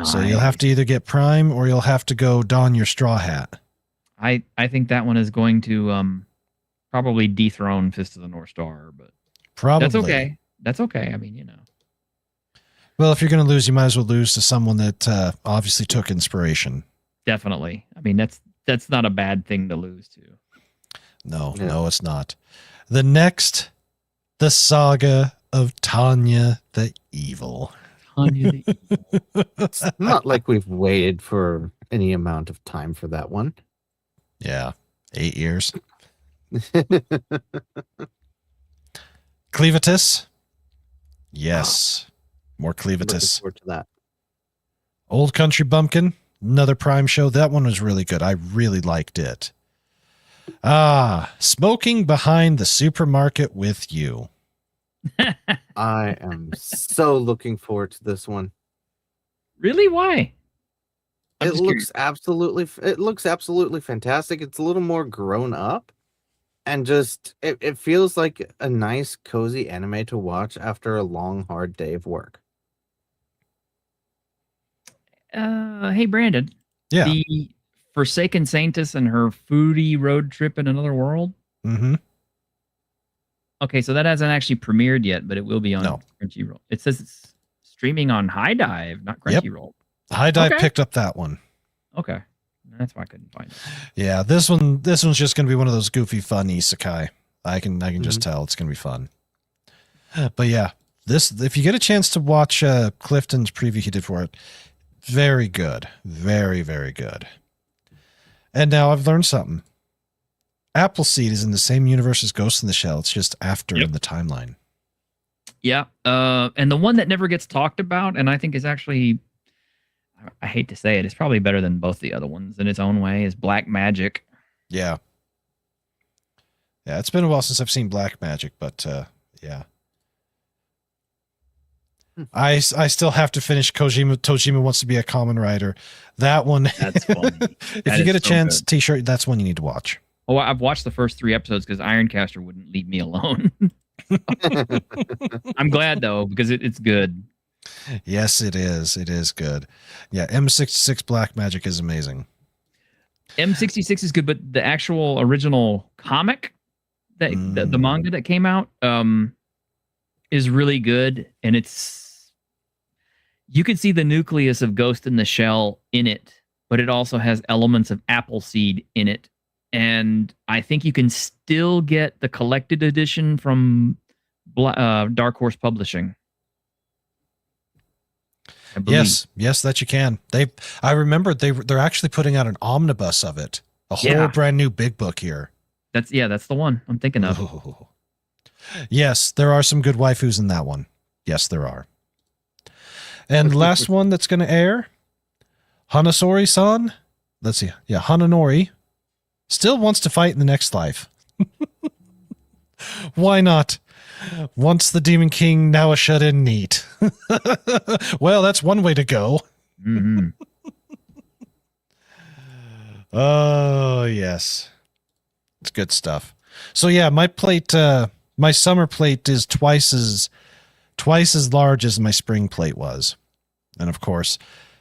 S4: So you'll have to either get Prime or you'll have to go don your straw hat.
S6: I think that one is going to probably dethrone Fist of the North Star, but
S4: Probably.
S6: that's okay. That's okay. I mean, you know.
S4: Well, if you're going to lose, you might as well lose to someone that obviously took inspiration.
S6: Definitely. I mean, that's not a bad thing to lose to.
S4: No, it's not. The next, the saga of Tanya the Evil.
S6: Tanya the Evil.
S5: It's not like we've waited for any amount of time for that one.
S4: Yeah, 8 years. Cleavitus. Yes. More
S5: Looking
S4: Cleavitus.
S5: forward to that.
S4: Old Country Bumpkin. Another Prime show. That one was really good. I really liked it. Smoking Behind the Supermarket with You.
S5: I am so looking forward to this one.
S6: Really? Why?
S5: It looks absolutely fantastic. It's a little more grown up, and just it feels like a nice cozy anime to watch after a long hard day of work.
S6: Hey Brandon.
S4: Yeah.
S6: The Forsaken Saintess and her foodie road trip in another world.
S4: Mm-hmm.
S6: Okay, so that hasn't actually premiered yet, but it will be on Crunchyroll. It says it's streaming on High Dive, not Crunchyroll.
S4: High Dive picked up that one.
S6: Okay, that's why I couldn't find it.
S4: Yeah, this one's just going to be one of those goofy, fun isekai. I can just tell it's going to be fun. But yeah, if you get a chance to watch Clifton's preview he did for it, very good, very, very good. And now I've learned something. Appleseed is in the same universe as Ghost in the Shell. It's just after in the timeline.
S6: Yeah, and the one that never gets talked about, and I think is actually, I hate to say it, it's probably better than both the other ones in its own way, is Black Magic.
S4: Yeah. Yeah, it's been a while since I've seen Black Magic, but yeah. I still have to finish Tojima Wants to Be a Common Rider. That one. That's funny. If you get a chance, T-shirt, that's one you need to watch.
S6: Oh, I've watched the first 3 episodes because Ironcaster wouldn't leave me alone. I'm glad though, because it's good.
S4: Yes, it is. It is good. Yeah, M66 Black Magic is amazing.
S6: M66 is good, but the actual original comic that the manga that came out is really good, and you can see the nucleus of Ghost in the Shell in it, but it also has elements of Appleseed in it. And I think you can still get the collected edition from Dark Horse Publishing.
S4: Yes, that you can. I remember they're actually putting out an omnibus of it, a whole brand new big book here.
S6: That's the one I'm thinking of.
S4: Ooh. Yes, there are some good waifus in that one. Yes, there are. And the last one that's going to air, Hanasori-san. Let's see. Yeah, Hananori still wants to fight in the next life. Why not? Once the Demon King, now a shut-in NEET. Well, that's one way to go.
S6: Mm-hmm.
S4: Oh, yes. It's good stuff. So yeah, my summer plate is twice as large as my spring plate was. And of course,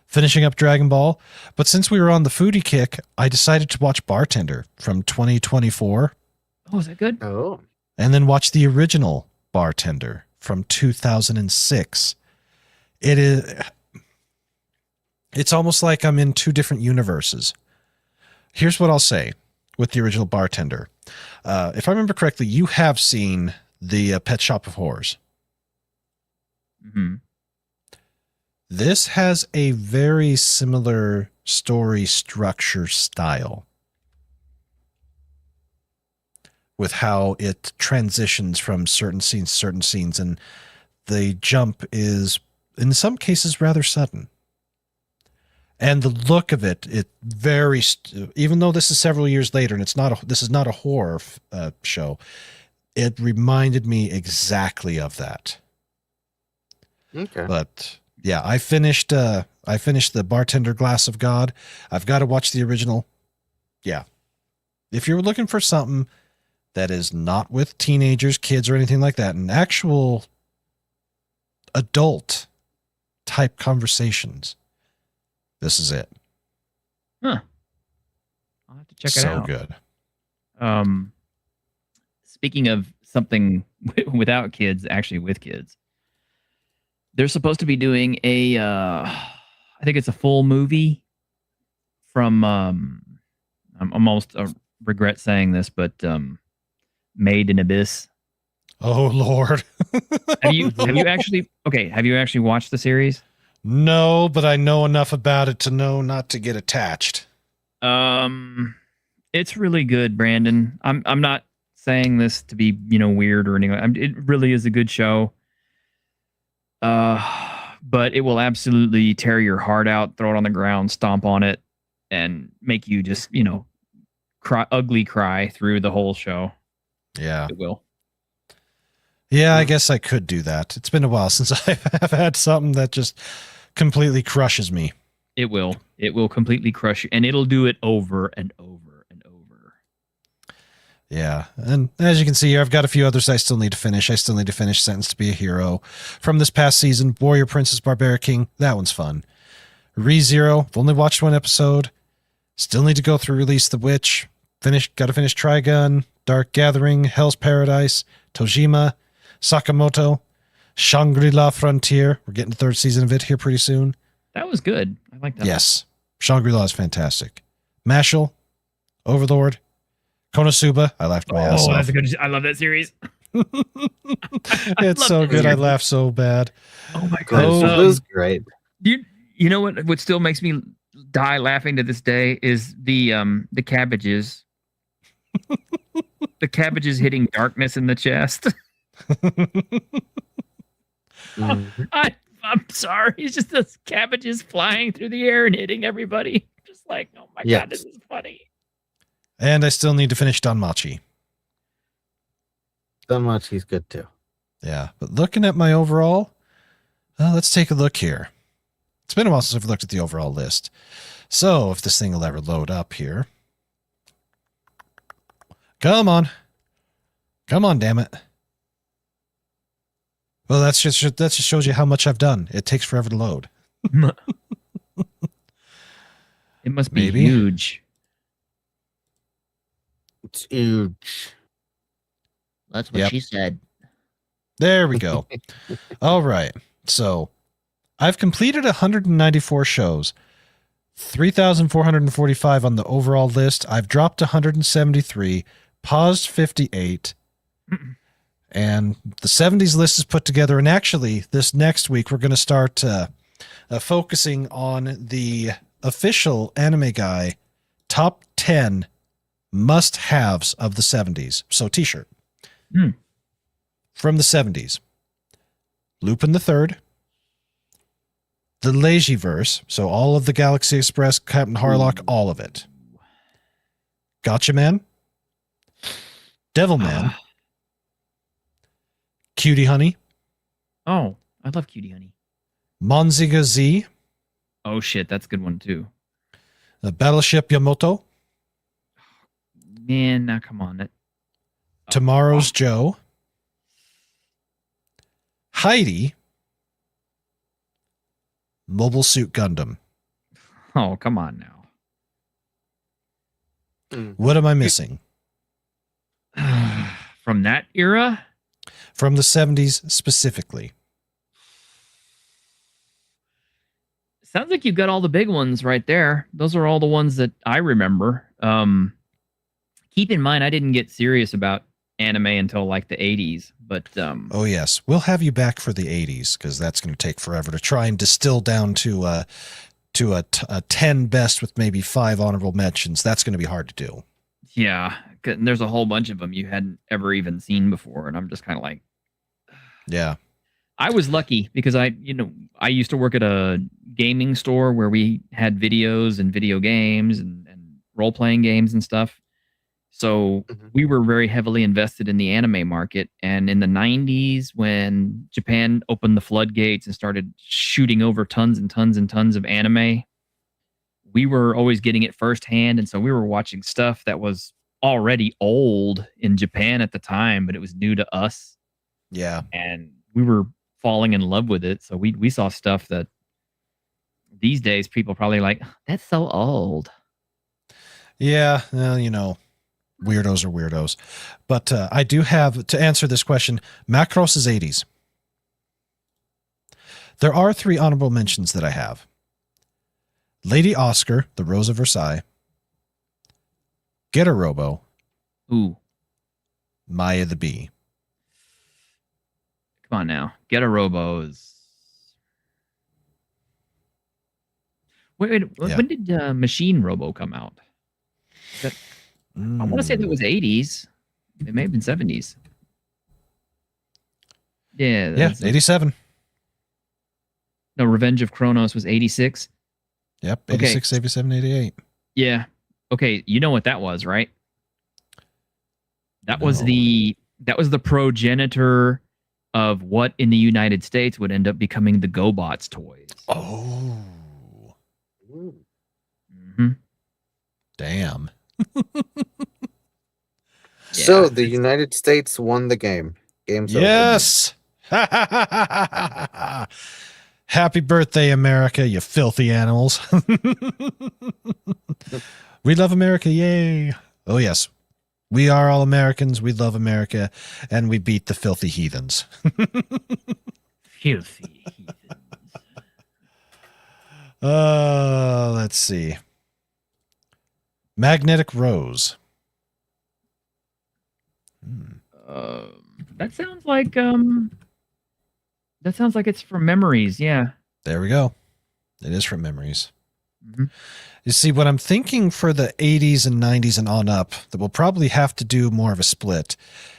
S4: finishing up Dragon Ball. But since we were on the foodie kick, I decided to watch Bartender from 2024.
S6: Oh, is that good?
S5: Oh.
S4: And then watch the original Bartender from 2006. It's almost like I'm in 2 different universes. Here's what I'll say with the original Bartender. If I remember correctly, you have seen the Pet Shop of Horrors.
S6: Mm-hmm.
S4: This has a very similar story structure style with how it transitions from certain scenes, and the jump is, in some cases, rather sudden. And the look of it even though this is several years later, and this is not a horror show, it reminded me exactly of that.
S5: Okay.
S4: But yeah, I finished the Bartender Glass of God. I've got to watch the original. Yeah. If you're looking for something that is not with teenagers, kids, or anything like that, an actual adult type conversations, This is it.
S6: Huh. I'll have to check it
S4: So
S6: out.
S4: good.
S6: Speaking of something without kids, actually with kids, they're supposed to be doing a, I think it's a full movie from, I'm almost regret saying this, but Made in Abyss.
S4: Oh Lord.
S6: Have you actually watched the series?
S4: No, but I know enough about it to know not to get attached.
S6: It's really good, Brandon. I'm not saying this to be, weird or anything. It really is a good show. But it will absolutely tear your heart out, throw it on the ground, stomp on it, and make you just, cry through the whole show.
S4: Yeah.
S6: It will.
S4: Yeah, I guess I could do that. It's been a while since I have had something that just completely crushes me.
S6: It will. It will completely crush you, and it'll do it over and over and over.
S4: Yeah. And as you can see here, I've got a few others I still need to finish. I still need to finish Sentenced to be a Hero. From this past season, Warrior Princess Barbaric King. That one's fun. ReZero. I've only watched one episode. Still need to go through Release the Witch. Got to finish Trigun, Dark Gathering, Hell's Paradise, Tojima, Sakamoto, Shangri-La Frontier. We're getting the third season of it here pretty soon.
S6: That was good. I like that.
S4: Yes. Shangri-La is fantastic. Mashal, Overlord, Konosuba. I laughed my ass off.
S6: That's a good. I love that series.
S4: It's so good. I laughed so bad.
S6: Oh my god,
S5: it was great.
S6: You know what still makes me die laughing to this day is the cabbages. The cabbages hitting darkness in the chest. I'm sorry. It's just those cabbages flying through the air and hitting everybody. Just like, oh my god, this is funny.
S4: And I still need to finish Danmachi.
S5: Danmachi's good too.
S4: Yeah, but looking at my overall, let's take a look here. It's been a while since I've looked at the overall list. So if this thing will ever load up here. Come on. Come on, damn it. Well, that just shows you how much I've done. It takes forever to load.
S6: It must be huge.
S5: It's huge.
S19: That's what she said.
S4: There we go. All right. So I've completed 194 shows, 3,445 on the overall list. I've dropped 173, paused 58. And the 70s list is put together. And actually, this next week, we're going to start focusing on the official Anime Guy top 10 must-haves of the 70s. So t-shirt. From the 70s. Lupin the Third. The Legiverse. So all of the Galaxy Express, Captain Harlock, all of it. Gotcha Man. Devilman. Cutie Honey.
S6: Oh, I love Cutie Honey.
S4: Monziga Z.
S6: Oh shit, that's a good one too.
S4: The Battleship Yamato.
S6: Man, now come on.
S4: Tomorrow's Joe. Heidi. Mobile Suit Gundam.
S6: Oh, come on now.
S4: What am I missing?
S6: From that era?
S4: From the 70s specifically.
S6: Sounds like you've got all the big ones right there. Those are all the ones that I remember. Keep in mind, I didn't get serious about anime until like the 80s. But
S4: oh yes, we'll have you back for the 80s because that's going to take forever to try and distill down to a 10 best with maybe 5 honorable mentions. That's going to be hard to do.
S6: Yeah, there's a whole bunch of them you hadn't ever even seen before, and I'm just kind of like,
S4: yeah.
S6: I was lucky because I used to work at a gaming store where we had videos and video games and role-playing games and stuff. So we were very heavily invested in the anime market. And in the 90s, when Japan opened the floodgates and started shooting over tons and tons and tons of anime, we were always getting it firsthand. And so we were watching stuff that was already old in Japan at the time, but it was new to us.
S4: Yeah.
S6: And we were falling in love with it. So we saw stuff that these days, people probably like, that's so old.
S4: Yeah, well, you know, weirdos are weirdos. But I do have, to answer this question, Macross is 80s. There are 3 honorable mentions that I have. Lady Oscar, The Rose of Versailles. Get a Robo.
S6: Ooh.
S4: Maya the Bee.
S6: Come on now. Get a Robo is... Wait,
S4: Yeah.
S6: when did Machine Robo come out? I want to say that was 80s. It may have been 70s. Yeah.
S4: 87.
S6: No, Revenge of Kronos was 86.
S4: Yep, 86, 87, 88.
S6: Yeah. Okay, you know what that was, right? That was the progenitor of what in the United States would end up becoming the GoBots toys.
S4: Oh.
S6: Mm-hmm.
S4: Damn.
S5: So the United States won the game. Game's
S4: yes. Happy birthday, America, you filthy animals. We love America. Yay. Oh, yes. We are all Americans. We love America. And we beat the filthy heathens.
S6: Filthy heathens.
S4: Let's see. Magnetic Rose.
S6: That sounds like it's from Memories. Yeah.
S4: There we go. It is from Memories. Mm-hmm. You see, what I'm thinking for the 80s and 90s and on up, that we'll probably have to do more of a split.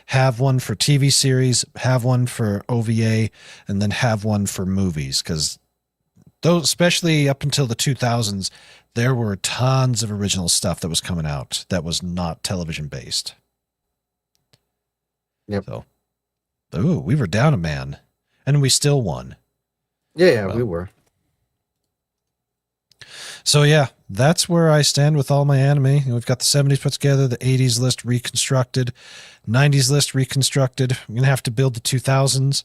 S4: Have one for TV series, have one for OVA, and then have one for movies. Because those, especially up until the 2000s, there were tons of original stuff that was coming out that was not television based.
S5: Yep.
S4: So, ooh, we were down a man, and we still won.
S5: Yeah, we were.
S4: So yeah, that's where I stand with all my anime. We've got the 70s put together, the 80s list reconstructed, 90s list reconstructed. I'm going to have to build the 2000s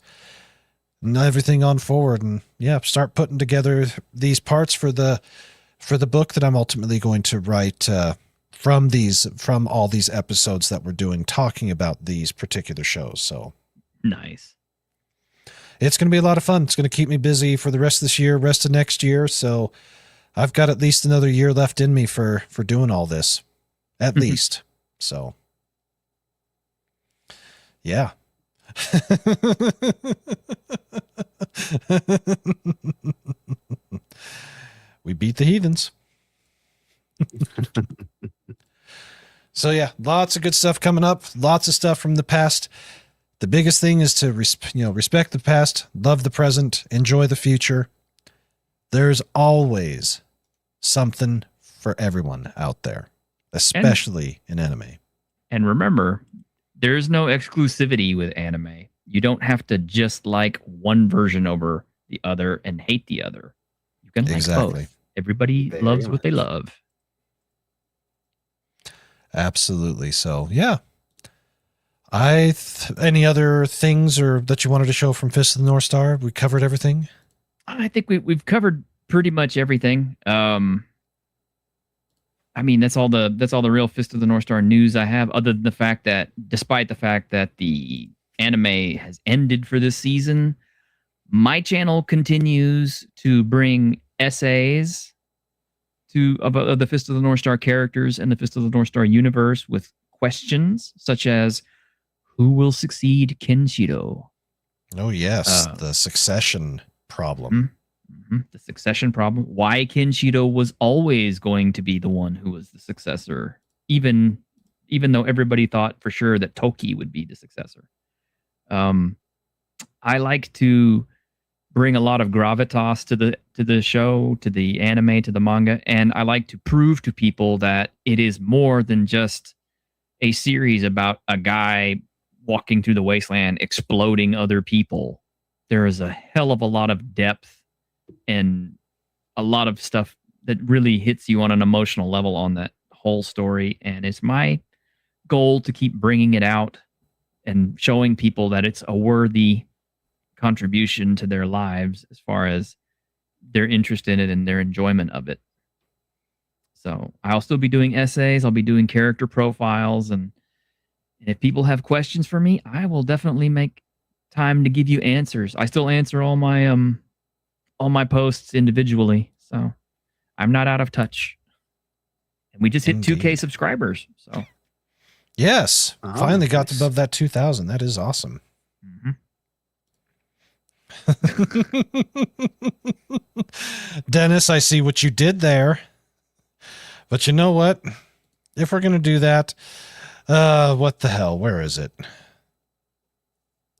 S4: and everything on forward, and yeah, start putting together these parts for the book that I'm ultimately going to write from all these episodes that we're doing, talking about these particular shows. So
S6: nice.
S4: It's going to be a lot of fun. It's going to keep me busy for the rest of this year, rest of next year. So I've got at least another year left in me for doing all this, at least. So, yeah. We beat the heathens. So yeah, lots of good stuff coming up. Lots of stuff from the past. The biggest thing is to respect the past, love the present, enjoy the future. There's always something for everyone out there, especially in anime.
S6: And remember, there's no exclusivity with anime. You don't have to just like one version over the other and hate the other. You can like both. Everybody loves what they love.
S4: Absolutely. So, yeah. Any other things or that you wanted to show from Fist of the North Star? We covered everything.
S6: I think we've covered pretty much everything. I mean, that's all the real Fist of the North Star news I have, other than the fact that, despite the fact that the anime has ended for this season, my channel continues to bring essays of the Fist of the North Star characters and the Fist of the North Star universe with questions such as, who will succeed Kenshiro?
S4: Oh, yes. The succession problem.
S6: The succession problem. Why Kenshiro was always going to be the one who was the successor, even though everybody thought for sure that Toki would be the successor. I like to bring a lot of gravitas to the show, to the anime, to the manga, and I like to prove to people that it is more than just a series about a guy walking through the wasteland exploding other people. There is a hell of a lot of depth and a lot of stuff that really hits you on an emotional level on that whole story, and it's my goal to keep bringing it out and showing people that it's a worthy contribution to their lives as far as their interest in it and their enjoyment of it. So I'll still be doing essays. I'll be doing character profiles, and if people have questions for me, I will definitely make time to give you answers. I still answer all my posts individually, so I'm not out of touch. And we just hit 2K subscribers, so
S4: yes, finally got above that 2,000. That is awesome. Dennis, I see what you did there. But you know what? If we're going to do that, what the hell? Where is it?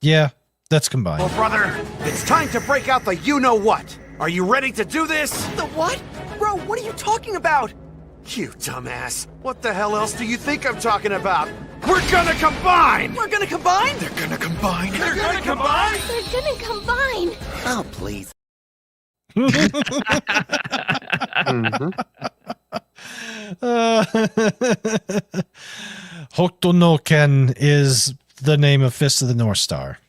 S4: Yeah, that's combined.
S20: Well, brother, it's time to break out the you-know-what. Are you ready to do this?
S21: The what? Bro, what are you talking about?
S20: You dumbass. What the hell else do you think I'm talking about? We're gonna combine!
S21: We're gonna combine?
S20: They're gonna combine.
S21: They're gonna combine?
S15: They're gonna combine.
S20: Oh, please.
S4: Hokuto no Ken is the name of Fist of the North Star.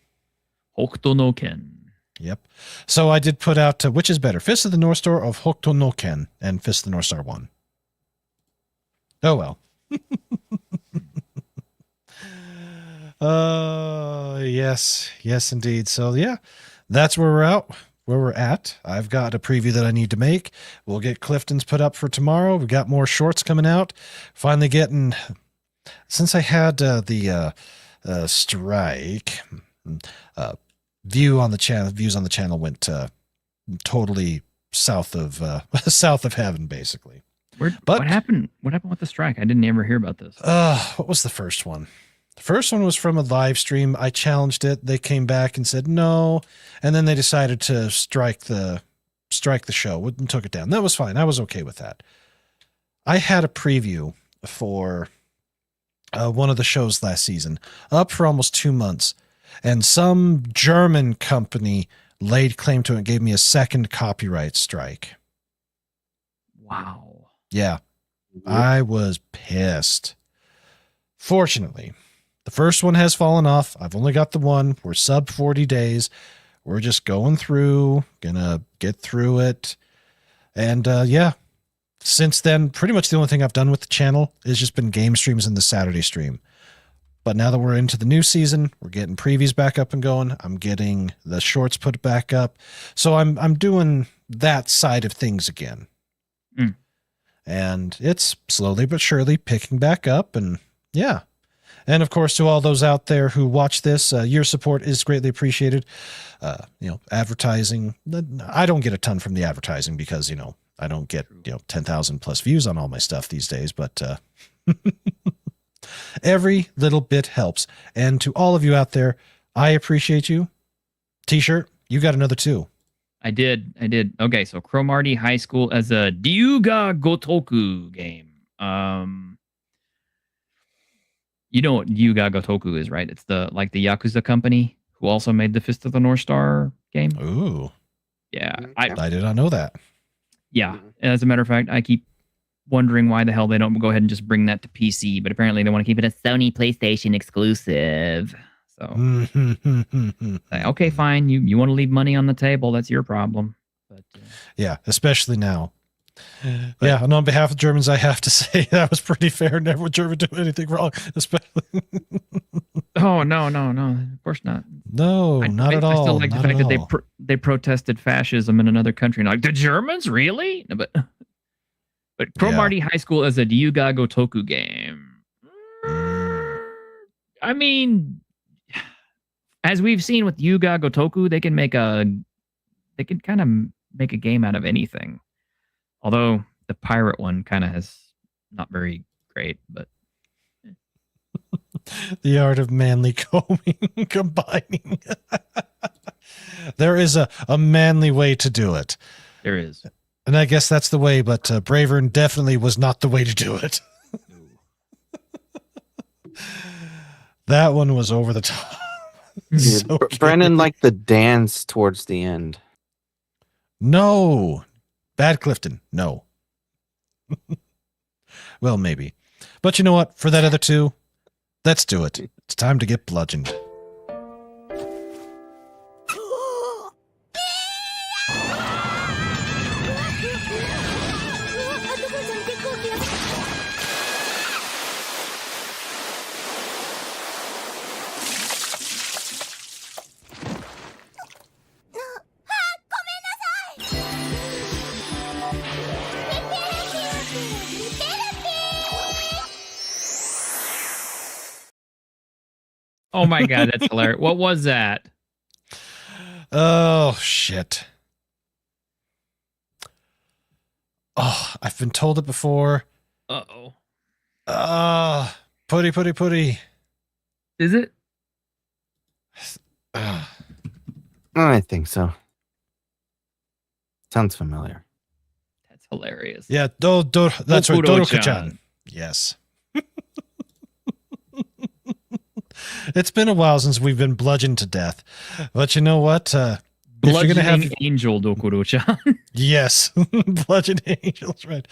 S6: Hokuto no Ken.
S4: Yep. So I did put out which is better, Fist of the North Star or Hokuto no Ken and Fist of the North Star 1. Oh well. Yes indeed. So yeah, that's where we're at. I've got a preview that I need to make. We'll get Clifton's put up for tomorrow. We've got more shorts coming out. Finally getting, since I had the strike, views on the channel went totally south of heaven, basically.
S6: What happened? What happened with the strike? I didn't ever hear about this.
S4: What was the first one? The first one was from a live stream. I challenged it. They came back and said no, and then they decided to strike the show and took it down. That was fine. I was okay with that. I had a preview for one of the shows last season up for almost 2 months, and some German company laid claim to it and gave me a second copyright strike.
S6: Wow.
S4: Yeah, I was pissed. Fortunately, the first one has fallen off. I've only got the one. We're sub 40 days. We're just going through, gonna get through it. And yeah, since then, pretty much the only thing I've done with the channel is just been game streams and the Saturday stream. But now that we're into the new season, we're getting previews back up and going. I'm getting the shorts put back up. So I'm doing that side of things again. And it's slowly but surely picking back up. And yeah. And of course, to all those out there who watch this, your support is greatly appreciated. Advertising, I don't get a ton from the advertising because, I don't get, 10,000 plus views on all my stuff these days, but every little bit helps. And to all of you out there, I appreciate you. T-shirt, you got another 2.
S6: I did. Okay, so Cromartie High School as a Ryuga Gotoku game. You know what Ryuga Gotoku is, right? It's the Yakuza company who also made the Fist of the North Star game.
S4: Ooh.
S6: Yeah.
S4: I did not know that.
S6: Yeah. As a matter of fact, I keep wondering why the hell they don't go ahead and just bring that to PC, but apparently they want to keep it a Sony PlayStation exclusive. So, okay, fine. You want to leave money on the table, that's your problem. But
S4: yeah, especially now. Yeah, and on behalf of Germans, I have to say that was pretty fair. Never German do anything wrong, especially.
S6: Oh no! Of course not.
S4: No, not at all.
S6: I still like the fact that they protested fascism in another country. And like the Germans, really? No, but Cromartie High School is a Ryuga Gotoku game. I mean, as we've seen with Ryuga Gotoku, they can kind of make a game out of anything. Although the pirate one kind of has not very great, but
S4: the art of manly combining. There is a manly way to do it.
S6: There is.
S4: And I guess that's the way, but Bravern definitely was not the way to do it. That one was over the top.
S5: So Brennan liked the dance towards the end.
S4: No. Bad Clifton. No. Well, maybe. But you know what? For that other 2, let's do it. It's time to get bludgeoned.
S6: Oh my god, that's hilarious. What was that?
S4: Oh, shit. Oh, I've been told it before.
S6: Uh-oh.
S4: Putty.
S6: Is it?
S5: I think so. Sounds familiar.
S6: That's hilarious.
S4: Yeah, that's right, Doroka-chan. Yes. It's been a while since we've been bludgeoned to death. But you know what?
S6: Bludgeoning Angel Dokuro-chan.
S4: Yes. Bludgeoning Angels, right.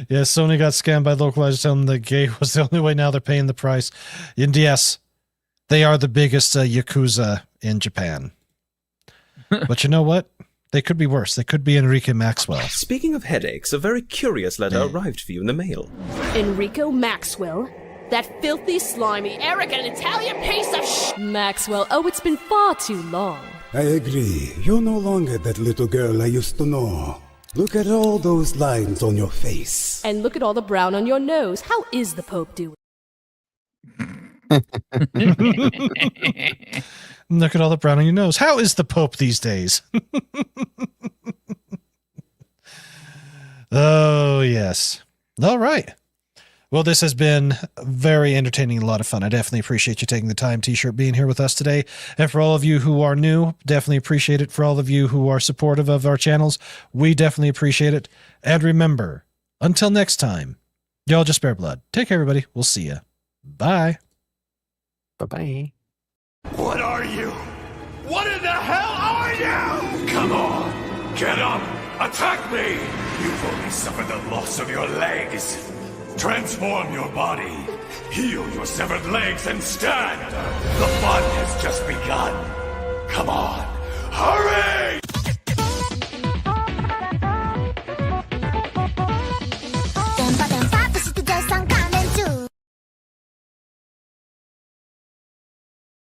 S4: Yeah, Sony got scammed by localizers telling them the gay was the only way. Now they're paying the price. And yes, they are the biggest Yakuza in Japan. But you know what? They could be worse. They could be Enrique Maxwell.
S3: Speaking of headaches, a very curious letter arrived for you in the mail.
S15: Enrico Maxwell? That filthy, slimy, arrogant Italian piece of Maxwell, oh, it's been far too long.
S22: I agree. You're no longer that little girl I used to know. Look at all those lines on your face.
S15: And look at all the brown on your nose. How is the Pope doing?
S4: Look at all the brown on your nose. How is the Pope these days? Oh, yes. All right. Well, this has been very entertaining, a lot of fun. I definitely appreciate you taking the time, T-shirt, being here with us today. And for all of you who are new, definitely appreciate it. For all of you who are supportive of our channels, we definitely appreciate it. And remember, until next time, y'all just spare blood. Take care, everybody. We'll see you. Bye.
S5: Bye-bye.
S7: What are you? What in the hell are you? Come on, get up, attack me! You've only suffered the loss of your legs. Transform your body, heal your severed legs, and stand! The fun has just begun. Come on, hurry!